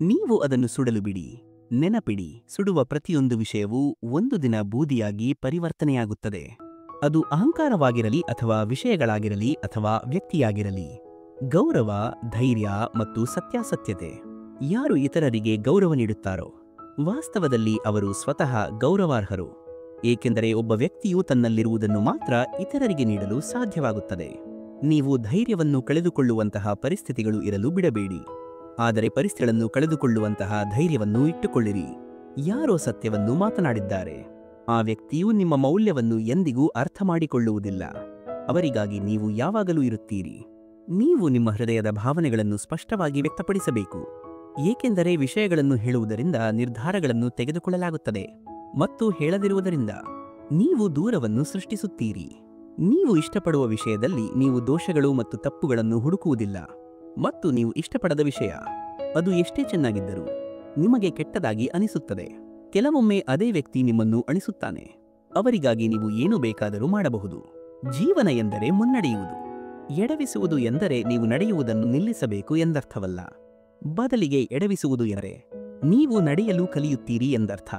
ನೀವು ಅದನ್ನು ಸುಡಲು ಬಿಡಿ. ನೆನಪಿಡಿ, ಸುಡುವ ಪ್ರತಿಯೊಂದು ವಿಷಯವೂ ಒಂದು ದಿನ ಬೂದಿಯಾಗಿ ಪರಿವರ್ತನೆಯಾಗುತ್ತದೆ. ಅದು ಅಹಂಕಾರವಾಗಿರಲಿ ಅಥವಾ ವಿಷಯಗಳಾಗಿರಲಿ ಅಥವಾ ವ್ಯಕ್ತಿಯಾಗಿರಲಿ. ಗೌರವ, ಧೈರ್ಯ ಮತ್ತು ಸತ್ಯಾಸತ್ಯತೆ. ಯಾರು ಇತರರಿಗೆ ಗೌರವ ನೀಡುತ್ತಾರೋ ವಾಸ್ತವದಲ್ಲಿ ಅವರು ಸ್ವತಃ ಗೌರವಾರ್ಹರು, ಏಕೆಂದರೆ ಒಬ್ಬ ವ್ಯಕ್ತಿಯು ತನ್ನಲ್ಲಿರುವುದನ್ನು ಮಾತ್ರ ಇತರರಿಗೆ ನೀಡಲು ಸಾಧ್ಯವಾಗುತ್ತದೆ. ನೀವು ಧೈರ್ಯವನ್ನು ಕಳೆದುಕೊಳ್ಳುವಂತಹ ಪರಿಸ್ಥಿತಿಗಳು ಇರಲು ಬಿಡಬೇಡಿ, ಆದರೆ ಪರಿಸ್ಥಿತಿಗಳನ್ನು ಕಳೆದುಕೊಳ್ಳುವಂತಹ ಧೈರ್ಯವನ್ನು ಇಟ್ಟುಕೊಳ್ಳಿರಿ. ಯಾರೋ ಸತ್ಯವನ್ನು ಮಾತನಾಡಿದ್ದಾರೆ, ಆ ವ್ಯಕ್ತಿಯು ನಿಮ್ಮ ಮೌಲ್ಯವನ್ನು ಎಂದಿಗೂ ಅರ್ಥ ಮಾಡಿಕೊಳ್ಳುವುದಿಲ್ಲ. ಅವರಿಗಾಗಿ ನೀವು ಯಾವಾಗಲೂ ಇರುತ್ತೀರಿ. ನೀವು ನಿಮ್ಮ ಹೃದಯದ ಭಾವನೆಗಳನ್ನು ಸ್ಪಷ್ಟವಾಗಿ ವ್ಯಕ್ತಪಡಿಸಬೇಕು, ಏಕೆಂದರೆ ವಿಷಯಗಳನ್ನು ಹೇಳುವುದರಿಂದ ನಿರ್ಧಾರಗಳನ್ನು ತೆಗೆದುಕೊಳ್ಳಲಾಗುತ್ತದೆ ಮತ್ತು ಹೇಳದಿರುವುದರಿಂದ ನೀವು ದೂರವನ್ನು ಸೃಷ್ಟಿಸುತ್ತೀರಿ. ನೀವು ಇಷ್ಟಪಡುವ ವಿಷಯದಲ್ಲಿ ನೀವು ದೋಷಗಳು ಮತ್ತು ತಪ್ಪುಗಳನ್ನು ಹುಡುಕುವುದಿಲ್ಲ ಮತ್ತು ನೀವು ಇಷ್ಟಪಡದ ವಿಷಯ, ಅದು ಎಷ್ಟೇ ಚೆನ್ನಾಗಿದ್ದರೂ ನಿಮಗೆ ಕೆಟ್ಟದಾಗಿ ಅನಿಸುತ್ತದೆ. ಕೆಲವೊಮ್ಮೆ ಅದೇ ವ್ಯಕ್ತಿ ನಿಮ್ಮನ್ನು ಅಣಿಸುತ್ತಾನೆ. ಅವರಿಗಾಗಿ ನೀವು ಏನು ಬೇಕಾದರೂ ಮಾಡಬಹುದು. ಜೀವನ ಎಂದರೆ ಮುನ್ನಡೆಯುವುದು. ಎಡವಿಸುವುದು ಎಂದರೆ ನೀವು ನಡೆಯುವುದನ್ನು ನಿಲ್ಲಿಸಬೇಕು ಎಂದರ್ಥವಲ್ಲ. ಬದಲಿಗೆ ಎಡವಿಸುವುದು ಎಂದರೆ ನೀವು ನಡೆಯಲು ಕಲಿಯುತ್ತೀರಿ ಎಂದರ್ಥ.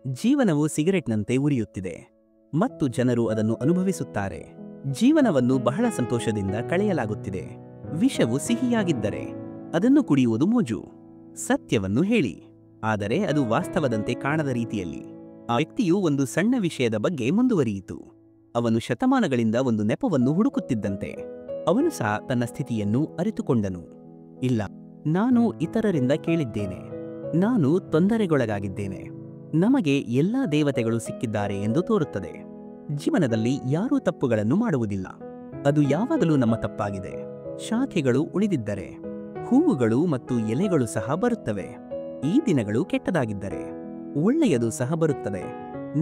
ಜೀವನವು ಸಿಗರೆಟ್ನಂತೆ ಉರಿಯುತ್ತಿದೆ ಮತ್ತು ಜನರು ಅದನ್ನು ಅನುಭವಿಸುತ್ತಾರೆ. ಜೀವನವನ್ನು ಬಹಳ ಸಂತೋಷದಿಂದ ಕಳೆಯಲಾಗುತ್ತಿದೆ. ವಿಷವು ಸಿಹಿಯಾಗಿದ್ದರೆ ಅದನ್ನು ಕುಡಿಯುವುದು ಮೋಜು. ಸತ್ಯವನ್ನು ಹೇಳಿ, ಆದರೆ ಅದು ವಾಸ್ತವದಂತೆ ಕಾಣದ ರೀತಿಯಲ್ಲಿ. ಆ ವ್ಯಕ್ತಿಯು ಒಂದು ಸಣ್ಣ ವಿಷಯದ ಬಗ್ಗೆ ಮುಂದುವರಿಯಿತು. ಅವನು ಶತಮಾನಗಳಿಂದ ಒಂದು ನೆಪವನ್ನು ಹುಡುಕುತ್ತಿದ್ದಂತೆ ಅವನು ಸಹ ತನ್ನ ಸ್ಥಿತಿಯನ್ನು ಅರಿತುಕೊಂಡನು. ಇಲ್ಲ, ನಾನು ಇತರರಿಂದ ಕೇಳಿದ್ದೇನೆ, ನಾನು ತೊಂದರೆಗೊಳಗಾಗಿದ್ದೇನೆ, ನಮಗೆ ಎಲ್ಲಾ ದೇವತೆಗಳು ಸಿಕ್ಕಿದ್ದಾರೆ ಎಂದು ತೋರುತ್ತದೆ. ಜೀವನದಲ್ಲಿ ಯಾರೂ ತಪ್ಪುಗಳನ್ನು ಮಾಡುವುದಿಲ್ಲ, ಅದು ಯಾವಾಗಲೂ ನಮ್ಮ ತಪ್ಪಾಗಿದೆ. ಶಾಖೆಗಳು ಉಳಿದಿದ್ದರೆ ಹೂವುಗಳು ಮತ್ತು ಎಲೆಗಳು ಸಹ ಬರುತ್ತವೆ. ಈ ದಿನಗಳು ಕೆಟ್ಟದಾಗಿದ್ದರೆ ಒಳ್ಳೆಯದು ಸಹ ಬರುತ್ತದೆ.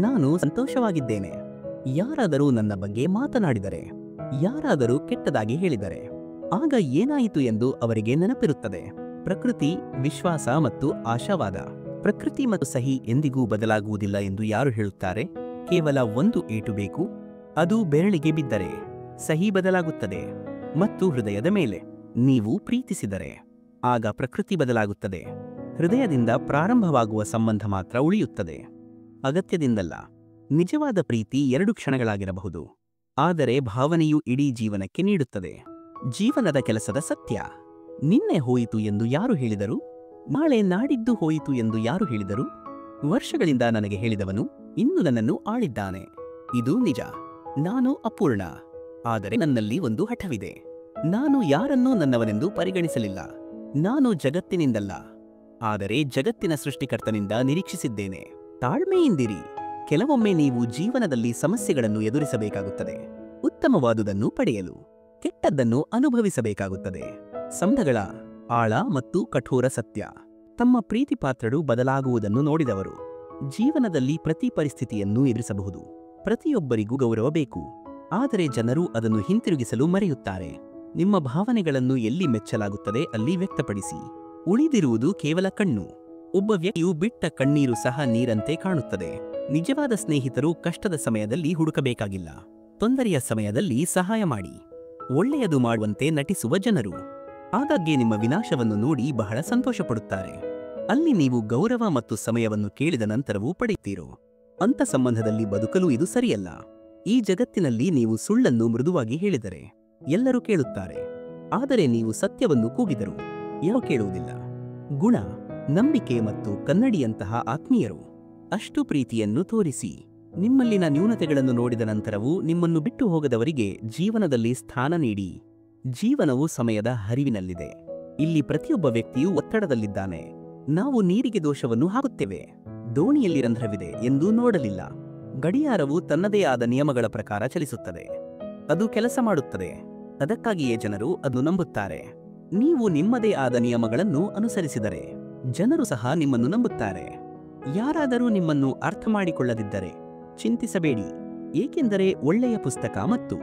ನಾನು ಸಂತೋಷವಾಗಿದ್ದೇನೆ. ಯಾರಾದರೂ ನನ್ನ ಬಗ್ಗೆ ಮಾತನಾಡಿದರೆ, ಯಾರಾದರೂ ಕೆಟ್ಟದಾಗಿ ಹೇಳಿದರೆ, ಆಗ ಏನಾಯಿತು ಎಂದು ಅವರಿಗೆ ನೆನಪಿರುತ್ತದೆ. ಪ್ರಕೃತಿ, ವಿಶ್ವಾಸ ಮತ್ತು ಆಶಾವಾದ. ಪ್ರಕೃತಿ ಮತ್ತು ಸಹಿ ಎಂದಿಗೂ ಬದಲಾಗುವುದಿಲ್ಲ ಎಂದು ಯಾರು ಹೇಳುತ್ತಾರೆ? ಕೇವಲ ಒಂದು ಏಟು ಬೇಕು, ಅದು ಬೆರಳಿಗೆ ಬಿದ್ದರೆ ಸಹಿ ಬದಲಾಗುತ್ತದೆ. ಮತ್ತು ಹೃದಯದ ಮೇಲೆ ನೀವು ಪ್ರೀತಿಸಿದರೆ ಆಗ ಪ್ರಕೃತಿ ಬದಲಾಗುತ್ತದೆ. ಹೃದಯದಿಂದ ಪ್ರಾರಂಭವಾಗುವ ಸಂಬಂಧ ಮಾತ್ರ ಉಳಿಯುತ್ತದೆ, ಅಗತ್ಯದಿಂದಲ್ಲ. ನಿಜವಾದ ಪ್ರೀತಿ 2 ಕ್ಷಣಗಳಾಗಿರಬಹುದು, ಆದರೆ ಭಾವನೆಯು ಇಡೀ ಜೀವನಕ್ಕೆ ನೀಡುತ್ತದೆ. ಜೀವನದ ಕೆಲಸದ ಸತ್ಯ. ನಿನ್ನೆ ಹೋಯಿತು ಎಂದು ಯಾರು ಹೇಳಿದರು? ನಾಳೆ ನಾಡಿದ್ದು ಹೋಯಿತು ಎಂದು ಯಾರು ಹೇಳಿದರು? ವರ್ಷಗಳಿಂದ ನನಗೆ ಹೇಳಿದವನು ಇಂದು ನನ್ನನ್ನು ಆಳಿದ್ದಾನೆ. ಇದು ನಿಜ. ನಾನು ಅಪೂರ್ಣ, ಆದರೆ ನನ್ನಲ್ಲಿ ಒಂದು ಹಠವಿದೆ. ನಾನು ಯಾರನ್ನೂ ನನ್ನವನೆಂದು ಪರಿಗಣಿಸಲಿಲ್ಲ. ನಾನು ಜಗತ್ತಿನಿಂದಲ್ಲ, ಆದರೆ ಜಗತ್ತಿನ ಸೃಷ್ಟಿಕರ್ತನಿಂದ ನಿರೀಕ್ಷಿಸಿದ್ದೇನೆ. ತಾಳ್ಮೆಯಿಂದಿರಿ. ಕೆಲವೊಮ್ಮೆ ನೀವು ಜೀವನದಲ್ಲಿ ಸಮಸ್ಯೆಗಳನ್ನು ಎದುರಿಸಬೇಕಾಗುತ್ತದೆ, ಉತ್ತಮವಾದುದನ್ನು ಪಡೆಯಲು ಕೆಟ್ಟದ್ದನ್ನು ಅನುಭವಿಸಬೇಕಾಗುತ್ತದೆ. ಸಂಬಂಧಗಳ ಆಳ ಮತ್ತು ಕಠೋರ ಸತ್ಯ. ತಮ್ಮ ಪ್ರೀತಿಪಾತ್ರರು ಬದಲಾಗುವುದನ್ನು ನೋಡಿದವರು ಜೀವನದಲ್ಲಿ ಪ್ರತಿ ಪರಿಸ್ಥಿತಿಯನ್ನು ಎದುರಿಸಬಹುದು. ಪ್ರತಿಯೊಬ್ಬರಿಗೂ ಗೌರವ ಬೇಕು, ಆದರೆ ಜನರು ಅದನ್ನು ಹಿಂತಿರುಗಿಸಲು ಮರೆಯುತ್ತಾರೆ. ನಿಮ್ಮ ಭಾವನೆಗಳನ್ನು ಎಲ್ಲಿ ಮೆಚ್ಚಲಾಗುತ್ತದೆ ಅಲ್ಲಿ ವ್ಯಕ್ತಪಡಿಸಿ. ಉಳಿದಿರುವುದು ಕೇವಲ ಕಣ್ಣು. ಒಬ್ಬ ವ್ಯಕ್ತಿಯು ಬಿಟ್ಟ ಕಣ್ಣೀರು ಸಹ ನೀರಂತೆ ಕಾಣುತ್ತದೆ. ನಿಜವಾದ ಸ್ನೇಹಿತರು ಕಷ್ಟದ ಸಮಯದಲ್ಲಿ ಹುಡುಕಬೇಕಾಗಿಲ್ಲ, ತೊಂದರೆಯ ಸಮಯದಲ್ಲಿ ಸಹಾಯ ಮಾಡಿ. ಒಳ್ಳೆಯದು ಮಾಡುವಂತೆ ನಟಿಸುವ ಜನರು ಆಗಾಗ್ಗೆ ನಿಮ್ಮ ವಿನಾಶವನ್ನು ನೋಡಿ ಬಹಳ ಸಂತೋಷಪಡುತ್ತಾರೆ. ಅಲ್ಲಿ ನೀವು ಗೌರವ ಮತ್ತು ಸಮಯವನ್ನು ಕೇಳಿದ ನಂತರವೂ ಪಡೆಯುತ್ತೀರೋ ಅಂಥ ಸಂಬಂಧದಲ್ಲಿ ಬದುಕಲು ಇದು ಸರಿಯಲ್ಲ. ಈ ಜಗತ್ತಿನಲ್ಲಿ ನೀವು ಸುಳ್ಳನ್ನು ಮೃದುವಾಗಿ ಹೇಳಿದರೆ ಎಲ್ಲರೂ ಕೇಳುತ್ತಾರೆ, ಆದರೆ ನೀವು ಸತ್ಯವನ್ನು ಕೂಗಿದರು ಯಾರೂ ಕೇಳುವುದಿಲ್ಲ. ಗುಣ, ನಂಬಿಕೆ ಮತ್ತು ಕನ್ನಡಿಯಂತಹ ಆತ್ಮೀಯರು. ಅಷ್ಟು ಪ್ರೀತಿಯನ್ನು ತೋರಿಸಿ. ನಿಮ್ಮಲ್ಲಿನ ನ್ಯೂನತೆಗಳನ್ನು ನೋಡಿದ ನಂತರವೂ ನಿಮ್ಮನ್ನು ಬಿಟ್ಟು ಹೋಗದವರಿಗೆ ಜೀವನದಲ್ಲಿ ಸ್ಥಾನ ನೀಡಿ. ಜೀವನವು ಸಮಯದ ಹರಿವಿನಲ್ಲಿದೆ. ಇಲ್ಲಿ ಪ್ರತಿಯೊಬ್ಬ ವ್ಯಕ್ತಿಯೂ ಒತ್ತಡದಲ್ಲಿದ್ದಾನೆ. ನಾವು ನೀರಿಗೆ ದೋಷವನ್ನು ಹಾಕುತ್ತೇವೆ, ದೋಣಿಯಲ್ಲಿ ರಂಧ್ರವಿದೆ ಎಂದು ನೋಡಲಿಲ್ಲ. ಗಡಿಯಾರವು ತನ್ನದೇ ಆದ ನಿಯಮಗಳ ಪ್ರಕಾರ ಚಲಿಸುತ್ತದೆ, ಅದು ಕೆಲಸ ಮಾಡುತ್ತದೆ. ಅದಕ್ಕಾಗಿಯೇ ಜನರು ಅದನ್ನು ನಂಬುತ್ತಾರೆ. ನೀವು ನಿಮ್ಮದೇ ಆದ ನಿಯಮಗಳನ್ನು ಅನುಸರಿಸಿದರೆ ಜನರು ಸಹ ನಿಮ್ಮನ್ನು ನಂಬುತ್ತಾರೆ. ಯಾರಾದರೂ ನಿಮ್ಮನ್ನು ಅರ್ಥ ಮಾಡಿಕೊಳ್ಳದಿದ್ದರೆ ಚಿಂತಿಸಬೇಡಿ, ಏಕೆಂದರೆ ಒಳ್ಳೆಯ ಪುಸ್ತಕ ಮತ್ತು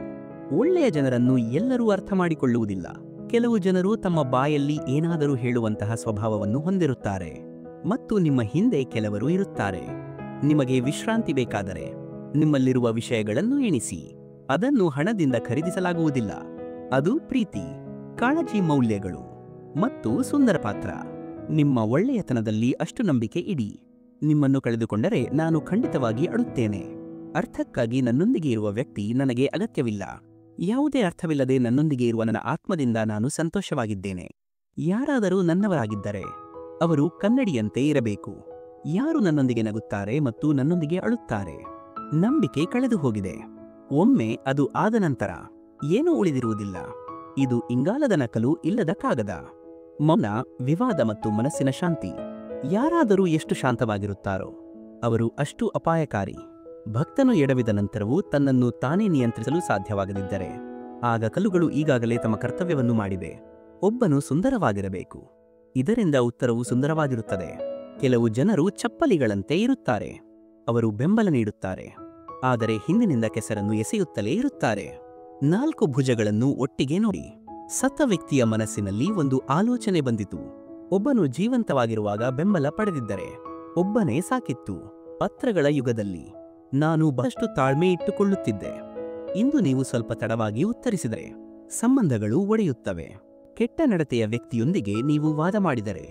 ಒಳ್ಳೆಯ ಜನರನ್ನು ಎಲ್ಲರೂ ಅರ್ಥ ಮಾಡಿಕೊಳ್ಳುವುದಿಲ್ಲ. ಕೆಲವು ಜನರು ತಮ್ಮ ಬಾಯಲ್ಲಿ ಏನಾದರೂ ಹೇಳುವಂತಹ ಸ್ವಭಾವವನ್ನು ಹೊಂದಿರುತ್ತಾರೆ ಮತ್ತು ನಿಮ್ಮ ಹಿಂದೆ ಕೆಲವರು ಇರುತ್ತಾರೆ. ನಿಮಗೆ ವಿಶ್ರಾಂತಿ ಬೇಕಾದರೆ ನಿಮ್ಮಲ್ಲಿರುವ ವಿಷಯಗಳನ್ನು ಎಣಿಸಿ. ಅದನ್ನು ಹಣದಿಂದ ಖರೀದಿಸಲಾಗುವುದಿಲ್ಲ. ಅದು ಪ್ರೀತಿ, ಕಾಳಜಿ, ಮೌಲ್ಯಗಳು ಮತ್ತು ಸುಂದರ ಪಾತ್ರ. ನಿಮ್ಮ ಒಳ್ಳೆಯತನದಲ್ಲಿ ಅಷ್ಟು ನಂಬಿಕೆ ಇಡಿ. ನಿಮ್ಮನ್ನು ಕಳೆದುಕೊಂಡರೆ ನಾನು ಖಂಡಿತವಾಗಿ ಅಳುತ್ತೇನೆ. ಅರ್ಥಕ್ಕಾಗಿ ನನ್ನೊಂದಿಗೆ ಇರುವ ವ್ಯಕ್ತಿ ನನಗೆ ಅಗತ್ಯವಿಲ್ಲ. ಯಾವುದೇ ಅರ್ಥವಿಲ್ಲದೆ ನನ್ನೊಂದಿಗೆ ಇರುವ ನನ್ನ ಆತ್ಮದಿಂದ ನಾನು ಸಂತೋಷವಾಗಿದ್ದೇನೆ. ಯಾರಾದರೂ ನನ್ನವರಾಗಿದ್ದರೆ ಅವರು ಕನ್ನಡಿಯಂತೆ ಇರಬೇಕು. ಯಾರು ನನ್ನೊಂದಿಗೆ ನಗುತ್ತಾರೆ ಮತ್ತು ನನ್ನೊಂದಿಗೆ ಅಳುತ್ತಾರೆ. ನಂಬಿಕೆ ಕಳೆದು ಹೋಗಿದೆ. ಒಮ್ಮೆ ಅದು ಆದ ನಂತರ ಏನೂ ಉಳಿದಿರುವುದಿಲ್ಲ. ಇದು ಇಂಗಾಲದ ನಕಲು ಇಲ್ಲದ ಕಾಗದ. ಮೌನ, ವಿವಾದ ಮತ್ತು ಮನಸ್ಸಿನ ಶಾಂತಿ. ಯಾರಾದರೂ ಎಷ್ಟು ಶಾಂತವಾಗಿರುತ್ತಾರೋ ಅವರು ಅಷ್ಟು ಅಪಾಯಕಾರಿ. ಭಕ್ತನು ಎಡವಿದ ನಂತರವೂ ತನ್ನನ್ನು ತಾನೇ ನಿಯಂತ್ರಿಸಲು ಸಾಧ್ಯವಾಗದಿದ್ದರೆ ಆಗ ಕಲ್ಲುಗಳು ಈಗಾಗಲೇ ತಮ್ಮ ಕರ್ತವ್ಯವನ್ನು ಮಾಡಿವೆ. ಒಬ್ಬನು ಸುಂದರವಾಗಿರಬೇಕು, ಇದರಿಂದ ಉತ್ತರವು ಸುಂದರವಾಗಿರುತ್ತದೆ. ಕೆಲವು ಜನರು ಚಪ್ಪಲಿಗಳಂತೆ ಇರುತ್ತಾರೆ. ಅವರು ಬೆಂಬಲ ನೀಡುತ್ತಾರೆ, ಆದರೆ ಹಿಂದಿನಿಂದ ಕೆಸರನ್ನು ಎಸೆಯುತ್ತಲೇ ಇರುತ್ತಾರೆ. 4 ಭುಜಗಳನ್ನು ಒಟ್ಟಿಗೆ ನೋಡಿ. ಸತ್ತ ವ್ಯಕ್ತಿಯ ಮನಸ್ಸಿನಲ್ಲಿ ಒಂದು ಆಲೋಚನೆ ಬಂದಿತು. ಒಬ್ಬನು ಜೀವಂತವಾಗಿರುವಾಗ ಬೆಂಬಲ ಪಡೆದಿದ್ದರೆ ಒಬ್ಬನೇ ಸಾಕಿತ್ತು. ಪತ್ರಗಳ ಯುಗದಲ್ಲಿ ನಾನು ಬಹಳಷ್ಟು ತಾಳ್ಮೆ ಇಟ್ಟುಕೊಳ್ಳುತ್ತಿದ್ದೆ. ಇಂದು ನೀವು ಸ್ವಲ್ಪ ತಡವಾಗಿ ಉತ್ತರಿಸಿದರೆ ಸಂಬಂಧಗಳು ಒಡೆಯುತ್ತವೆ. ಕೆಟ್ಟ ನಡತೆಯ ವ್ಯಕ್ತಿಯೊಂದಿಗೆ ನೀವು ವಾದ ಮಾಡಿದರೆ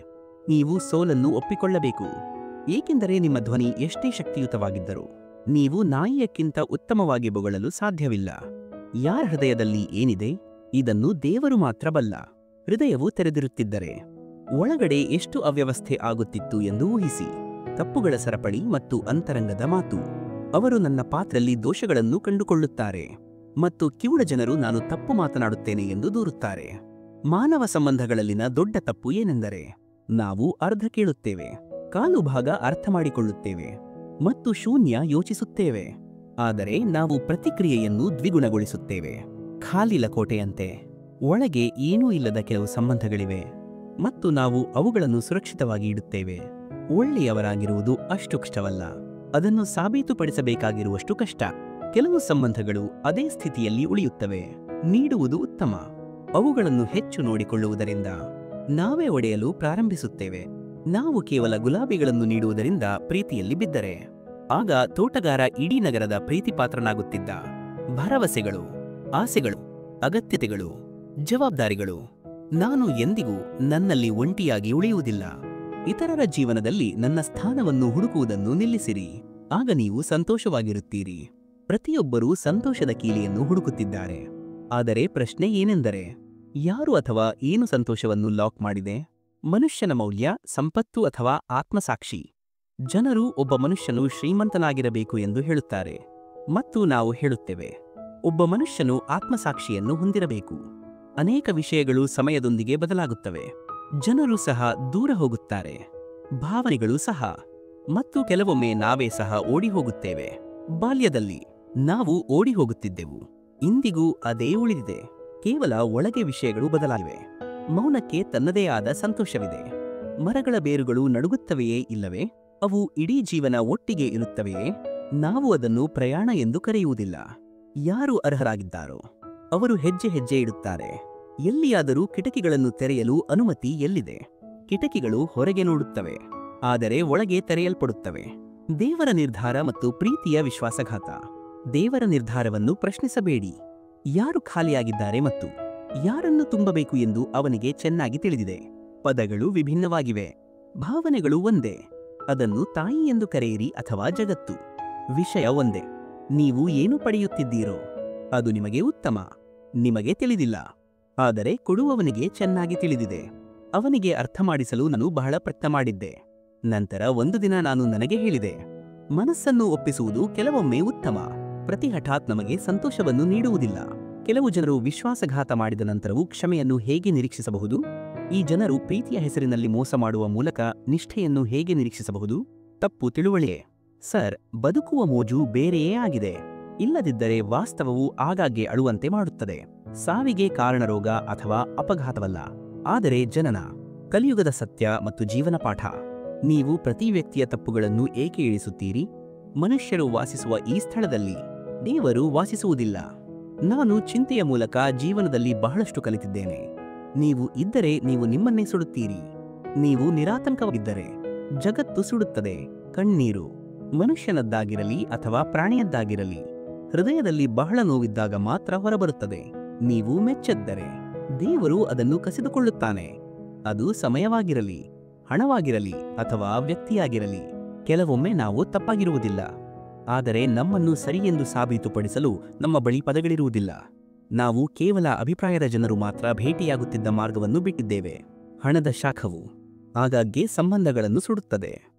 ನೀವು ಸೋಲನ್ನು ಒಪ್ಪಿಕೊಳ್ಳಬೇಕು, ಏಕೆಂದರೆ ನಿಮ್ಮ ಧ್ವನಿ ಎಷ್ಟೇ ಶಕ್ತಿಯುತವಾಗಿದ್ದರೂ ನೀವು ನಾಯಿಯಕ್ಕಿಂತ ಉತ್ತಮವಾಗಿ ಬೊಗಳಲು ಸಾಧ್ಯವಿಲ್ಲ. ಯಾರ ಹೃದಯದಲ್ಲಿ ಏನಿದೆ ಇದನ್ನು ದೇವರು ಮಾತ್ರ ಬಲ್ಲ. ಹೃದಯವು ತೆರೆದಿರುತ್ತಿದ್ದರೆ ಒಳಗಡೆ ಎಷ್ಟು ಅವ್ಯವಸ್ಥೆ ಆಗುತ್ತಿತ್ತು ಎಂದು ಊಹಿಸಿ. ತಪ್ಪುಗಳ ಸರಪಳಿ ಮತ್ತು ಅಂತರಂಗದ ಮಾತು. ಅವರು ನನ್ನ ಪಾತ್ರದಲ್ಲಿ ದೋಷಗಳನ್ನು ಕಂಡುಕೊಳ್ಳುತ್ತಾರೆ ಮತ್ತು ಕಿವುಡ ಜನರು ನಾನು ತಪ್ಪು ಮಾತನಾಡುತ್ತೇನೆ ಎಂದು ದೂರುತ್ತಾರೆ. ಮಾನವ ಸಂಬಂಧಗಳಲ್ಲಿನ ದೊಡ್ಡ ತಪ್ಪು ಏನೆಂದರೆ ನಾವು ಅರ್ಧ ಕೇಳುತ್ತೇವೆ, ಕಾಲು ಭಾಗ ಅರ್ಥ ಮಾಡಿಕೊಳ್ಳುತ್ತೇವೆ ಮತ್ತು ಶೂನ್ಯ ಯೋಚಿಸುತ್ತೇವೆ. ಆದರೆ ನಾವು ಪ್ರತಿಕ್ರಿಯೆಯನ್ನು ದ್ವಿಗುಣಗೊಳಿಸುತ್ತೇವೆ. ಖಾಲಿ ಲಕೋಟೆಯಂತೆ ಒಳಗೆ ಏನೂ ಇಲ್ಲದ ಕೆಲವು ಸಂಬಂಧಗಳಿವೆ ಮತ್ತು ನಾವು ಅವುಗಳನ್ನು ಸುರಕ್ಷಿತವಾಗಿ ಇಡುತ್ತೇವೆ. ಒಳ್ಳೆಯವರಾಗಿರುವುದು ಅಷ್ಟು ಕಷ್ಟವಲ್ಲ, ಅದನ್ನು ಸಾಬೀತುಪಡಿಸಬೇಕಾಗಿರುವಷ್ಟು ಕಷ್ಟ. ಕೆಲವು ಸಂಬಂಧಗಳು ಅದೇ ಸ್ಥಿತಿಯಲ್ಲಿ ಉಳಿಯುತ್ತವೆ. ನೀಡುವುದು ಉತ್ತಮ, ಅವುಗಳನ್ನು ಹೆಚ್ಚು ನೋಡಿಕೊಳ್ಳುವುದರಿಂದ ನಾವೇ ಒಡೆಯಲು ಪ್ರಾರಂಭಿಸುತ್ತೇವೆ. ನಾವು ಕೇವಲ ಗುಲಾಬಿಗಳನ್ನು ನೀಡುವುದರಿಂದ ಪ್ರೀತಿಯಲ್ಲಿ ಬಿದ್ದರೆ ಆಗ ತೋಟಗಾರ ಇಡೀ ನಗರದ ಪ್ರೀತಿಪಾತ್ರನಾಗುತ್ತಿದ್ದ. ಭರವಸೆಗಳು, ಆಸೆಗಳು, ಅಗತ್ಯತೆಗಳು, ಜವಾಬ್ದಾರಿಗಳು. ನಾನು ಎಂದಿಗೂ ನನ್ನಲ್ಲಿ ಒಂಟಿಯಾಗಿ ಉಳಿಯುವುದಿಲ್ಲ. ಇತರರ ಜೀವನದಲ್ಲಿ ನನ್ನ ಸ್ಥಾನವನ್ನು ಹುಡುಕುವುದನ್ನು ನಿಲ್ಲಿಸಿರಿ, ಆಗ ನೀವು ಸಂತೋಷವಾಗಿರುತ್ತೀರಿ. ಪ್ರತಿಯೊಬ್ಬರೂ ಸಂತೋಷದ ಕೀಲಿಯನ್ನು ಹುಡುಕುತ್ತಿದ್ದಾರೆ. ಆದರೆ ಪ್ರಶ್ನೆ ಏನೆಂದರೆ, ಯಾರು ಅಥವಾ ಏನು ಸಂತೋಷವನ್ನು ಲಾಕ್ ಮಾಡಿದೆ? ಮನುಷ್ಯನ ಮೌಲ್ಯ, ಸಂಪತ್ತು ಅಥವಾ ಆತ್ಮಸಾಕ್ಷಿ? ಜನರು ಒಬ್ಬ ಮನುಷ್ಯನು ಶ್ರೀಮಂತನಾಗಿರಬೇಕು ಎಂದು ಹೇಳುತ್ತಾರೆ, ಮತ್ತು ನಾವು ಹೇಳುತ್ತೇವೆ ಒಬ್ಬ ಮನುಷ್ಯನು ಆತ್ಮಸಾಕ್ಷಿಯನ್ನು ಹೊಂದಿರಬೇಕು. ಅನೇಕ ವಿಷಯಗಳು ಸಮಯದೊಂದಿಗೆ ಬದಲಾಗುತ್ತವೆ. ಜನರು ಸಹ ದೂರ ಹೋಗುತ್ತಾರೆ, ಭಾವನೆಗಳು ಸಹ, ಮತ್ತು ಕೆಲವೊಮ್ಮೆ ನಾವೇ ಸಹ ಓಡಿ ಹೋಗುತ್ತೇವೆ. ಬಾಲ್ಯದಲ್ಲಿ ನಾವು ಓಡಿ ಹೋಗುತ್ತಿದ್ದೆವು, ಇಂದಿಗೂ ಅದೇ ಉಳಿದಿದೆ. ಕೇವಲ ಒಳಗೆ ವಿಷಯಗಳು ಬದಲಾಗಿವೆ. ಮೌನಕ್ಕೆ ತನ್ನದೇ ಆದ ಸಂತೋಷವಿದೆ. ಮರಗಳ ಬೇರುಗಳು ನಡುಗುತ್ತವೆಯೇ ಇಲ್ಲವೇ? ಅವು ಇಡೀ ಜೀವನ ಒಟ್ಟಿಗೆ ಇರುತ್ತವೆಯೇ? ನಾವು ಅದನ್ನು ಪ್ರಯಾಣ ಎಂದು ಕರೆಯುವುದಿಲ್ಲ. ಯಾರು ಅರ್ಹರಾಗಿದ್ದಾರೋ ಅವರು ಹೆಜ್ಜೆ ಹೆಜ್ಜೆ ಇಡುತ್ತಾರೆ. ಎಲ್ಲಿಯಾದರೂ ಕಿಟಕಿಗಳನ್ನು ತೆರೆಯಲು ಅನುಮತಿ ಎಲ್ಲಿದೆ? ಕಿಟಕಿಗಳು ಹೊರಗೆ ನೋಡುತ್ತವೆ, ಆದರೆ ಒಳಗೆ ತೆರೆಯಲ್ಪಡುತ್ತವೆ. ದೇವರ ನಿರ್ಧಾರ ಮತ್ತು ಪ್ರೀತಿಯ ವಿಶ್ವಾಸಘಾತ. ದೇವರ ನಿರ್ಧಾರವನ್ನು ಪ್ರಶ್ನಿಸಬೇಡಿ. ಯಾರು ಖಾಲಿಯಾಗಿದ್ದಾರೆ ಮತ್ತು ಯಾರನ್ನು ತುಂಬಬೇಕು ಎಂದು ಅವನಿಗೆ ಚೆನ್ನಾಗಿ ತಿಳಿದಿದೆ. ಪದಗಳು ವಿಭಿನ್ನವಾಗಿವೆ, ಭಾವನೆಗಳು ಒಂದೇ. ಅದನ್ನು ತಾಯಿ ಎಂದು ಕರೆಯಿರಿ ಅಥವಾ ಜಗತ್ತು. ವಿಷಯ ಒಂದೇ. ನೀವು ಏನು ಪಡೆಯುತ್ತಿದ್ದೀರೋ ಅದು ನಿಮಗೆ ಉತ್ತಮ, ನಿಮಗೆ ತಿಳಿದಿಲ್ಲ. ಆದರೆ ಕೊಡುವವನಿಗೆ ಚೆನ್ನಾಗಿ ತಿಳಿದಿದೆ. ಅವನಿಗೆ ಅರ್ಥ ಮಾಡಿಸಲು ನಾನು ಬಹಳ ಪ್ರಯತ್ನ ಮಾಡಿದ್ದೆ. ನಂತರ ಒಂದು ದಿನ ನಾನು ನನಗೆ ಹೇಳಿದೆ, ಮನಸ್ಸನ್ನು ಒಪ್ಪಿಸುವುದು ಕೆಲವೊಮ್ಮೆ ಉತ್ತಮ. ಪ್ರತಿ ಹಠಾತ್ ನಮಗೆ ಸಂತೋಷವನ್ನು ನೀಡುವುದಿಲ್ಲ. ಕೆಲವು ಜನರು ವಿಶ್ವಾಸಘಾತ ಮಾಡಿದ ನಂತರವೂ ಕ್ಷಮೆಯನ್ನು ಹೇಗೆ ನಿರೀಕ್ಷಿಸಬಹುದು? ಈ ಜನರು ಪ್ರೀತಿಯ ಹೆಸರಿನಲ್ಲಿ ಮೋಸ ಮಾಡುವ ಮೂಲಕ ನಿಷ್ಠೆಯನ್ನು ಹೇಗೆ ನಿರೀಕ್ಷಿಸಬಹುದು? ತಪ್ಪು ತಿಳುವಳಿಕೆ. ಸರ್, ಬದುಕುವ ಮೋಜು ಬೇರೆಯೇ ಆಗಿದೆ. ಇಲ್ಲದಿದ್ದರೆ ವಾಸ್ತವವು ಆಗಾಗ್ಗೆ ಅಳುವಂತೆ ಮಾಡುತ್ತದೆ. ಸಾವಿಗೆ ಕಾರಣ ರೋಗ ಅಥವಾ ಅಪಘಾತವಲ್ಲ, ಆದರೆ ಜನನ. ಕಲಿಯುಗದ ಸತ್ಯ ಮತ್ತು ಜೀವನ ಪಾಠ. ನೀವು ಪ್ರತಿ ವ್ಯಕ್ತಿಯ ತಪ್ಪುಗಳನ್ನು ಏಕೆ ಇಳಿಸುತ್ತೀರಿ? ಮನುಷ್ಯರು ವಾಸಿಸುವ ಈ ಸ್ಥಳದಲ್ಲಿ ದೇವರು ವಾಸಿಸುವುದಿಲ್ಲ. ನಾನು ಚಿಂತೆಯ ಮೂಲಕ ಜೀವನದಲ್ಲಿ ಬಹಳಷ್ಟು ಕಲಿತಿದ್ದೇನೆ. ನೀವು ಇದ್ದರೆ ನೀವು ನಿಮ್ಮನ್ನೇ ಸುಡುತ್ತೀರಿ. ನೀವು ನಿರಾತಂಕವಾಗಿದ್ದರೆ ಜಗತ್ತು ಸುಡುತ್ತದೆ. ಕಣ್ಣೀರು ಮನುಷ್ಯನದ್ದಾಗಿರಲಿ ಅಥವಾ ಪ್ರಾಣಿಯದ್ದಾಗಿರಲಿ, ಹೃದಯದಲ್ಲಿ ಬಹಳ ನೋವಿದ್ದಾಗ ಮಾತ್ರ ಹೊರಬರುತ್ತದೆ. ನೀವು ಮೆಚ್ಚದ್ದರೆ ದೇವರು ಅದನ್ನು ಕಸಿದುಕೊಳ್ಳುತ್ತಾನೆ. ಅದು ಸಮಯವಾಗಿರಲಿ, ಹಣವಾಗಿರಲಿ ಅಥವಾ ವ್ಯಕ್ತಿಯಾಗಿರಲಿ. ಕೆಲವೊಮ್ಮೆ ನಾವು ತಪ್ಪಾಗಿರುವುದಿಲ್ಲ, ಆದರೆ ನಮ್ಮನ್ನು ಸರಿಯೆಂದು ಸಾಬೀತುಪಡಿಸಲು ನಮ್ಮ ಬಳಿ ಪದಗಳಿರುವುದಿಲ್ಲ. ನಾವು ಕೇವಲ ಅಭಿಪ್ರಾಯದ ಜನರು ಮಾತ್ರ ಭೇಟಿಯಾಗುತ್ತಿದ್ದ ಮಾರ್ಗವನ್ನು ಬಿಟ್ಟಿದ್ದೇವೆ. ಹಣದ ಶಾಖವು ಆಗಾಗ್ಗೆ ಸಂಬಂಧಗಳನ್ನು ಸುಡುತ್ತದೆ.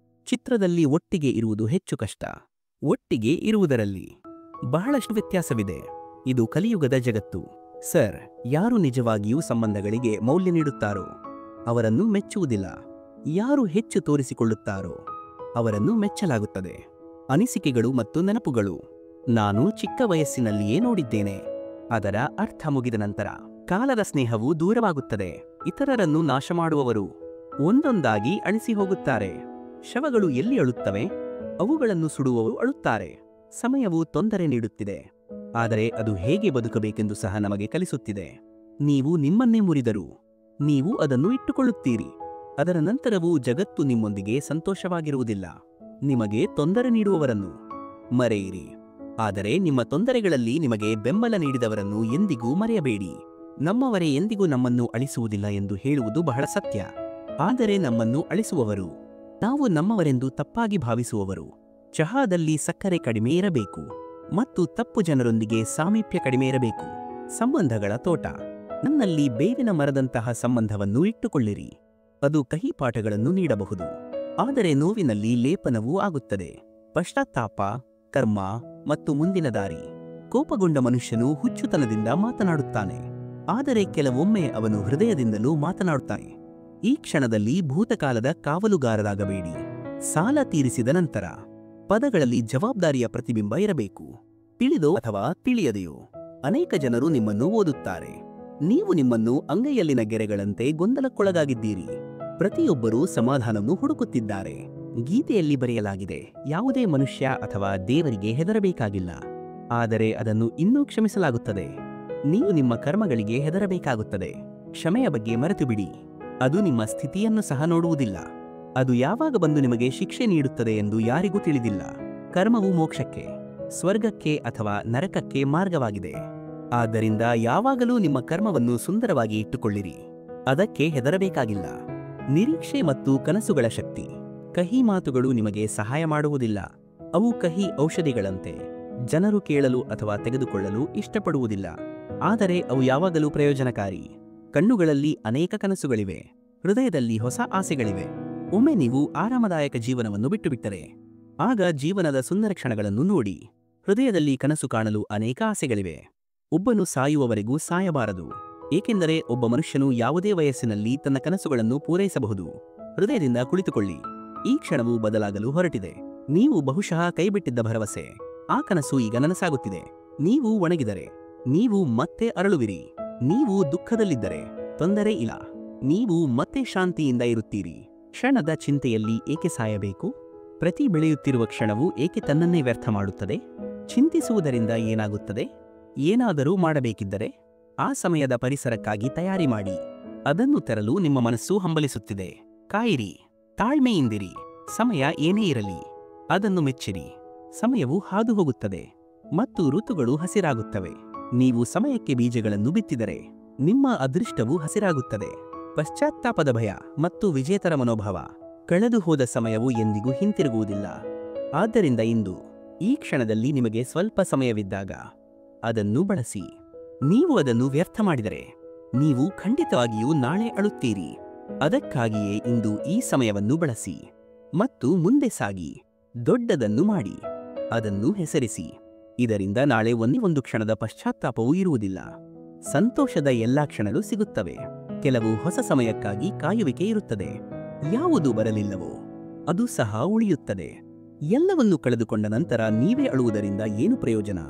ಚಿತ್ರದಲ್ಲಿ ಒಟ್ಟಿಗೆ ಇರುವುದು ಹೆಚ್ಚು ಕಷ್ಟ, ಒಟ್ಟಿಗೆ ಇರುವುದರಲ್ಲಿ ಬಹಳಷ್ಟು ವ್ಯತ್ಯಾಸವಿದೆ. ಇದು ಕಲಿಯುಗದ ಜಗತ್ತು. ಸರ್, ಯಾರು ನಿಜವಾಗಿಯೂ ಸಂಬಂಧಗಳಿಗೆ ಮೌಲ್ಯ ನೀಡುತ್ತಾರೋ ಅವರನ್ನು ಮೆಚ್ಚುವುದಿಲ್ಲ. ಯಾರು ಹೆಚ್ಚು ತೋರಿಸಿಕೊಳ್ಳುತ್ತಾರೋ ಅವರನ್ನು ಮೆಚ್ಚಲಾಗುತ್ತದೆ. ಅನಿಸಿಕೆಗಳು ಮತ್ತು ನೆನಪುಗಳು. ನಾನು ಚಿಕ್ಕ ವಯಸ್ಸಿನಲ್ಲಿಯೇ ನೋಡಿದ್ದೇನೆ. ಅದರ ಅರ್ಥ ಮುಗಿದ ನಂತರ ಕಾಲದ ಸ್ನೇಹವು ದೂರವಾಗುತ್ತದೆ. ಇತರರನ್ನು ನಾಶ ಮಾಡುವವರು ಒಂದೊಂದಾಗಿ ಅಳಿಸಿ ಹೋಗುತ್ತಾರೆ. ಶವಗಳು ಎಲ್ಲಿ ಅಳುತ್ತವೆ? ಅವುಗಳನ್ನು ಸುಡುವವರು ಅಳುತ್ತಾರೆ. ಸಮಯವು ತೊಂದರೆ ನೀಡುತ್ತಿದೆ, ಆದರೆ ಅದು ಹೇಗೆ ಬದುಕಬೇಕೆಂದು ಸಹ ನಮಗೆ ಕಲಿಸುತ್ತಿದೆ. ನೀವು ನಿಮ್ಮನ್ನೇ ಮುರಿದರೂ ನೀವು ಅದನ್ನು ಇಟ್ಟುಕೊಳ್ಳುತ್ತೀರಿ. ಅದರ ನಂತರವೂ ಜಗತ್ತು ನಿಮ್ಮೊಂದಿಗೆ ಸಂತೋಷವಾಗಿರುವುದಿಲ್ಲ. ನಿಮಗೆ ತೊಂದರೆ ನೀಡುವವರನ್ನು ಮರೆಯಿರಿ, ಆದರೆ ನಿಮ್ಮ ತೊಂದರೆಗಳಲ್ಲಿ ನಿಮಗೆ ಬೆಂಬಲ ನೀಡಿದವರನ್ನು ಎಂದಿಗೂ ಮರೆಯಬೇಡಿ. ನಮ್ಮವರೇ ಎಂದಿಗೂ ನಮ್ಮನ್ನು ಅಳಿಸುವುದಿಲ್ಲ ಎಂದು ಹೇಳುವುದು ಬಹಳ ಸತ್ಯ, ಆದರೆ ನಮ್ಮನ್ನು ಅಳಿಸುವವರು ನಾವು ನಮ್ಮವರೆಂದು ತಪ್ಪಾಗಿ ಭಾವಿಸುವವರು. ಚಹಾದಲ್ಲಿ ಸಕ್ಕರೆ ಕಡಿಮೆ ಇರಬೇಕು ಮತ್ತು ತಪ್ಪು ಜನರೊಂದಿಗೆ ಸಾಮೀಪ್ಯ ಕಡಿಮೆ ಇರಬೇಕು. ಸಂಬಂಧಗಳ ತೋಟ. ನನ್ನಲ್ಲಿ ಬೇವಿನ ಮರದಂತಹ ಸಂಬಂಧವನ್ನು ಇಟ್ಟುಕೊಳ್ಳಿರಿ. ಅದು ಕಹಿ ಪಾಠಗಳನ್ನು ನೀಡಬಹುದು, ಆದರೆ ನೋವಿನಲ್ಲಿ ಲೇಪನವೂ ಆಗುತ್ತದೆ. ಪಶ್ಚಾತ್ತಾಪ, ಕರ್ಮ ಮತ್ತು ಮುಂದಿನ ದಾರಿ. ಕೋಪಗೊಂಡ ಮನುಷ್ಯನು ಹುಚ್ಚುತನದಿಂದ ಮಾತನಾಡುತ್ತಾನೆ, ಆದರೆ ಕೆಲವೊಮ್ಮೆ ಅವನು ಹೃದಯದಿಂದಲೂ ಮಾತನಾಡುತ್ತಾನೆ. ಈ ಕ್ಷಣದಲ್ಲಿ ಭೂತಕಾಲದ ಕಾವಲುಗಾರರಾಗಬೇಡಿ. ಸಾಲ ತೀರಿಸಿದ ನಂತರ ಪದಗಳಲ್ಲಿ ಜವಾಬ್ದಾರಿಯ ಪ್ರತಿಬಿಂಬ ಇರಬೇಕು. ತಿಳಿದೋ ಅಥವಾ ತಿಳಿಯದೆಯೋ ಅನೇಕ ಜನರು ನಿಮ್ಮನ್ನು ಓದುತ್ತಾರೆ. ನೀವು ನಿಮ್ಮನ್ನು ಅಂಗೈಯಲ್ಲಿನ ಗೆರೆಗಳಂತೆ ಗೊಂದಲಕ್ಕೊಳಗಾಗಿದ್ದೀರಿ. ಪ್ರತಿಯೊಬ್ಬರೂ ಸಮಾಧಾನವನ್ನು ಹುಡುಕುತ್ತಿದ್ದಾರೆ, ಗೀತೆಯಲ್ಲಿ ಬರೆಯಲಾಗಿದೆ, ಯಾವುದೇ ಮನುಷ್ಯ ಅಥವಾ ದೇವರಿಗೆ ಹೆದರಬೇಕಾಗಿಲ್ಲ, ಆದರೆ ಅದನ್ನು ಇನ್ನೂ ಕ್ಷಮಿಸಲಾಗುತ್ತದೆ. ನೀವು ನಿಮ್ಮ ಕರ್ಮಗಳಿಗೆ ಹೆದರಬೇಕಾಗುತ್ತದೆ. ಕ್ಷಮೆಯ ಬಗ್ಗೆ ಮರೆತುಬಿಡಿ. ಅದು ನಿಮ್ಮ ಸ್ಥಿತಿಯನ್ನು ಸಹ ನೋಡುವುದಿಲ್ಲ. ಅದು ಯಾವಾಗ ಬಂದು ನಿಮಗೆ ಶಿಕ್ಷೆ ನೀಡುತ್ತದೆ ಎಂದು ಯಾರಿಗೂ ತಿಳಿದಿಲ್ಲ. ಕರ್ಮವು ಮೋಕ್ಷಕ್ಕೆ, ಸ್ವರ್ಗಕ್ಕೆ ಅಥವಾ ನರಕಕ್ಕೆ ಮಾರ್ಗವಾಗಿದೆ. ಆದ್ದರಿಂದ ಯಾವಾಗಲೂ ನಿಮ್ಮ ಕರ್ಮವನ್ನು ಸುಂದರವಾಗಿ ಇಟ್ಟುಕೊಳ್ಳಿರಿ. ಅದಕ್ಕೆ ಹೆದರಬೇಕಾಗಿಲ್ಲ. ನಿರೀಕ್ಷೆ ಮತ್ತು ಕನಸುಗಳ ಶಕ್ತಿ. ಕಹಿ ಮಾತುಗಳು ನಿಮಗೆ ಸಹಾಯ ಮಾಡುವುದಿಲ್ಲ. ಅವು ಕಹಿ ಔಷಧಿಗಳಂತೆ. ಜನರು ಕೇಳಲು ಅಥವಾ ತೆಗೆದುಕೊಳ್ಳಲು ಇಷ್ಟಪಡುವುದಿಲ್ಲ, ಆದರೆ ಅವು ಯಾವಾಗಲೂ ಪ್ರಯೋಜನಕಾರಿ. ಕಣ್ಣುಗಳಲ್ಲಿ ಅನೇಕ ಕನಸುಗಳಿವೆ, ಹೃದಯದಲ್ಲಿ ಹೊಸ ಆಸೆಗಳಿವೆ. ಒಮ್ಮೆ ನೀವು ಆರಾಮದಾಯಕ ಜೀವನವನ್ನು ಬಿಟ್ಟುಬಿಟ್ಟರೆ, ಆಗ ಜೀವನದ ಸುಂದರ ಕ್ಷಣಗಳನ್ನು ನೋಡಿ. ಹೃದಯದಲ್ಲಿ ಕನಸು ಕಾಣಲು ಅನೇಕ ಆಸೆಗಳಿವೆ. ಒಬ್ಬನು ಸಾಯುವವರೆಗೂ ಸಾಯಬಾರದು, ಏಕೆಂದರೆ ಒಬ್ಬ ಮನುಷ್ಯನು ಯಾವುದೇ ವಯಸ್ಸಿನಲ್ಲಿ ತನ್ನ ಕನಸುಗಳನ್ನು ಪೂರೈಸಬಹುದು. ಹೃದಯದಿಂದ ಕುಳಿತುಕೊಳ್ಳಿ. ಈ ಕ್ಷಣವು ಬದಲಾಗಲು ಹೊರಟಿದೆ. ನೀವು ಬಹುಶಃ ಕೈಬಿಟ್ಟಿದ್ದ ಭರವಸೆ, ಆ ಕನಸು ಈಗ ನನಸಾಗುತ್ತಿದೆ. ನೀವು ಒಣಗಿದರೆ ನೀವು ಮತ್ತೆ ಅರಳುವಿರಿ. ನೀವು ದುಃಖದಲ್ಲಿದ್ದರೆ ತೊಂದರೆ ಇಲ್ಲ, ನೀವು ಮತ್ತೆ ಶಾಂತಿಯಿಂದ ಇರುತ್ತೀರಿ. ಕ್ಷಣದ ಚಿಂತೆಯಲ್ಲಿ ಏಕೆ ಸಾಯಬೇಕು? ಪ್ರತಿ ಬೆಳೆಯುತ್ತಿರುವ ಕ್ಷಣವು ಏಕೆ ತನ್ನನ್ನೇ ವ್ಯರ್ಥ ಮಾಡುತ್ತದೆ? ಚಿಂತಿಸುವುದರಿಂದ ಏನಾಗುತ್ತದೆ? ಏನಾದರೂ ಮಾಡಬೇಕಿದ್ದರೆ ಆ ಸಮಯದ ಪರಿಸರಕ್ಕಾಗಿ ತಯಾರಿ ಮಾಡಿ. ಅದನ್ನು ತರಲು ನಿಮ್ಮ ಮನಸ್ಸು ಹಂಬಲಿಸುತ್ತಿದೆ. ಕಾಯಿರಿ, ತಾಳ್ಮೆಯಿಂದಿರಿ. ಸಮಯ ಏನೇ ಇರಲಿ ಅದನ್ನು ಮೆಚ್ಚಿರಿ. ಸಮಯವು ಹಾದು ಹೋಗುತ್ತದೆ ಮತ್ತು ಋತುಗಳು ಹಸಿರಾಗುತ್ತವೆ. ನೀವು ಸಮಯಕ್ಕೆ ಬೀಜಗಳನ್ನು ಬಿತ್ತಿದರೆ ನಿಮ್ಮ ಅದೃಷ್ಟವು ಹಸಿರಾಗುತ್ತದೆ. ಪಶ್ಚಾತ್ತಾಪದ ಭಯ ಮತ್ತು ವಿಜೇತರ ಮನೋಭಾವ. ಕಳೆದು ಹೋದ ಸಮಯವು ಎಂದಿಗೂ ಹಿಂತಿರುಗುವುದಿಲ್ಲ. ಆದ್ದರಿಂದ ಇಂದು ಈ ಕ್ಷಣದಲ್ಲಿ ನಿಮಗೆ ಸ್ವಲ್ಪ ಸಮಯವಿದ್ದಾಗ ಅದನ್ನು ಬಳಸಿ. ನೀವು ಅದನ್ನು ವ್ಯರ್ಥ ಮಾಡಿದರೆ ನೀವು ಖಂಡಿತವಾಗಿಯೂ ನಾಳೆ ಅಳುತ್ತೀರಿ. ಅದಕ್ಕಾಗಿಯೇ ಇಂದು ಈ ಸಮಯವನ್ನು ಬಳಸಿ ಮತ್ತು ಮುಂದೆ ಸಾಗಿ. ದೊಡ್ಡದನ್ನು ಮಾಡಿ, ಅದನ್ನು ಹೆಸರಿಸಿ. ಇದರಿಂದ ನಾಳೆ ಒಂದೇ ಒಂದು ಕ್ಷಣದ ಪಶ್ಚಾತ್ತಾಪವೂ ಇರುವುದಿಲ್ಲ. ಸಂತೋಷದ ಎಲ್ಲಾ ಕ್ಷಣಗಳು ಸಿಗುತ್ತವೆ. ಕೆಲವು ಹೊಸ ಸಮಯಕ್ಕಾಗಿ ಕಾಯುವಿಕೆ ಇರುತ್ತದೆ. ಯಾವುದು ಬರಲಿಲ್ಲವೋ ಅದು ಸಹ ಉಳಿಯುತ್ತದೆ. ಎಲ್ಲವನ್ನೂ ಕಳೆದುಕೊಂಡ ನಂತರ ನೀವೇ ಅಳುವುದರಿಂದ ಏನು ಪ್ರಯೋಜನ?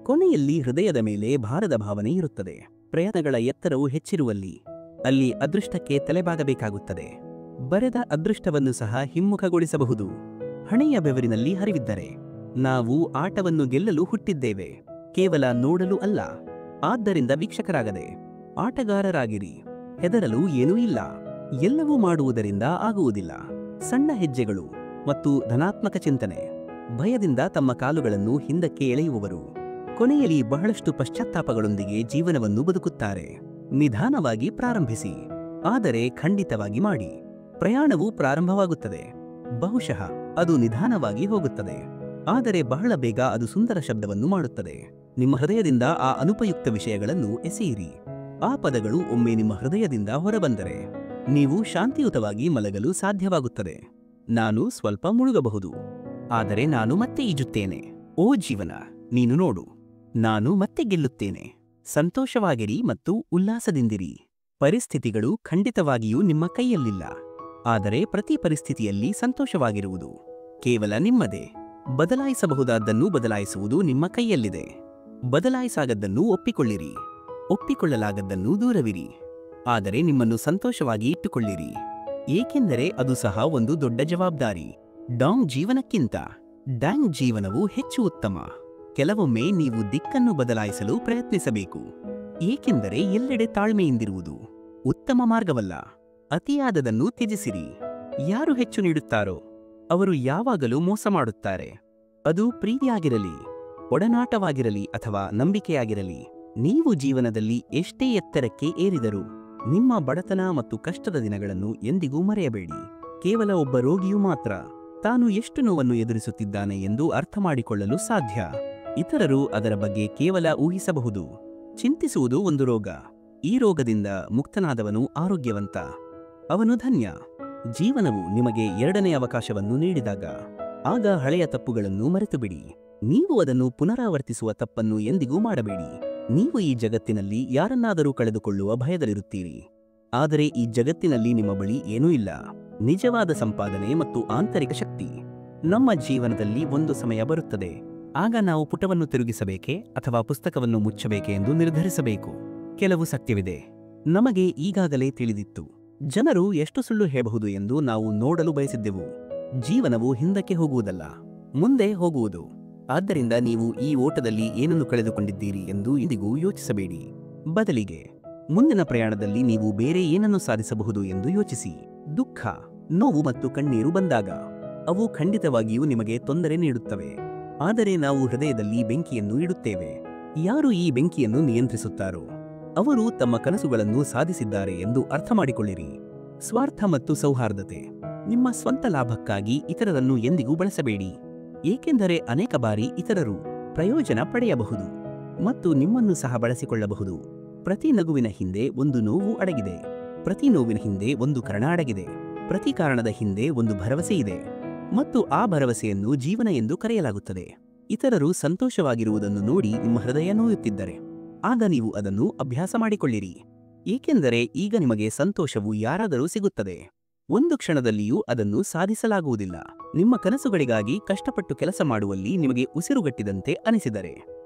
ಕೊನೆಯಲ್ಲಿ ಹೃದಯದ ಮೇಲೆ ಭಾರದ ಭಾವನೆ ಇರುತ್ತದೆ. ಪ್ರಯತ್ನಗಳ ಎತ್ತರವು ಹೆಚ್ಚಿರುವಲ್ಲಿ ಅಲ್ಲಿ ಅದೃಷ್ಟಕ್ಕೆ ತಲೆಬಾಗಬೇಕಾಗುತ್ತದೆ. ಬರೆದ ಅದೃಷ್ಟವನ್ನು ಸಹ ಹಿಮ್ಮುಖಗೊಳಿಸಬಹುದು. ಹಣೆಯ ಬೆವರಿನಲ್ಲಿ ಹರಿವಿದ್ದರೆ ನಾವು ಆಟವನ್ನು ಗೆಲ್ಲಲು ಹುಟ್ಟಿದ್ದೇವೆ, ಕೇವಲ ನೋಡಲು ಅಲ್ಲ. ಆದ್ದರಿಂದ ವೀಕ್ಷಕರಾಗದೆ ಆಟಗಾರರಾಗಿರಿ. ಹೆದರಲು ಏನೂ ಇಲ್ಲ. ಎಲ್ಲವೂ ಮಾಡುವುದರಿಂದ ಆಗುವುದಿಲ್ಲ. ಸಣ್ಣ ಹೆಜ್ಜೆಗಳು ಮತ್ತು ಧನಾತ್ಮಕ ಚಿಂತನೆ. ಭಯದಿಂದ ತಮ್ಮ ಕಾಲುಗಳನ್ನು ಹಿಂದಕ್ಕೆ ಎಳೆಯುವವರು ಕೊನೆಯಲ್ಲಿ ಬಹಳಷ್ಟು ಪಶ್ಚಾತ್ತಾಪಗಳೊಂದಿಗೆ ಜೀವನವನ್ನು ಬದುಕುತ್ತಾರೆ. ನಿಧಾನವಾಗಿ ಪ್ರಾರಂಭಿಸಿ, ಆದರೆ ಖಂಡಿತವಾಗಿ ಮಾಡಿ. ಪ್ರಯಾಣವು ಪ್ರಾರಂಭವಾಗುತ್ತದೆ. ಬಹುಶಃ ಅದು ನಿಧಾನವಾಗಿ ಹೋಗುತ್ತದೆ, ಆದರೆ ಬಹಳ ಬೇಗ ಅದು ಸುಂದರ ಶಬ್ದವನ್ನು ಮಾಡುತ್ತದೆ. ನಿಮ್ಮ ಹೃದಯದಿಂದ ಆ ಅನುಪಯುಕ್ತ ವಿಷಯಗಳನ್ನು ಎಸೆಯಿರಿ. ಆ ಪದಗಳು ಒಮ್ಮೆ ನಿಮ್ಮ ಹೃದಯದಿಂದ ಹೊರಬಂದರೆ ನೀವು ಶಾಂತಿಯುತವಾಗಿ ಮಲಗಲು ಸಾಧ್ಯವಾಗುತ್ತದೆ. ನಾನು ಸ್ವಲ್ಪ ಮುಳುಗಬಹುದು, ಆದರೆ ನಾನು ಮತ್ತೆ ಈಜುತ್ತೇನೆ. ಓ ಜೀವನ, ನೀನು ನೋಡು, ನಾನು ಮತ್ತೆ ಗೆಲ್ಲುತ್ತೇನೆ. ಸಂತೋಷವಾಗಿರಿ ಮತ್ತು ಉಲ್ಲಾಸದಿಂದಿರಿ. ಪರಿಸ್ಥಿತಿಗಳು ಖಂಡಿತವಾಗಿಯೂ ನಿಮ್ಮ ಕೈಯಲ್ಲಿಲ್ಲ, ಆದರೆ ಪ್ರತಿ ಪರಿಸ್ಥಿತಿಯಲ್ಲಿ ಸಂತೋಷವಾಗಿರುವುದು ಕೇವಲ ನಿಮ್ಮದೇ. ಬದಲಾಯಿಸಬಹುದಾದ್ದನ್ನು ಬದಲಾಯಿಸುವುದು ನಿಮ್ಮ ಕೈಯಲ್ಲಿದೆ. ಬದಲಾಯಿಸಾಗದ್ದನ್ನು ಒಪ್ಪಿಕೊಳ್ಳಿರಿ, ಒಪ್ಪಿಕೊಳ್ಳಲಾಗದ್ದನ್ನು ದೂರವಿರಿ. ಆದರೆ ನಿಮ್ಮನ್ನು ಸಂತೋಷವಾಗಿ ಇಟ್ಟುಕೊಳ್ಳಿರಿ, ಏಕೆಂದರೆ ಅದು ಸಹ ಒಂದು ದೊಡ್ಡ ಜವಾಬ್ದಾರಿ. ಡಾಂಗ್ ಜೀವನಕ್ಕಿಂತ ಡ್ಯಾಂಗ್ ಜೀವನವು ಹೆಚ್ಚು ಉತ್ತಮ. ಕೆಲವೊಮ್ಮೆ ನೀವು ದಿಕ್ಕನ್ನು ಬದಲಾಯಿಸಲು ಪ್ರಯತ್ನಿಸಬೇಕು, ಏಕೆಂದರೆ ಎಲ್ಲೆಡೆ ತಾಳ್ಮೆಯಿಂದಿರುವುದು ಉತ್ತಮ ಮಾರ್ಗವಲ್ಲ. ಅತಿಯಾದದನ್ನು ತ್ಯಜಿಸಿರಿ. ಯಾರು ಹೆಚ್ಚು ನೀಡುತ್ತಾರೋ ಅವರು ಯಾವಾಗಲೂ ಮೋಸ ಮಾಡುತ್ತಾರೆ. ಅದು ಪ್ರೀತಿಯಾಗಿರಲಿ, ಒಡನಾಟವಾಗಿರಲಿ ಅಥವಾ ನಂಬಿಕೆಯಾಗಿರಲಿ. ನೀವು ಜೀವನದಲ್ಲಿ ಎಷ್ಟೇ ಎತ್ತರಕ್ಕೆ ಏರಿದರೂ ನಿಮ್ಮ ಬಡತನ ಮತ್ತು ಕಷ್ಟದ ದಿನಗಳನ್ನು ಎಂದಿಗೂ ಮರೆಯಬೇಡಿ. ಕೇವಲ ಒಬ್ಬ ರೋಗಿಯು ಮಾತ್ರ ತಾನು ಎಷ್ಟು ನೋವನ್ನು ಎದುರಿಸುತ್ತಿದ್ದಾನೆ ಎಂದು ಅರ್ಥ ಮಾಡಿಕೊಳ್ಳಲು ಸಾಧ್ಯ. ಇತರರು ಅದರ ಬಗ್ಗೆ ಕೇವಲ ಊಹಿಸಬಹುದು. ಚಿಂತಿಸುವುದು ಒಂದು ರೋಗ. ಈ ರೋಗದಿಂದ ಮುಕ್ತನಾದವನು ಆರೋಗ್ಯವಂತ, ಅವನು ಧನ್ಯ. ಜೀವನವು ನಿಮಗೆ ಎರಡನೇ ಅವಕಾಶವನ್ನು ನೀಡಿದಾಗ ಆಗ ಹಳೆಯ ತಪ್ಪುಗಳನ್ನು ಮರೆತುಬಿಡಿ. ನೀವು ಅದನ್ನು ಪುನರಾವರ್ತಿಸುವ ತಪ್ಪನ್ನು ಎಂದಿಗೂ ಮಾಡಬೇಡಿ. ನೀವು ಈ ಜಗತ್ತಿನಲ್ಲಿ ಯಾರನ್ನಾದರೂ ಕಳೆದುಕೊಳ್ಳುವ ಭಯದಲ್ಲಿರುತ್ತೀರಿ, ಆದರೆ ಈ ಜಗತ್ತಿನಲ್ಲಿ ನಿಮ್ಮ ಬಳಿ ಏನೂ ಇಲ್ಲ. ನಿಜವಾದ ಸಂಪಾದನೆ ಮತ್ತು ಆಂತರಿಕ ಶಕ್ತಿ. ನಮ್ಮ ಜೀವನದಲ್ಲಿ ಒಂದು ಸಮಯ ಬರುತ್ತದೆ, ಆಗ ನಾವು ಪುಟವನ್ನು ತಿರುಗಿಸಬೇಕೆ ಅಥವಾ ಪುಸ್ತಕವನ್ನು ಮುಚ್ಚಬೇಕೆ ಎಂದು ನಿರ್ಧರಿಸಬೇಕು. ಕೆಲವು ಸತ್ಯವಿದೆ, ನಮಗೆ ಈಗಾಗಲೇ ತಿಳಿದಿತ್ತು. ಜನರು ಎಷ್ಟು ಸುಳ್ಳು ಹೇಳಬಹುದು ಎಂದು ನಾವು ನೋಡಲು ಬಯಸಿದ್ದೆವು. ಜೀವನವು ಹಿಂದಕ್ಕೆ ಹೋಗುವುದಲ್ಲ, ಮುಂದೆ ಹೋಗುವುದು. ಆದ್ದರಿಂದ ನೀವು ಈ ಓಟದಲ್ಲಿ ಏನನ್ನು ಕಳೆದುಕೊಂಡಿದ್ದೀರಿ ಎಂದು ಎಂದಿಗೂ ಯೋಚಿಸಬೇಡಿ. ಬದಲಿಗೆ ಮುಂದಿನ ಪ್ರಯಾಣದಲ್ಲಿ ನೀವು ಬೇರೆ ಏನನ್ನು ಸಾಧಿಸಬಹುದು ಎಂದು ಯೋಚಿಸಿ. ದುಃಖ, ನೋವು ಮತ್ತು ಕಣ್ಣೀರು ಬಂದಾಗ ಅವು ಖಂಡಿತವಾಗಿಯೂ ನಿಮಗೆ ತೊಂದರೆ ನೀಡುತ್ತವೆ. ಆದರೆ ನಾವು ಹೃದಯದಲ್ಲಿ ಬೆಂಕಿಯನ್ನು ಇಡುತ್ತೇವೆ. ಯಾರು ಈ ಬೆಂಕಿಯನ್ನು ನಿಯಂತ್ರಿಸುತ್ತಾರೋ ಅವರು ತಮ್ಮ ಕನಸುಗಳನ್ನು ಸಾಧಿಸಿದ್ದಾರೆ ಎಂದು ಅರ್ಥಮಾಡಿಕೊಳ್ಳಿರಿ. ಸ್ವಾರ್ಥ ಮತ್ತು ಸೌಹಾರ್ದತೆ. ನಿಮ್ಮ ಸ್ವಂತ ಲಾಭಕ್ಕಾಗಿ ಇತರರನ್ನು ಎಂದಿಗೂ ಬಳಸಬೇಡಿ, ಏಕೆಂದರೆ ಅನೇಕ ಬಾರಿ ಇತರರು ಪ್ರಯೋಜನ ಪಡೆಯಬಹುದು ಮತ್ತು ನಿಮ್ಮನ್ನು ಸಹ ಬಳಸಿಕೊಳ್ಳಬಹುದು. ಪ್ರತಿ ನಗುವಿನ ಹಿಂದೆ ಒಂದು ನೋವು ಅಡಗಿದೆ. ಪ್ರತಿ ನೋವಿನ ಹಿಂದೆ ಒಂದು ಕಾರಣ ಅಡಗಿದೆ. ಪ್ರತಿ ಕಾರಣದ ಹಿಂದೆ ಒಂದು ಭರವಸೆ ಇದೆ ಮತ್ತು ಆ ಭರವಸೆಯನ್ನು ಜೀವನ ಎಂದು ಕರೆಯಲಾಗುತ್ತದೆ. ಇತರರು ಸಂತೋಷವಾಗಿರುವುದನ್ನು ನೋಡಿ ನಿಮ್ಮ ಹೃದಯ ನೋಯುತ್ತಿದ್ದರೆ ಆಗ ನೀವು ಅದನ್ನು ಅಭ್ಯಾಸ ಮಾಡಿಕೊಳ್ಳಿರಿ, ಏಕೆಂದರೆ ಈಗ ನಿಮಗೆ ಸಂತೋಷವು ಯಾರಾದರೂ ಸಿಗುತ್ತದೆ. ಒಂದು ಕ್ಷಣದಲ್ಲಿಯೂ ಅದನ್ನು ಸಾಧಿಸಲಾಗುವುದಿಲ್ಲ. ನಿಮ್ಮ ಕನಸುಗಳಿಗಾಗಿ ಕಷ್ಟಪಟ್ಟು ಕೆಲಸ ಮಾಡುವಲ್ಲಿ ನಿಮಗೆ ಉಸಿರುಗಟ್ಟಿದಂತೆ ಅನಿಸಿದರೆ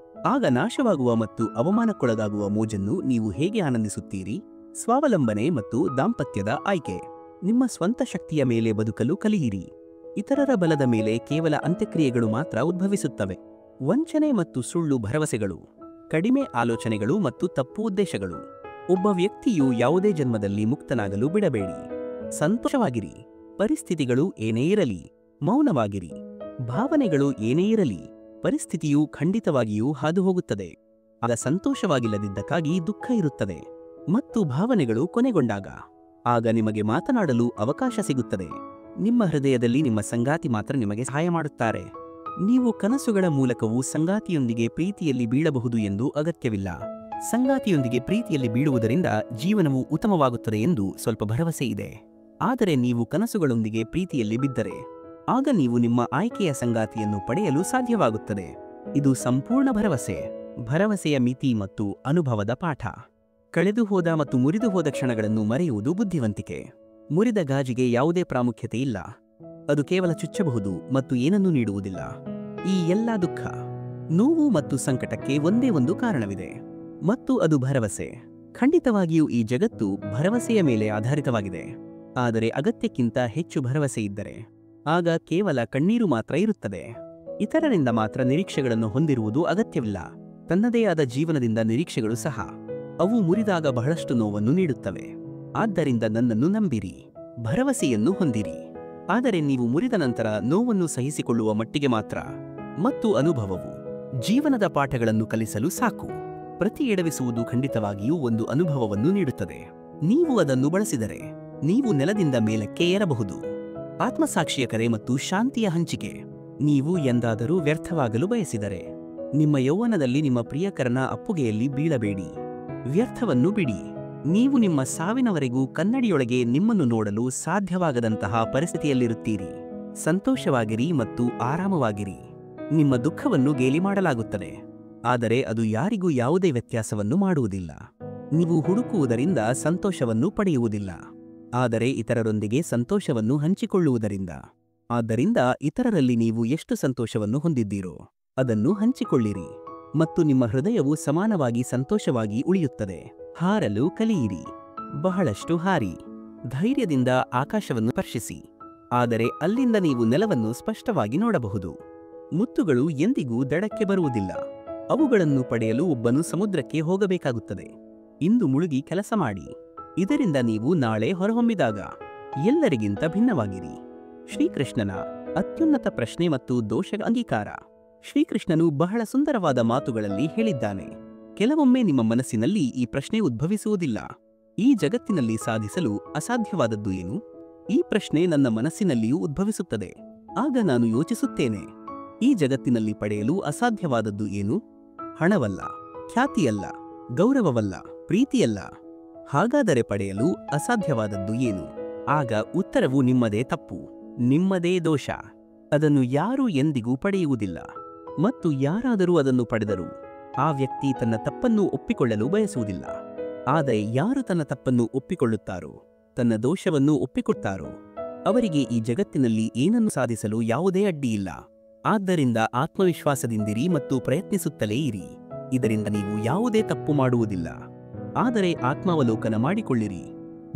ಆಗ ನಾಶವಾಗುವ ಮತ್ತು ಅವಮಾನಕ್ಕೊಳಗಾಗುವ ಮೋಜನ್ನು ನೀವು ಹೇಗೆ ಆನಂದಿಸುತ್ತೀರಿ? ಸ್ವಾವಲಂಬನೆ ಮತ್ತು ದಾಂಪತ್ಯದ ಆಯ್ಕೆ. ನಿಮ್ಮ ಸ್ವಂತ ಶಕ್ತಿಯ ಮೇಲೆ ಬದುಕಲು ಕಲಿಯಿರಿ. ಇತರರ ಬಲದ ಮೇಲೆ ಕೇವಲ ಅಂತ್ಯಕ್ರಿಯೆಗಳು ಮಾತ್ರ ಉದ್ಭವಿಸುತ್ತವೆ. ವಂಚನೆ ಮತ್ತು ಸುಳ್ಳು ಭರವಸೆಗಳು, ಕಡಿಮೆ ಆಲೋಚನೆಗಳು ಮತ್ತು ತಪ್ಪು ಉದ್ದೇಶಗಳು. ಒಬ್ಬ ವ್ಯಕ್ತಿಯು ಯಾವುದೇ ಜನ್ಮದಲ್ಲಿ ಮುಕ್ತನಾಗಲು ಬಿಡಬೇಡಿ. ಸಂತೋಷವಾಗಿರಿ. ಪರಿಸ್ಥಿತಿಗಳು ಏನೇ ಇರಲಿ ಮೌನವಾಗಿರಿ. ಭಾವನೆಗಳು ಏನೇ ಇರಲಿ ಪರಿಸ್ಥಿತಿಯು ಖಂಡಿತವಾಗಿಯೂ ಹಾದುಹೋಗುತ್ತದೆ. ಆಗ ಸಂತೋಷವಾಗಿಲ್ಲದಿದ್ದಕ್ಕಾಗಿ ದುಃಖ ಇರುತ್ತದೆ ಮತ್ತು ಭಾವನೆಗಳು ಕೊನೆಗೊಂಡಾಗ ಆಗ ನಿಮಗೆ ಮಾತನಾಡಲು ಅವಕಾಶ ಸಿಗುತ್ತದೆ. ನಿಮ್ಮ ಹೃದಯದಲ್ಲಿ ನಿಮ್ಮ ಸಂಗಾತಿ ಮಾತ್ರ ನಿಮಗೆ ಸಹಾಯ ಮಾಡುತ್ತಾರೆ. ನೀವು ಕನಸುಗಳ ಮೂಲಕವೂ ಸಂಗಾತಿಯೊಂದಿಗೆ ಪ್ರೀತಿಯಲ್ಲಿ ಬೀಳಬಹುದು ಎಂದು ಅಗತ್ಯವಿಲ್ಲ. ಸಂಗಾತಿಯೊಂದಿಗೆ ಪ್ರೀತಿಯಲ್ಲಿ ಬೀಳುವುದರಿಂದ ಜೀವನವು ಉತ್ತಮವಾಗುತ್ತದೆ ಎಂದು ಸ್ವಲ್ಪ ಭರವಸೆ ಇದೆ. ಆದರೆ ನೀವು ಕನಸುಗಳೊಂದಿಗೆ ಪ್ರೀತಿಯಲ್ಲಿ ಬಿದ್ದರೆ ಆಗ ನೀವು ನಿಮ್ಮ ಆಯ್ಕೆಯ ಸಂಗಾತಿಯನ್ನು ಪಡೆಯಲು ಸಾಧ್ಯವಾಗುತ್ತದೆ. ಇದು ಸಂಪೂರ್ಣ ಭರವಸೆ, ಭರವಸೆಯ ಮಿತಿ ಮತ್ತು ಅನುಭವದ ಪಾಠ. ಕಳೆದುಹೋದ ಮತ್ತು ಮುರಿದುಹೋದ ಕ್ಷಣಗಳನ್ನು ಮರೆಯುವುದು ಬುದ್ಧಿವಂತಿಕೆ. ಮುರಿದ ಗಾಜಿಗೆ ಯಾವುದೇ ಪ್ರಾಮುಖ್ಯತೆ ಇಲ್ಲ, ಅದು ಕೇವಲ ಚುಚ್ಚಬಹುದು ಮತ್ತು ಏನನ್ನೂ ನೀಡುವುದಿಲ್ಲ. ಈ ಎಲ್ಲಾ ದುಃಖ, ನೋವು ಮತ್ತು ಸಂಕಟಕ್ಕೆ ಒಂದೇ ಒಂದು ಕಾರಣವಿದೆ ಮತ್ತು ಅದು ಭರವಸೆ. ಖಂಡಿತವಾಗಿಯೂ ಈ ಜಗತ್ತು ಭರವಸೆಯ ಮೇಲೆ ಆಧಾರಿತವಾಗಿದೆ. ಆದರೆ ಅಗತ್ಯಕ್ಕಿಂತ ಹೆಚ್ಚು ಭರವಸೆ ಇದ್ದರೆ ಆಗ ಕೇವಲ ಕಣ್ಣೀರು ಮಾತ್ರ ಇರುತ್ತದೆ. ಇತರರಿಂದ ಮಾತ್ರ ನಿರೀಕ್ಷೆಗಳನ್ನು ಹೊಂದಿರುವುದು ಅಗತ್ಯವಿಲ್ಲ. ತನ್ನದೇ ಆದ ಜೀವನದಿಂದ ನಿರೀಕ್ಷೆಗಳು ಸಹ ಅವು ಮುರಿದಾಗ ಬಹಳಷ್ಟು ನೋವನ್ನು ನೀಡುತ್ತವೆ. ಆದ್ದರಿಂದ ನನ್ನನ್ನು ನಂಬಿರಿ, ಭರವಸೆಯನ್ನು ಹೊಂದಿರಿ. ಆದರೆ ನೀವು ಮುರಿದ ನಂತರ ನೋವನ್ನು ಸಹಿಸಿಕೊಳ್ಳುವ ಮಟ್ಟಿಗೆ ಮಾತ್ರ ಮತ್ತು ಅನುಭವವು ಜೀವನದ ಪಾಠಗಳನ್ನು ಕಲಿಸಲು ಸಾಕು. ಪ್ರತಿ ಎಡವಿಸುವುದು ಖಂಡಿತವಾಗಿಯೂ ಒಂದು ಅನುಭವವನ್ನು ನೀಡುತ್ತದೆ. ನೀವು ಅದನ್ನು ಬಳಸಿದರೆ ನೀವು ನೆಲದಿಂದ ಮೇಲಕ್ಕೆ ಏರಬಹುದು. ಆತ್ಮಸಾಕ್ಷಿಯ ಕರೆ ಮತ್ತು ಶಾಂತಿಯ ಹಂಚಿಕೆ. ನೀವು ಎಂದಾದರೂ ವ್ಯರ್ಥವಾಗಲು ಬಯಸಿದರೆ ನಿಮ್ಮ ಯೌವನದಲ್ಲಿ ನಿಮ್ಮ ಪ್ರಿಯಕರನ ಅಪ್ಪುಗೆಯಲ್ಲಿ ಬೀಳಬೇಡಿ. ವ್ಯರ್ಥವನ್ನು ಬಿಡಿ. ನೀವು ನಿಮ್ಮ ಸಾವಿನವರೆಗೂ ಕನ್ನಡಿಯೊಳಗೆ ನಿಮ್ಮನ್ನು ನೋಡಲು ಸಾಧ್ಯವಾಗದಂತಹ ಪರಿಸ್ಥಿತಿಯಲ್ಲಿರುತ್ತೀರಿ. ಸಂತೋಷವಾಗಿರಿ ಮತ್ತು ಆರಾಮವಾಗಿರಿ. ನಿಮ್ಮ ದುಃಖವನ್ನು ಗೇಲಿ ಮಾಡಲಾಗುತ್ತದೆ, ಆದರೆ ಅದು ಯಾರಿಗೂ ಯಾವುದೇ ವ್ಯತ್ಯಾಸವನ್ನು ಮಾಡುವುದಿಲ್ಲ. ನೀವು ಹುಡುಕುವುದರಿಂದ ಸಂತೋಷವನ್ನು ಪಡೆಯುವುದಿಲ್ಲ, ಆದರೆ ಇತರರೊಂದಿಗೆ ಸಂತೋಷವನ್ನು ಹಂಚಿಕೊಳ್ಳುವುದರಿಂದ. ಆದ್ದರಿಂದ ಇತರರಲ್ಲಿ ನೀವು ಎಷ್ಟು ಸಂತೋಷವನ್ನು ಹೊಂದಿದ್ದೀರೋ ಅದನ್ನು ಹಂಚಿಕೊಳ್ಳಿರಿ ಮತ್ತು ನಿಮ್ಮ ಹೃದಯವು ಸಮಾನವಾಗಿ ಸಂತೋಷವಾಗಿ ಉಳಿಯುತ್ತದೆ. ಹಾರಲು ಕಲಿಯಿರಿ. ಬಹಳಷ್ಟು ಹಾರಿ. ಧೈರ್ಯದಿಂದ ಆಕಾಶವನ್ನು ಸ್ಪರ್ಶಿಸಿ, ಆದರೆ ಅಲ್ಲಿಂದ ನೀವು ನೆಲವನ್ನು ಸ್ಪಷ್ಟವಾಗಿ ನೋಡಬಹುದು. ಮುತ್ತುಗಳು ಎಂದಿಗೂ ದಡಕ್ಕೆ ಬರುವುದಿಲ್ಲ. ಅವುಗಳನ್ನು ಪಡೆಯಲು ಒಬ್ಬನು ಸಮುದ್ರಕ್ಕೆ ಹೋಗಬೇಕಾಗುತ್ತದೆ. ಇಂದು ಮುಳುಗಿ ಕೆಲಸ ಮಾಡಿ, ಇದರಿಂದ ನೀವು ನಾಳೆ ಹೊರಹೊಮ್ಮಿದಾಗ ಎಲ್ಲರಿಗಿಂತ ಭಿನ್ನವಾಗಿರಿ. ಶ್ರೀಕೃಷ್ಣನ ಅತ್ಯುನ್ನತ ಪ್ರಶ್ನೆ ಮತ್ತು ದೋಷ ಅಂಗೀಕಾರ. ಶ್ರೀಕೃಷ್ಣನು ಬಹಳ ಸುಂದರವಾದ ಮಾತುಗಳಲ್ಲಿ ಹೇಳಿದ್ದಾನೆ. ಕೆಲವೊಮ್ಮೆ ನಿಮ್ಮ ಮನಸ್ಸಿನಲ್ಲಿ ಈ ಪ್ರಶ್ನೆ ಉದ್ಭವಿಸುವುದಿಲ್ಲ, ಈ ಜಗತ್ತಿನಲ್ಲಿ ಸಾಧಿಸಲು ಅಸಾಧ್ಯವಾದದ್ದು ಏನು? ಈ ಪ್ರಶ್ನೆ ನನ್ನ ಮನಸ್ಸಿನಲ್ಲಿಯೂ ಉದ್ಭವಿಸುತ್ತದೆ. ಆಗ ನಾನು ಯೋಚಿಸುತ್ತೇನೆ, ಈ ಜಗತ್ತಿನಲ್ಲಿ ಪಡೆಯಲು ಅಸಾಧ್ಯವಾದದ್ದು ಏನು? ಹಣವಲ್ಲ, ಖ್ಯಾತಿಯಲ್ಲ, ಗೌರವವಲ್ಲ, ಪ್ರೀತಿಯಲ್ಲ. ಹಾಗಾದರೆ ಪಡೆಯಲು ಅಸಾಧ್ಯವಾದದ್ದು ಏನು? ಆಗ ಉತ್ತರವು ನಿಮ್ಮದೇ ತಪ್ಪು, ನಿಮ್ಮದೇ ದೋಷ. ಅದನ್ನು ಯಾರೂ ಎಂದಿಗೂ ಪಡೆಯುವುದಿಲ್ಲ, ಮತ್ತು ಯಾರಾದರೂ ಅದನ್ನು ಪಡೆದರೂ ಆ ವ್ಯಕ್ತಿ ತನ್ನ ತಪ್ಪನ್ನು ಒಪ್ಪಿಕೊಳ್ಳಲು ಬಯಸುವುದಿಲ್ಲ. ಆದರೆ ಯಾರು ತನ್ನ ತಪ್ಪನ್ನು ಒಪ್ಪಿಕೊಳ್ಳುತ್ತಾರೋ, ತನ್ನ ದೋಷವನ್ನು ಒಪ್ಪಿಕೊಡ್ತಾರೋ ಅವರಿಗೆ ಈ ಜಗತ್ತಿನಲ್ಲಿ ಏನನ್ನು ಸಾಧಿಸಲು ಯಾವುದೇ ಅಡ್ಡಿಯಿಲ್ಲ. ಆದ್ದರಿಂದ ಆತ್ಮವಿಶ್ವಾಸದಿಂದಿರಿ ಮತ್ತು ಪ್ರಯತ್ನಿಸುತ್ತಲೇ ಇರಿ. ಇದರಿಂದ ನೀವು ಯಾವುದೇ ತಪ್ಪು ಮಾಡುವುದಿಲ್ಲ. ಆದರೆ ಆತ್ಮಾವಲೋಕನ ಮಾಡಿಕೊಳ್ಳಿರಿ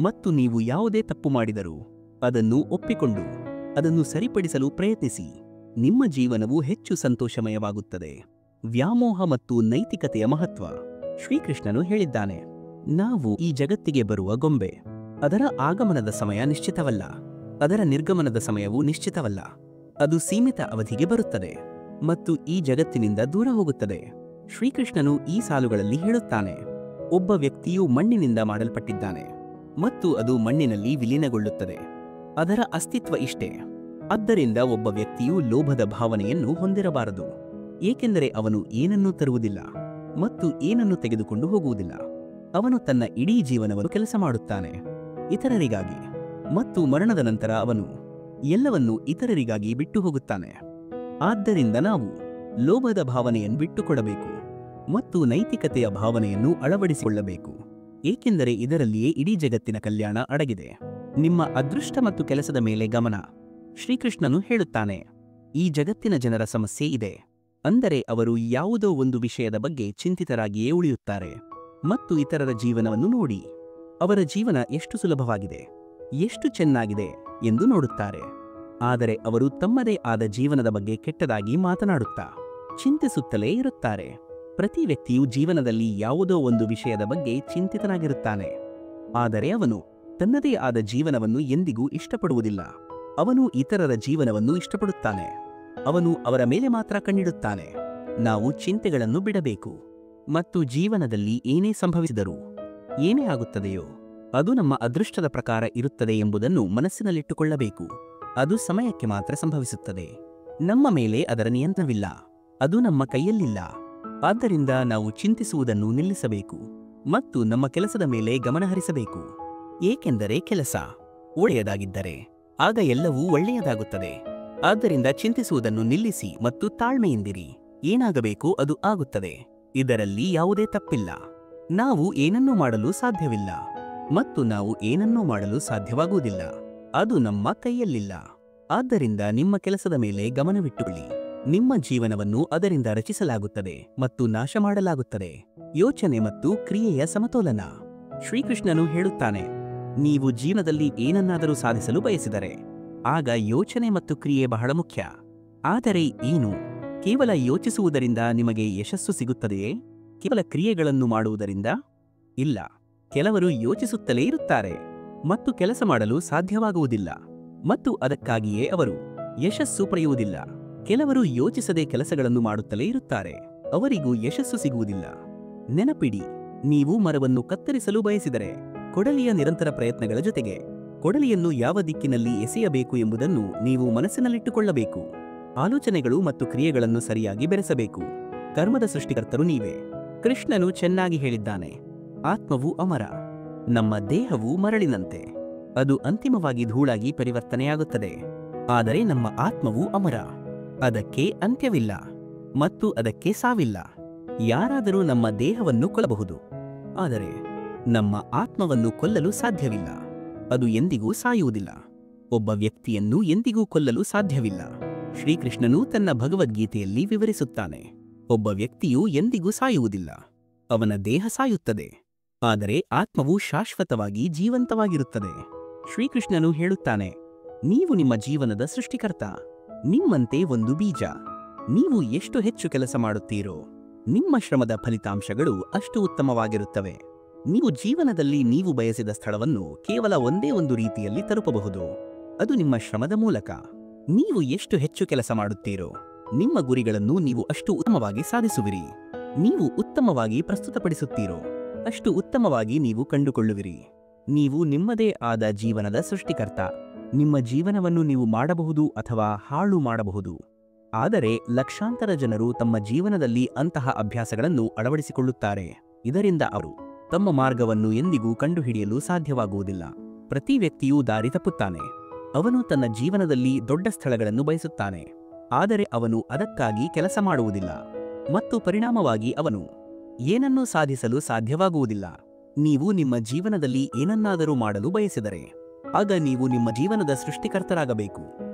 ಮತ್ತು ನೀವು ಯಾವುದೇ ತಪ್ಪು ಮಾಡಿದರೂ ಅದನ್ನು ಒಪ್ಪಿಕೊಂಡು ಅದನ್ನು ಸರಿಪಡಿಸಲು ಪ್ರಯತ್ನಿಸಿ. ನಿಮ್ಮ ಜೀವನವು ಹೆಚ್ಚು ಸಂತೋಷಮಯವಾಗುತ್ತದೆ. ವ್ಯಾಮೋಹ ಮತ್ತು ನೈತಿಕತೆಯ ಮಹತ್ವ. ಶ್ರೀಕೃಷ್ಣನು ಹೇಳಿದ್ದಾನೆ, ನಾವು ಈ ಜಗತ್ತಿಗೆ ಬರುವ ಗೊಂಬೆ. ಅದರ ಆಗಮನದ ಸಮಯ ನಿಶ್ಚಿತವಲ್ಲ, ಅದರ ನಿರ್ಗಮನದ ಸಮಯವೂ ನಿಶ್ಚಿತವಲ್ಲ. ಅದು ಸೀಮಿತ ಅವಧಿಗೆ ಬರುತ್ತದೆ ಮತ್ತು ಈ ಜಗತ್ತಿನಿಂದ ದೂರ ಹೋಗುತ್ತದೆ. ಶ್ರೀಕೃಷ್ಣನು ಈ ಸಾಲುಗಳಲ್ಲಿ ಹೇಳುತ್ತಾನೆ, ಒಬ್ಬ ವ್ಯಕ್ತಿಯು ಮಣ್ಣಿನಿಂದ ಮಾಡಲ್ಪಟ್ಟಿದ್ದಾನೆ ಮತ್ತು ಅದು ಮಣ್ಣಿನಲ್ಲಿ ವಿಲೀನಗೊಳ್ಳುತ್ತದೆ. ಅದರ ಅಸ್ತಿತ್ವ ಇಷ್ಟೇ. ಆದ್ದರಿಂದ ಒಬ್ಬ ವ್ಯಕ್ತಿಯು ಲೋಭದ ಭಾವನೆಯನ್ನು ಹೊಂದಿರಬಾರದು, ಏಕೆಂದರೆ ಅವನು ಏನನ್ನೂ ತರುವುದಿಲ್ಲ ಮತ್ತು ಏನನ್ನೂ ತೆಗೆದುಕೊಂಡು ಹೋಗುವುದಿಲ್ಲ. ಅವನು ತನ್ನ ಇಡೀ ಜೀವನವನ್ನು ಕೆಲಸ ಮಾಡುತ್ತಾನೆ ಇತರರಿಗಾಗಿ, ಮತ್ತು ಮರಣದ ನಂತರ ಅವನು ಎಲ್ಲವನ್ನೂ ಇತರರಿಗಾಗಿ ಬಿಟ್ಟು ಹೋಗುತ್ತಾನೆ. ಆದ್ದರಿಂದ ನಾವು ಲೋಭದ ಭಾವನೆಯನ್ನು ಬಿಟ್ಟುಕೊಡಬೇಕು ಮತ್ತು ನೈತಿಕತೆಯ ಭಾವನೆಯನ್ನು ಅಳವಡಿಸಿಕೊಳ್ಳಬೇಕು, ಏಕೆಂದರೆ ಇದರಲ್ಲಿಯೇ ಇಡೀ ಜಗತ್ತಿನ ಕಲ್ಯಾಣ ಅಡಗಿದೆ. ನಿಮ್ಮ ಅದೃಷ್ಟ ಮತ್ತು ಕೆಲಸದ ಮೇಲೆ ಗಮನ. ಶ್ರೀಕೃಷ್ಣನು ಹೇಳುತ್ತಾನೆ, ಈ ಜಗತ್ತಿನ ಜನರ ಸಮಸ್ಯೆ ಇದೆ, ಅಂದರೆ ಅವರು ಯಾವುದೋ ಒಂದು ವಿಷಯದ ಬಗ್ಗೆ ಚಿಂತಿತರಾಗಿಯೇ ಉಳಿಯುತ್ತಾರೆ ಮತ್ತು ಇತರರ ಜೀವನವನ್ನು ನೋಡಿ ಅವರ ಜೀವನ ಎಷ್ಟು ಸುಲಭವಾಗಿದೆ, ಎಷ್ಟು ಚೆನ್ನಾಗಿದೆ ಎಂದು ನೋಡುತ್ತಾರೆ. ಆದರೆ ಅವರು ತಮ್ಮದೇ ಆದ ಜೀವನದ ಬಗ್ಗೆ ಕೆಟ್ಟದಾಗಿ ಮಾತನಾಡುತ್ತಾ ಚಿಂತಿಸುತ್ತಲೇ ಇರುತ್ತಾರೆ. ಪ್ರತಿ ವ್ಯಕ್ತಿಯು ಜೀವನದಲ್ಲಿ ಯಾವುದೋ ಒಂದು ವಿಷಯದ ಬಗ್ಗೆ ಚಿಂತಿತನಾಗಿರುತ್ತಾನೆ, ಆದರೆ ಅವನು ತನ್ನದೇ ಆದ ಜೀವನವನ್ನು ಎಂದಿಗೂ ಇಷ್ಟಪಡುವುದಿಲ್ಲ. ಅವನು ಇತರರ ಜೀವನವನ್ನು ಇಷ್ಟಪಡುತ್ತಾನೆ. ಅವನು ಅವರ ಮೇಲೆ ಮಾತ್ರ ಕಣ್ಣಿಡುತ್ತಾನೆ. ನಾವು ಚಿಂತೆಗಳನ್ನು ಬಿಡಬೇಕು ಮತ್ತು ಜೀವನದಲ್ಲಿ ಏನೇ ಸಂಭವಿಸಿದರೂ, ಏನೇ ಆಗುತ್ತದೆಯೋ ಅದು ನಮ್ಮ ಅದೃಷ್ಟದ ಪ್ರಕಾರ ಇರುತ್ತದೆ ಎಂಬುದನ್ನು ಮನಸ್ಸಿನಲ್ಲಿಟ್ಟುಕೊಳ್ಳಬೇಕು. ಅದು ಸಮಯಕ್ಕೆ ಮಾತ್ರ ಸಂಭವಿಸುತ್ತದೆ. ನಮ್ಮ ಮೇಲೆ ಅದರ ನಿಯಂತ್ರಣವಿಲ್ಲ, ಅದು ನಮ್ಮ ಕೈಯಲ್ಲಿಲ್ಲ. ಆದ್ದರಿಂದ ನಾವು ಚಿಂತಿಸುವುದನ್ನು ನಿಲ್ಲಿಸಬೇಕು ಮತ್ತು ನಮ್ಮ ಕೆಲಸದ ಮೇಲೆ ಗಮನಹರಿಸಬೇಕು, ಏಕೆಂದರೆ ಕೆಲಸ ಒಳ್ಳೆಯದಾಗಿದ್ದರೆ ಆಗ ಎಲ್ಲವೂ ಒಳ್ಳೆಯದಾಗುತ್ತದೆ. ಆದ್ದರಿಂದ ಚಿಂತಿಸುವುದನ್ನು ನಿಲ್ಲಿಸಿ ಮತ್ತು ತಾಳ್ಮೆಯಿಂದಿರಿ. ಏನಾಗಬೇಕು ಅದು ಆಗುತ್ತದೆ, ಇದರಲ್ಲಿ ಯಾವುದೇ ತಪ್ಪಿಲ್ಲ. ನಾವು ಏನನ್ನೂ ಮಾಡಲು ಸಾಧ್ಯವಿಲ್ಲ ಮತ್ತು ನಾವು ಏನನ್ನೂ ಮಾಡಲು ಸಾಧ್ಯವಾಗುವುದಿಲ್ಲ, ಅದು ನಮ್ಮ ಕೈಯಲ್ಲಿಲ್ಲ. ಆದ್ದರಿಂದ ನಿಮ್ಮ ಕೆಲಸದ ಮೇಲೆ ಗಮನವಿಟ್ಟುಕೊಳ್ಳಿ. ನಿಮ್ಮ ಜೀವನವನ್ನು ಅದರಿಂದ ರಚಿಸಲಾಗುತ್ತದೆ ಮತ್ತು ನಾಶ ಮಾಡಲಾಗುತ್ತದೆ. ಯೋಚನೆ ಮತ್ತು ಕ್ರಿಯೆಯ ಸಮತೋಲನ. ಶ್ರೀಕೃಷ್ಣನು ಹೇಳುತ್ತಾನೆ, ನೀವು ಜೀವನದಲ್ಲಿ ಏನನ್ನಾದರೂ ಸಾಧಿಸಲು ಬಯಸಿದರೆ ಆಗ ಯೋಚನೆ ಮತ್ತು ಕ್ರಿಯೆ ಬಹಳ ಮುಖ್ಯ. ಆದರೆ ಏನು ಕೇವಲ ಯೋಚಿಸುವುದರಿಂದ ನಿಮಗೆ ಯಶಸ್ಸು ಸಿಗುತ್ತದೆಯೇ? ಕೇವಲ ಕ್ರಿಯೆಗಳನ್ನು ಮಾಡುವುದರಿಂದ? ಇಲ್ಲ. ಕೆಲವರು ಯೋಚಿಸುತ್ತಲೇ ಇರುತ್ತಾರೆ ಮತ್ತು ಕೆಲಸ ಮಾಡಲು ಸಾಧ್ಯವಾಗುವುದಿಲ್ಲ ಮತ್ತು ಅದಕ್ಕಾಗಿಯೇ ಅವರು ಯಶಸ್ಸು ಪಡೆಯುವುದಿಲ್ಲ. ಕೆಲವರು ಯೋಚಿಸದೆ ಕೆಲಸಗಳನ್ನು ಮಾಡುತ್ತಲೇ ಇರುತ್ತಾರೆ, ಅವರಿಗೂ ಯಶಸ್ಸು ಸಿಗುವುದಿಲ್ಲ. ನೆನಪಿಡಿ, ನೀವು ಮರವನ್ನು ಕತ್ತರಿಸಲು ಬಯಸಿದರೆ ಕೊಡಲಿಯ ನಿರಂತರ ಪ್ರಯತ್ನಗಳ ಜೊತೆಗೆ ಕೊಡಲಿಯನ್ನು ಯಾವ ದಿಕ್ಕಿನಲ್ಲಿ ಎಸೆಯಬೇಕು ಎಂಬುದನ್ನು ನೀವು ಮನಸ್ಸಿನಲ್ಲಿಟ್ಟುಕೊಳ್ಳಬೇಕು. ಆಲೋಚನೆಗಳು ಮತ್ತು ಕ್ರಿಯೆಗಳನ್ನು ಸರಿಯಾಗಿ ಬೆರೆಸಬೇಕು. ಕರ್ಮದ ಸೃಷ್ಟಿಕರ್ತರು ನೀವೇ. ಕೃಷ್ಣನು ಚೆನ್ನಾಗಿ ಹೇಳಿದ್ದಾನೆ, ಆತ್ಮವು ಅಮರ, ನಮ್ಮ ದೇಹವು ಮರಳಿನಂತೆ, ಅದು ಅಂತಿಮವಾಗಿ ಧೂಳಾಗಿ ಪರಿವರ್ತನೆಯಾಗುತ್ತದೆ. ಆದರೆ ನಮ್ಮ ಆತ್ಮವು ಅಮರ, ಅದಕ್ಕೆ ಅಂತ್ಯವಿಲ್ಲ ಮತ್ತು ಅದಕ್ಕೆ ಸಾವಿಲ್ಲ. ಯಾರಾದರೂ ನಮ್ಮ ದೇಹವನ್ನು ಕೊಲ್ಲಬಹುದು, ಆದರೆ ನಮ್ಮ ಆತ್ಮವನ್ನು ಕೊಲ್ಲಲು ಸಾಧ್ಯವಿಲ್ಲ. ಅದು ಎಂದಿಗೂ ಸಾಯುವುದಿಲ್ಲ. ಒಬ್ಬ ವ್ಯಕ್ತಿಯನ್ನು ಎಂದಿಗೂ ಕೊಲ್ಲಲು ಸಾಧ್ಯವಿಲ್ಲ. ಶ್ರೀಕೃಷ್ಣನು ತನ್ನ ಭಗವದ್ಗೀತೆಯಲ್ಲಿ ವಿವರಿಸುತ್ತಾನೆ, ಒಬ್ಬ ವ್ಯಕ್ತಿಯು ಎಂದಿಗೂ ಸಾಯುವುದಿಲ್ಲ, ಅವನ ದೇಹ ಸಾಯುತ್ತದೆ, ಆದರೆ ಆತ್ಮವು ಶಾಶ್ವತವಾಗಿ ಜೀವಂತವಾಗಿರುತ್ತದೆ. ಶ್ರೀಕೃಷ್ಣನು ಹೇಳುತ್ತಾನೆ, ನೀವು ನಿಮ್ಮ ಜೀವನದ ಸೃಷ್ಟಿಕರ್ತ. ನಿಮ್ಮಂತೆ ಒಂದು ಬೀಜ. ನೀವು ಎಷ್ಟು ಹೆಚ್ಚು ಕೆಲಸ ಮಾಡುತ್ತೀರೋ ನಿಮ್ಮ ಶ್ರಮದ ಫಲಿತಾಂಶಗಳು ಅಷ್ಟು ಉತ್ತಮವಾಗಿರುತ್ತವೆ. ನೀವು ಜೀವನದಲ್ಲಿ ನೀವು ಬಯಸಿದ ಸ್ಥಳವನ್ನು ಕೇವಲ ಒಂದೇ ಒಂದು ರೀತಿಯಲ್ಲಿ ತಲುಪಬಹುದು, ಅದು ನಿಮ್ಮ ಶ್ರಮದ ಮೂಲಕ. ನೀವು ಎಷ್ಟು ಹೆಚ್ಚು ಕೆಲಸ ಮಾಡುತ್ತೀರೋ ನಿಮ್ಮ ಗುರಿಗಳನ್ನು ನೀವು ಅಷ್ಟು ಉತ್ತಮವಾಗಿ ಸಾಧಿಸುವಿರಿ. ನೀವು ಉತ್ತಮವಾಗಿ ಪ್ರಸ್ತುತಪಡಿಸುತ್ತೀರೋ ಅಷ್ಟು ಉತ್ತಮವಾಗಿ ನೀವು ಕಂಡುಕೊಳ್ಳುವಿರಿ. ನೀವು ನಿಮ್ಮದೇ ಆದ ಜೀವನದ ಸೃಷ್ಟಿಕರ್ತ. ನಿಮ್ಮ ಜೀವನವನ್ನು ನೀವು ಮಾಡಬಹುದು ಅಥವಾ ಹಾಳು ಮಾಡಬಹುದು. ಆದರೆ ಲಕ್ಷಾಂತರ ಜನರು ತಮ್ಮ ಜೀವನದಲ್ಲಿ ಅಂತಹ ಅಭ್ಯಾಸಗಳನ್ನು ಅಳವಡಿಸಿಕೊಳ್ಳುತ್ತಾರೆ. ಇದರಿಂದ ಅವರು ತಮ್ಮ ಮಾರ್ಗವನ್ನು ಎಂದಿಗೂ ಕಂಡುಹಿಡಿಯಲು ಸಾಧ್ಯವಾಗುವುದಿಲ್ಲ. ಪ್ರತಿ ವ್ಯಕ್ತಿಯೂ ದಾರಿ ತಪ್ಪುತ್ತಾನೆ. ಅವನು ತನ್ನ ಜೀವನದಲ್ಲಿ ದೊಡ್ಡ ಸ್ಥಳಗಳನ್ನು ಬಯಸುತ್ತಾನೆ, ಆದರೆ ಅವನು ಅದಕ್ಕಾಗಿ ಕೆಲಸ ಮಾಡುವುದಿಲ್ಲ ಮತ್ತು ಪರಿಣಾಮವಾಗಿ ಅವನು ಏನನ್ನೂ ಸಾಧಿಸಲು ಸಾಧ್ಯವಾಗುವುದಿಲ್ಲ. ನೀವು ನಿಮ್ಮ ಜೀವನದಲ್ಲಿ ಏನನ್ನಾದರೂ ಮಾಡಲು ಬಯಸಿದರೆ ಆಗ ನೀವು ನಿಮ್ಮ ಜೀವನದ ಸೃಷ್ಟಿಕರ್ತರಾಗಬೇಕು.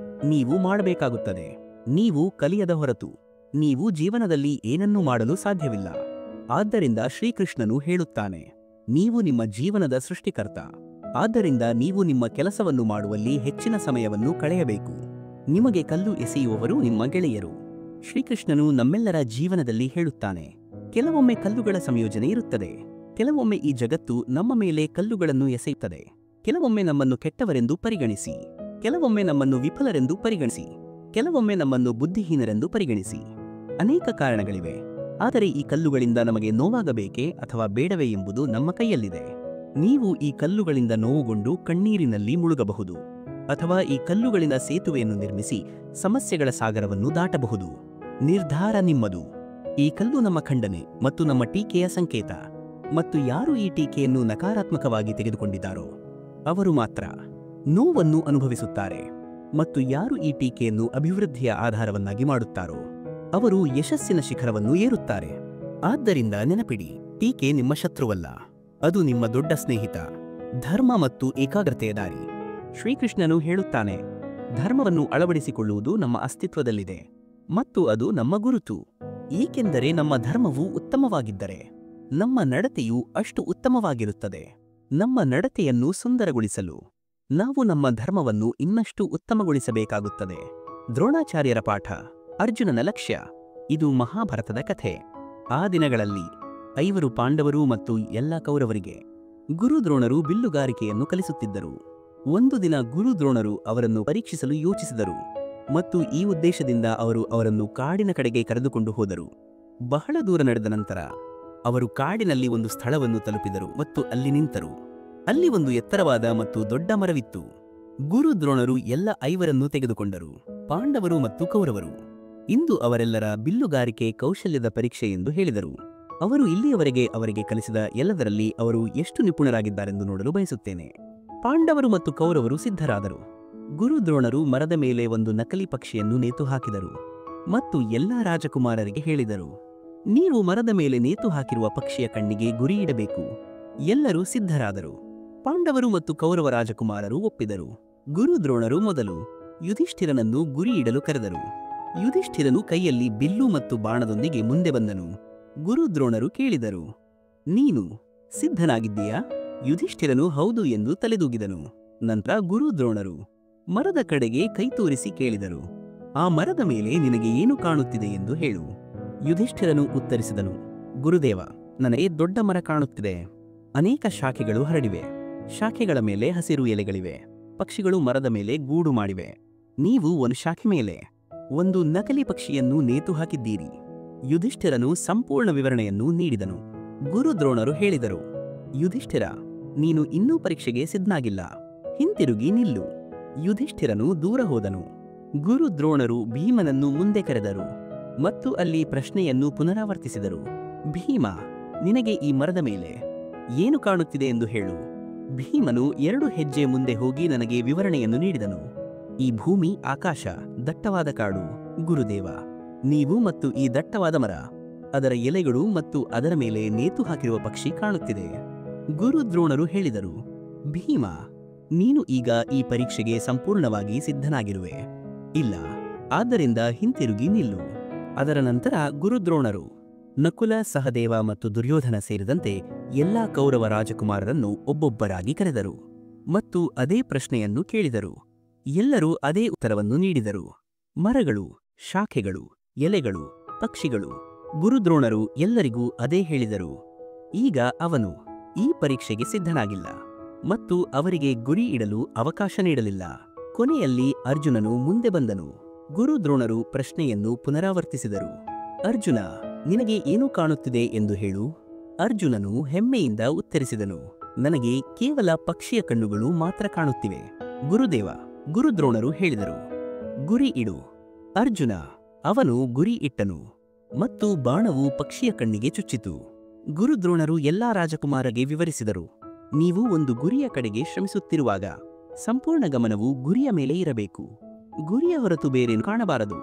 ನೀವು ಮಾಡಬೇಕಾಗುತ್ತದೆ. ನೀವು ಕಲಿಯದ ಹೊರತು ನೀವು ಜೀವನದಲ್ಲಿ ಏನನ್ನೂ ಮಾಡಲು ಸಾಧ್ಯವಿಲ್ಲ. ಆದ್ದರಿಂದ ಶ್ರೀಕೃಷ್ಣನು ಹೇಳುತ್ತಾನೆ, ನೀವು ನಿಮ್ಮ ಜೀವನದ ಸೃಷ್ಟಿಕರ್ತ. ಆದ್ದರಿಂದ ನೀವು ನಿಮ್ಮ ಕೆಲಸವನ್ನು ಮಾಡುವಲ್ಲಿ ಹೆಚ್ಚಿನ ಸಮಯವನ್ನು ಕಳೆಯಬೇಕು. ನಿಮಗೆ ಕಲ್ಲು ಎಸೆಯುವವರು ನಿಮ್ಮ ಗೆಳೆಯರು. ಶ್ರೀಕೃಷ್ಣನು ನಮ್ಮೆಲ್ಲರ ಜೀವನದಲ್ಲಿ ಹೇಳುತ್ತಾನೆ, ಕೆಲವೊಮ್ಮೆ ಕಲ್ಲುಗಳ ಸಂಯೋಜನೆ ಇರುತ್ತದೆ. ಕೆಲವೊಮ್ಮೆ ಈ ಜಗತ್ತು ನಮ್ಮ ಮೇಲೆ ಕಲ್ಲುಗಳನ್ನು ಎಸೆಯುತ್ತದೆ. ಕೆಲವೊಮ್ಮೆ ನಮ್ಮನ್ನು ಕೆಟ್ಟವರೆಂದು ಪರಿಗಣಿಸಿ, ಕೆಲವೊಮ್ಮೆ ನಮ್ಮನ್ನು ವಿಫಲರೆಂದು ಪರಿಗಣಿಸಿ, ಕೆಲವೊಮ್ಮೆ ನಮ್ಮನ್ನು ಬುದ್ಧಿಹೀನರೆಂದು ಪರಿಗಣಿಸಿ. ಅನೇಕ ಕಾರಣಗಳಿವೆ. ಆದರೆ ಈ ಕಲ್ಲುಗಳಿಂದ ನಮಗೆ ನೋವಾಗಬೇಕೇ ಅಥವಾ ಬೇಡವೇ ಎಂಬುದು ನಮ್ಮ ಕೈಯಲ್ಲಿದೆ. ನೀವು ಈ ಕಲ್ಲುಗಳಿಂದ ನೋವುಗೊಂಡು ಕಣ್ಣೀರಿನಲ್ಲಿ ಮುಳುಗಬಹುದು, ಅಥವಾ ಈ ಕಲ್ಲುಗಳಿಂದ ಸೇತುವೆಯನ್ನು ನಿರ್ಮಿಸಿ ಸಮಸ್ಯೆಗಳ ಸಾಗರವನ್ನು ದಾಟಬಹುದು. ನಿರ್ಧಾರ ನಿಮ್ಮದು. ಈ ಕಲ್ಲು ನಮ್ಮ ಖಂಡನೆ ಮತ್ತು ನಮ್ಮ ಟೀಕೆಯ ಸಂಕೇತ. ಮತ್ತು ಯಾರು ಈ ಟೀಕೆಯನ್ನು ನಕಾರಾತ್ಮಕವಾಗಿ ತೆಗೆದುಕೊಂಡಿದ್ದಾರೋ ಅವರು ಮಾತ್ರ ನೋವನ್ನು ಅನುಭವಿಸುತ್ತಾರೆ. ಮತ್ತು ಯಾರು ಈ ಟೀಕೆಯನ್ನು ಅಭಿವೃದ್ಧಿಯ ಆಧಾರವನ್ನಾಗಿ ಮಾಡುತ್ತಾರೋ ಅವರು ಯಶಸ್ಸಿನ ಶಿಖರವನ್ನು ಏರುತ್ತಾರೆ. ಆದ್ದರಿಂದ ನೆನಪಿಡಿ, ಟೀಕೆ ನಿಮ್ಮ ಶತ್ರುವಲ್ಲ, ಅದು ನಿಮ್ಮ ದೊಡ್ಡ ಸ್ನೇಹಿತ. ಧರ್ಮ ಮತ್ತು ಏಕಾಗ್ರತೆಯ ದಾರಿ. ಶ್ರೀಕೃಷ್ಣನು ಹೇಳುತ್ತಾನೆ, ಧರ್ಮವನ್ನು ಅಳವಡಿಸಿಕೊಳ್ಳುವುದು ನಮ್ಮ ಅಸ್ತಿತ್ವದಲ್ಲಿದೆ ಮತ್ತು ಅದು ನಮ್ಮ ಗುರುತು. ಏಕೆಂದರೆ ನಮ್ಮ ಧರ್ಮವು ಉತ್ತಮವಾಗಿದ್ದರೆ ನಮ್ಮ ನಡತೆಯು ಅಷ್ಟು ಉತ್ತಮವಾಗಿರುತ್ತದೆ. ನಮ್ಮ ನಡತೆಯನ್ನು ಸುಂದರಗೊಳಿಸಲು ನಾವು ನಮ್ಮ ಧರ್ಮವನ್ನು ಇನ್ನಷ್ಟು ಉತ್ತಮಗೊಳಿಸಬೇಕಾಗುತ್ತದೆ. ದ್ರೋಣಾಚಾರ್ಯರ ಪಾಠ, ಅರ್ಜುನನ ಲಕ್ಷ್ಯ. ಇದು ಮಹಾಭಾರತದ ಕಥೆ. ಆ ದಿನಗಳಲ್ಲಿ 5 ಪಾಂಡವರು ಮತ್ತು ಎಲ್ಲ ಕೌರವರಿಗೆ ಗುರು ದ್ರೋಣರು ಬಿಲ್ಲುಗಾರಿಕೆಯನ್ನು ಕಲಿಸುತ್ತಿದ್ದರು. ಒಂದು ದಿನ ಗುರು ದ್ರೋಣರು ಅವರನ್ನು ಪರೀಕ್ಷಿಸಲು ಯೋಚಿಸಿದರು ಮತ್ತು ಈ ಉದ್ದೇಶದಿಂದ ಅವರು ಅವರನ್ನು ಕಾಡಿನ ಕಡೆಗೆ ಕರೆದುಕೊಂಡು ಹೋದರು. ಬಹಳ ದೂರ ನಡೆದ ನಂತರ ಅವರು ಕಾಡಿನಲ್ಲಿ ಒಂದು ಸ್ಥಳವನ್ನು ತಲುಪಿದರು ಮತ್ತು ಅಲ್ಲಿ ನಿಂತರು. ಅಲ್ಲಿ ಒಂದು ಎತ್ತರವಾದ ಮತ್ತು ದೊಡ್ಡ ಮರವಿತ್ತು. ಗುರು ದ್ರೋಣರು ಎಲ್ಲ 5ರನ್ನು ತೆಗೆದುಕೊಂಡರು, ಪಾಂಡವರು ಮತ್ತು ಕೌರವರು. ಇಂದು ಅವರೆಲ್ಲರ ಬಿಲ್ಲುಗಾರಿಕೆ ಕೌಶಲ್ಯದ ಪರೀಕ್ಷೆ ಎಂದು ಹೇಳಿದರು. ಅವರು ಇಲ್ಲಿಯವರೆಗೆ ಅವರಿಗೆ ಕಲಿಸಿದ ಎಲ್ಲದರಲ್ಲಿ ಅವರು ಎಷ್ಟು ನಿಪುಣರಾಗಿದ್ದಾರೆಂದು ನೋಡಲು ಬಯಸುತ್ತೇನೆ. ಪಾಂಡವರು ಮತ್ತು ಕೌರವರು ಸಿದ್ಧರಾದರು. ಗುರು ದ್ರೋಣರು ಮರದ ಮೇಲೆ ಒಂದು ನಕಲಿ ಪಕ್ಷಿಯನ್ನು ನೇತು ಹಾಕಿದರು ಮತ್ತು ಎಲ್ಲಾ ರಾಜಕುಮಾರರಿಗೆ ಹೇಳಿದರು, ನೀವು ಮರದ ಮೇಲೆ ನೇತು ಹಾಕಿರುವ ಪಕ್ಷಿಯ ಕಣ್ಣಿಗೆ ಗುರಿ ಇಡಬೇಕು. ಎಲ್ಲರೂ ಸಿದ್ಧರಾದರು. ಪಾಂಡವರು ಮತ್ತು ಕೌರವ ರಾಜಕುಮಾರರು ಒಪ್ಪಿದರು. ಗುರು ದ್ರೋಣರು ಮೊದಲು ಯುಧಿಷ್ಠಿರನನ್ನು ಗುರಿ ಇಡಲು ಕರೆದರು. ಯುಧಿಷ್ಠಿರನು ಕೈಯಲ್ಲಿ ಬಿಲ್ಲು ಮತ್ತು ಬಾಣದೊಂದಿಗೆ ಮುಂದೆ ಬಂದನು. ಗುರು ದ್ರೋಣರು ಕೇಳಿದರು, ನೀನು ಸಿದ್ಧನಾಗಿದ್ದೀಯಾ? ಯುಧಿಷ್ಠಿರನು ಹೌದು ಎಂದು ತಲೆದೂಗಿದನು. ನಂತರ ಗುರು ದ್ರೋಣರು ಮರದ ಕಡೆಗೆ ಕೈ ತೋರಿಸಿ ಕೇಳಿದರು, ಆ ಮರದ ಮೇಲೆ ನಿನಗೆ ಏನು ಕಾಣುತ್ತಿದೆ ಎಂದು ಹೇಳು. ಯುಧಿಷ್ಠಿರನು ಉತ್ತರಿಸಿದನು, ಗುರುದೇವ, ನನಗೆ ದೊಡ್ಡ ಮರ ಕಾಣುತ್ತಿದೆ. ಅನೇಕ ಶಾಖೆಗಳು ಹರಡಿವೆ. ಶಾಖೆಗಳ ಮೇಲೆ ಹಸಿರು ಎಲೆಗಳಿವೆ. ಪಕ್ಷಿಗಳು ಮರದ ಮೇಲೆ ಗೂಡು ಮಾಡಿವೆ. ನೀವು ಒಂದು ಶಾಖೆ ಮೇಲೆ ಒಂದು ನಕಲಿ ಪಕ್ಷಿಯನ್ನು ನೇತು ಹಾಕಿದ್ದೀರಿ. ಯುಧಿಷ್ಠಿರನು ಸಂಪೂರ್ಣ ವಿವರಣೆಯನ್ನು ನೀಡಿದನು. ಗುರು ದ್ರೋಣರು ಹೇಳಿದರು, ಯುಧಿಷ್ಠಿರ, ನೀನು ಇನ್ನೂ ಪರೀಕ್ಷೆಗೆ ಸಿದ್ಧನಾಗಿಲ್ಲ. ಹಿಂತಿರುಗಿ ನಿಲ್ಲು. ಯುಧಿಷ್ಠಿರನು ದೂರ ಹೋದನು. ಗುರು ದ್ರೋಣರು ಭೀಮನನ್ನು ಮುಂದೆ ಕರೆದರು ಮತ್ತು ಅಲ್ಲಿ ಪ್ರಶ್ನೆಯನ್ನು ಪುನರಾವರ್ತಿಸಿದರು. ಭೀಮ, ನಿನಗೆ ಈ ಮರದ ಮೇಲೆ ಏನು ಕಾಣುತ್ತಿದೆ ಎಂದು ಹೇಳು. ಭೀಮನು 2 ಹೆಜ್ಜೆ ಮುಂದೆ ಹೋಗಿ ನನಗೆ ವಿವರಣೆಯನ್ನು ನೀಡಿದನು. ಈ ಭೂಮಿ, ಆಕಾಶ, ದಟ್ಟವಾದ ಕಾಡು. ಗುರುದೇವ, ನೀವು ಮತ್ತು ಈ ದಟ್ಟವಾದ ಮರ, ಅದರ ಎಲೆಗಳು ಮತ್ತು ಅದರ ಮೇಲೆ ನೇತು ಹಾಕಿರುವ ಪಕ್ಷಿ ಕಾಣುತ್ತಿದೆ. ಗುರು ದ್ರೋಣರು ಹೇಳಿದರು, ಭೀಮ, ನೀನು ಈಗ ಈ ಪರೀಕ್ಷೆಗೆ ಸಂಪೂರ್ಣವಾಗಿ ಸಿದ್ಧನಾಗಿರುವೆ. ಇಲ್ಲ, ಆದ್ದರಿಂದ ಹಿಂತಿರುಗಿ ನಿಲ್ಲು. ಅದರ ನಂತರ ಗುರು ದ್ರೋಣರು ನಕುಲ, ಸಹದೇವ ಮತ್ತು ದುರ್ಯೋಧನ ಸೇರಿದಂತೆ ಎಲ್ಲಾ ಕೌರವ ರಾಜಕುಮಾರರನ್ನು ಒಬ್ಬೊಬ್ಬರಾಗಿ ಕರೆದರು ಮತ್ತು ಅದೇ ಪ್ರಶ್ನೆಯನ್ನು ಕೇಳಿದರು. ಎಲ್ಲರೂ ಅದೇ ಉತ್ತರವನ್ನು ನೀಡಿದರು. ಮರಗಳು, ಶಾಖೆಗಳು, ಎಲೆಗಳು, ಪಕ್ಷಿಗಳು. ಗುರುದ್ರೋಣರು ಎಲ್ಲರಿಗೂ ಅದೇ ಹೇಳಿದರು. ಈಗ ಅವನು ಈ ಪರೀಕ್ಷೆಗೆ ಸಿದ್ಧನಾಗಿಲ್ಲ ಮತ್ತು ಅವರಿಗೆ ಗುರಿ ಇಡಲು ಅವಕಾಶ ನೀಡಲಿಲ್ಲ. ಕೊನೆಯಲ್ಲಿ ಅರ್ಜುನನು ಮುಂದೆ ಬಂದನು. ಗುರುದ್ರೋಣರು ಪ್ರಶ್ನೆಯನ್ನು ಪುನರಾವರ್ತಿಸಿದರು. ಅರ್ಜುನ, ನಿನಗೆ ಏನು ಕಾಣುತ್ತಿದೆ ಎಂದು ಹೇಳು. ಅರ್ಜುನನು ಹೆಮ್ಮೆಯಿಂದ ಉತ್ತರಿಸಿದನು, ನನಗೆ ಕೇವಲ ಪಕ್ಷಿಯ ಕಣ್ಣುಗಳು ಮಾತ್ರ ಕಾಣುತ್ತಿವೆ. ಗುರುದೇವ, ಗುರುದ್ರೋಣರು ಹೇಳಿದರು, ಗುರಿ ಇಡು. ಅರ್ಜುನ, ಅವನು ಗುರಿ ಇಟ್ಟನು ಮತ್ತು ಬಾಣವು ಪಕ್ಷಿಯ ಕಣ್ಣಿಗೆ ಚುಚ್ಚಿತು. ಗುರುದ್ರೋಣರು ಎಲ್ಲಾ ರಾಜಕುಮಾರರಿಗೆ ವಿವರಿಸಿದರು, ನೀವು ಒಂದು ಗುರಿಯ ಕಡೆಗೆ ಶ್ರಮಿಸುತ್ತಿರುವಾಗ ಸಂಪೂರ್ಣ ಗಮನವು ಗುರಿಯ ಮೇಲೆ ಇರಬೇಕು. ಗುರಿಯ ಹೊರತು ಬೇರೇನು ಕಾಣಬಾರದು.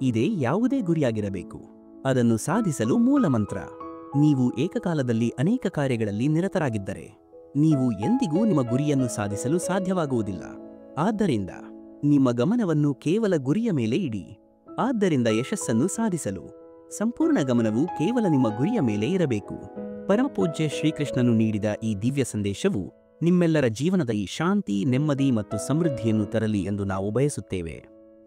ಇದೇ ಯಾವುದೇ ಗುರಿಯಾಗಿರಬೇಕು. ಅದನ್ನು ಸಾಧಿಸಲು ಮೂಲಮಂತ್ರ. ನೀವು ಏಕಕಾಲದಲ್ಲಿ ಅನೇಕ ಕಾರ್ಯಗಳಲ್ಲಿ ನಿರತರಾಗಿದ್ದರೆ ನೀವು ಎಂದಿಗೂ ನಿಮ್ಮ ಗುರಿಯನ್ನು ಸಾಧಿಸಲು ಸಾಧ್ಯವಾಗುವುದಿಲ್ಲ. ಆದ್ದರಿಂದ ನಿಮ್ಮ ಗಮನವನ್ನು ಕೇವಲ ಗುರಿಯ ಮೇಲೆ ಇಡಿ. ಆದ್ದರಿಂದ ಯಶಸ್ಸನ್ನು ಸಾಧಿಸಲು ಸಂಪೂರ್ಣ ಗಮನವು ಕೇವಲ ನಿಮ್ಮ ಗುರಿಯ ಮೇಲೆ ಇರಬೇಕು. ಪರಮಪೂಜ್ಯ ಶ್ರೀಕೃಷ್ಣನು ನೀಡಿದ ಈ ದಿವ್ಯ ಸಂದೇಶವು ನಿಮ್ಮೆಲ್ಲರ ಜೀವನದ ಈ ಶಾಂತಿ, ನೆಮ್ಮದಿ ಮತ್ತು ಸಮೃದ್ಧಿಯನ್ನು ತರಲಿ ಎಂದು ನಾವು ಬಯಸುತ್ತೇವೆ.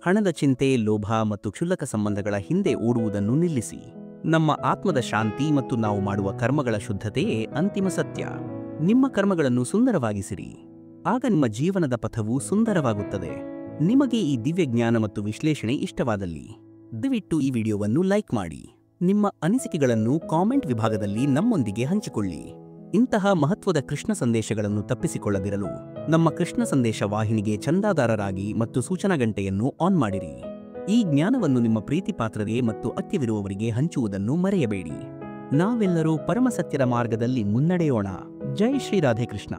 ಹಣದ ಚಿಂತೆ, ಲೋಭ ಮತ್ತು ಕ್ಷುಲ್ಲಕ ಸಂಬಂಧಗಳ ಹಿಂದೆ ಓಡುವುದನ್ನು ನಿಲ್ಲಿಸಿ. ನಮ್ಮ ಆತ್ಮದ ಶಾಂತಿ ಮತ್ತು ನಾವು ಮಾಡುವ ಕರ್ಮಗಳ ಶುದ್ಧತೆಯೇ ಅಂತಿಮ ಸತ್ಯ. ನಿಮ್ಮ ಕರ್ಮಗಳನ್ನು ಸುಂದರವಾಗಿಸಿರಿ, ಆಗ ನಿಮ್ಮ ಜೀವನದ ಪಥವು ಸುಂದರವಾಗುತ್ತದೆ. ನಿಮಗೆ ಈ ದಿವ್ಯ ಜ್ಞಾನ ಮತ್ತು ವಿಶ್ಲೇಷಣೆ ಇಷ್ಟವಾದಲ್ಲಿ ದಯವಿಟ್ಟು ಈ ವಿಡಿಯೋವನ್ನು ಲೈಕ್ ಮಾಡಿ. ನಿಮ್ಮ ಅನಿಸಿಕೆಗಳನ್ನು ಕಾಮೆಂಟ್ ವಿಭಾಗದಲ್ಲಿ ನಮ್ಮೊಂದಿಗೆ ಹಂಚಿಕೊಳ್ಳಿ. ಇಂತಹ ಮಹತ್ವದ ಕೃಷ್ಣ ಸಂದೇಶಗಳನ್ನು ತಪ್ಪಿಸಿಕೊಳ್ಳದಿರಲು ನಮ್ಮ ಕೃಷ್ಣ ಸಂದೇಶ ವಾಹಿನಿಗೆ ಚಂದಾದಾರರಾಗಿ ಮತ್ತು ಸೂಚನಾ ಗಂಟೆಯನ್ನು ಆನ್ ಮಾಡಿರಿ. ಈ ಜ್ಞಾನವನ್ನು ನಿಮ್ಮ ಪ್ರೀತಿ ಪಾತ್ರರಿಗೆ ಮತ್ತು ಅಗತ್ಯವಿರುವವರಿಗೆ ಹಂಚುವುದನ್ನು ಮರೆಯಬೇಡಿ. ನಾವೆಲ್ಲರೂ ಪರಮಸತ್ಯದ ಮಾರ್ಗದಲ್ಲಿ ಮುನ್ನಡೆಯೋಣ. ಜೈ ಶ್ರೀ ರಾಧೆ ಕೃಷ್ಣ.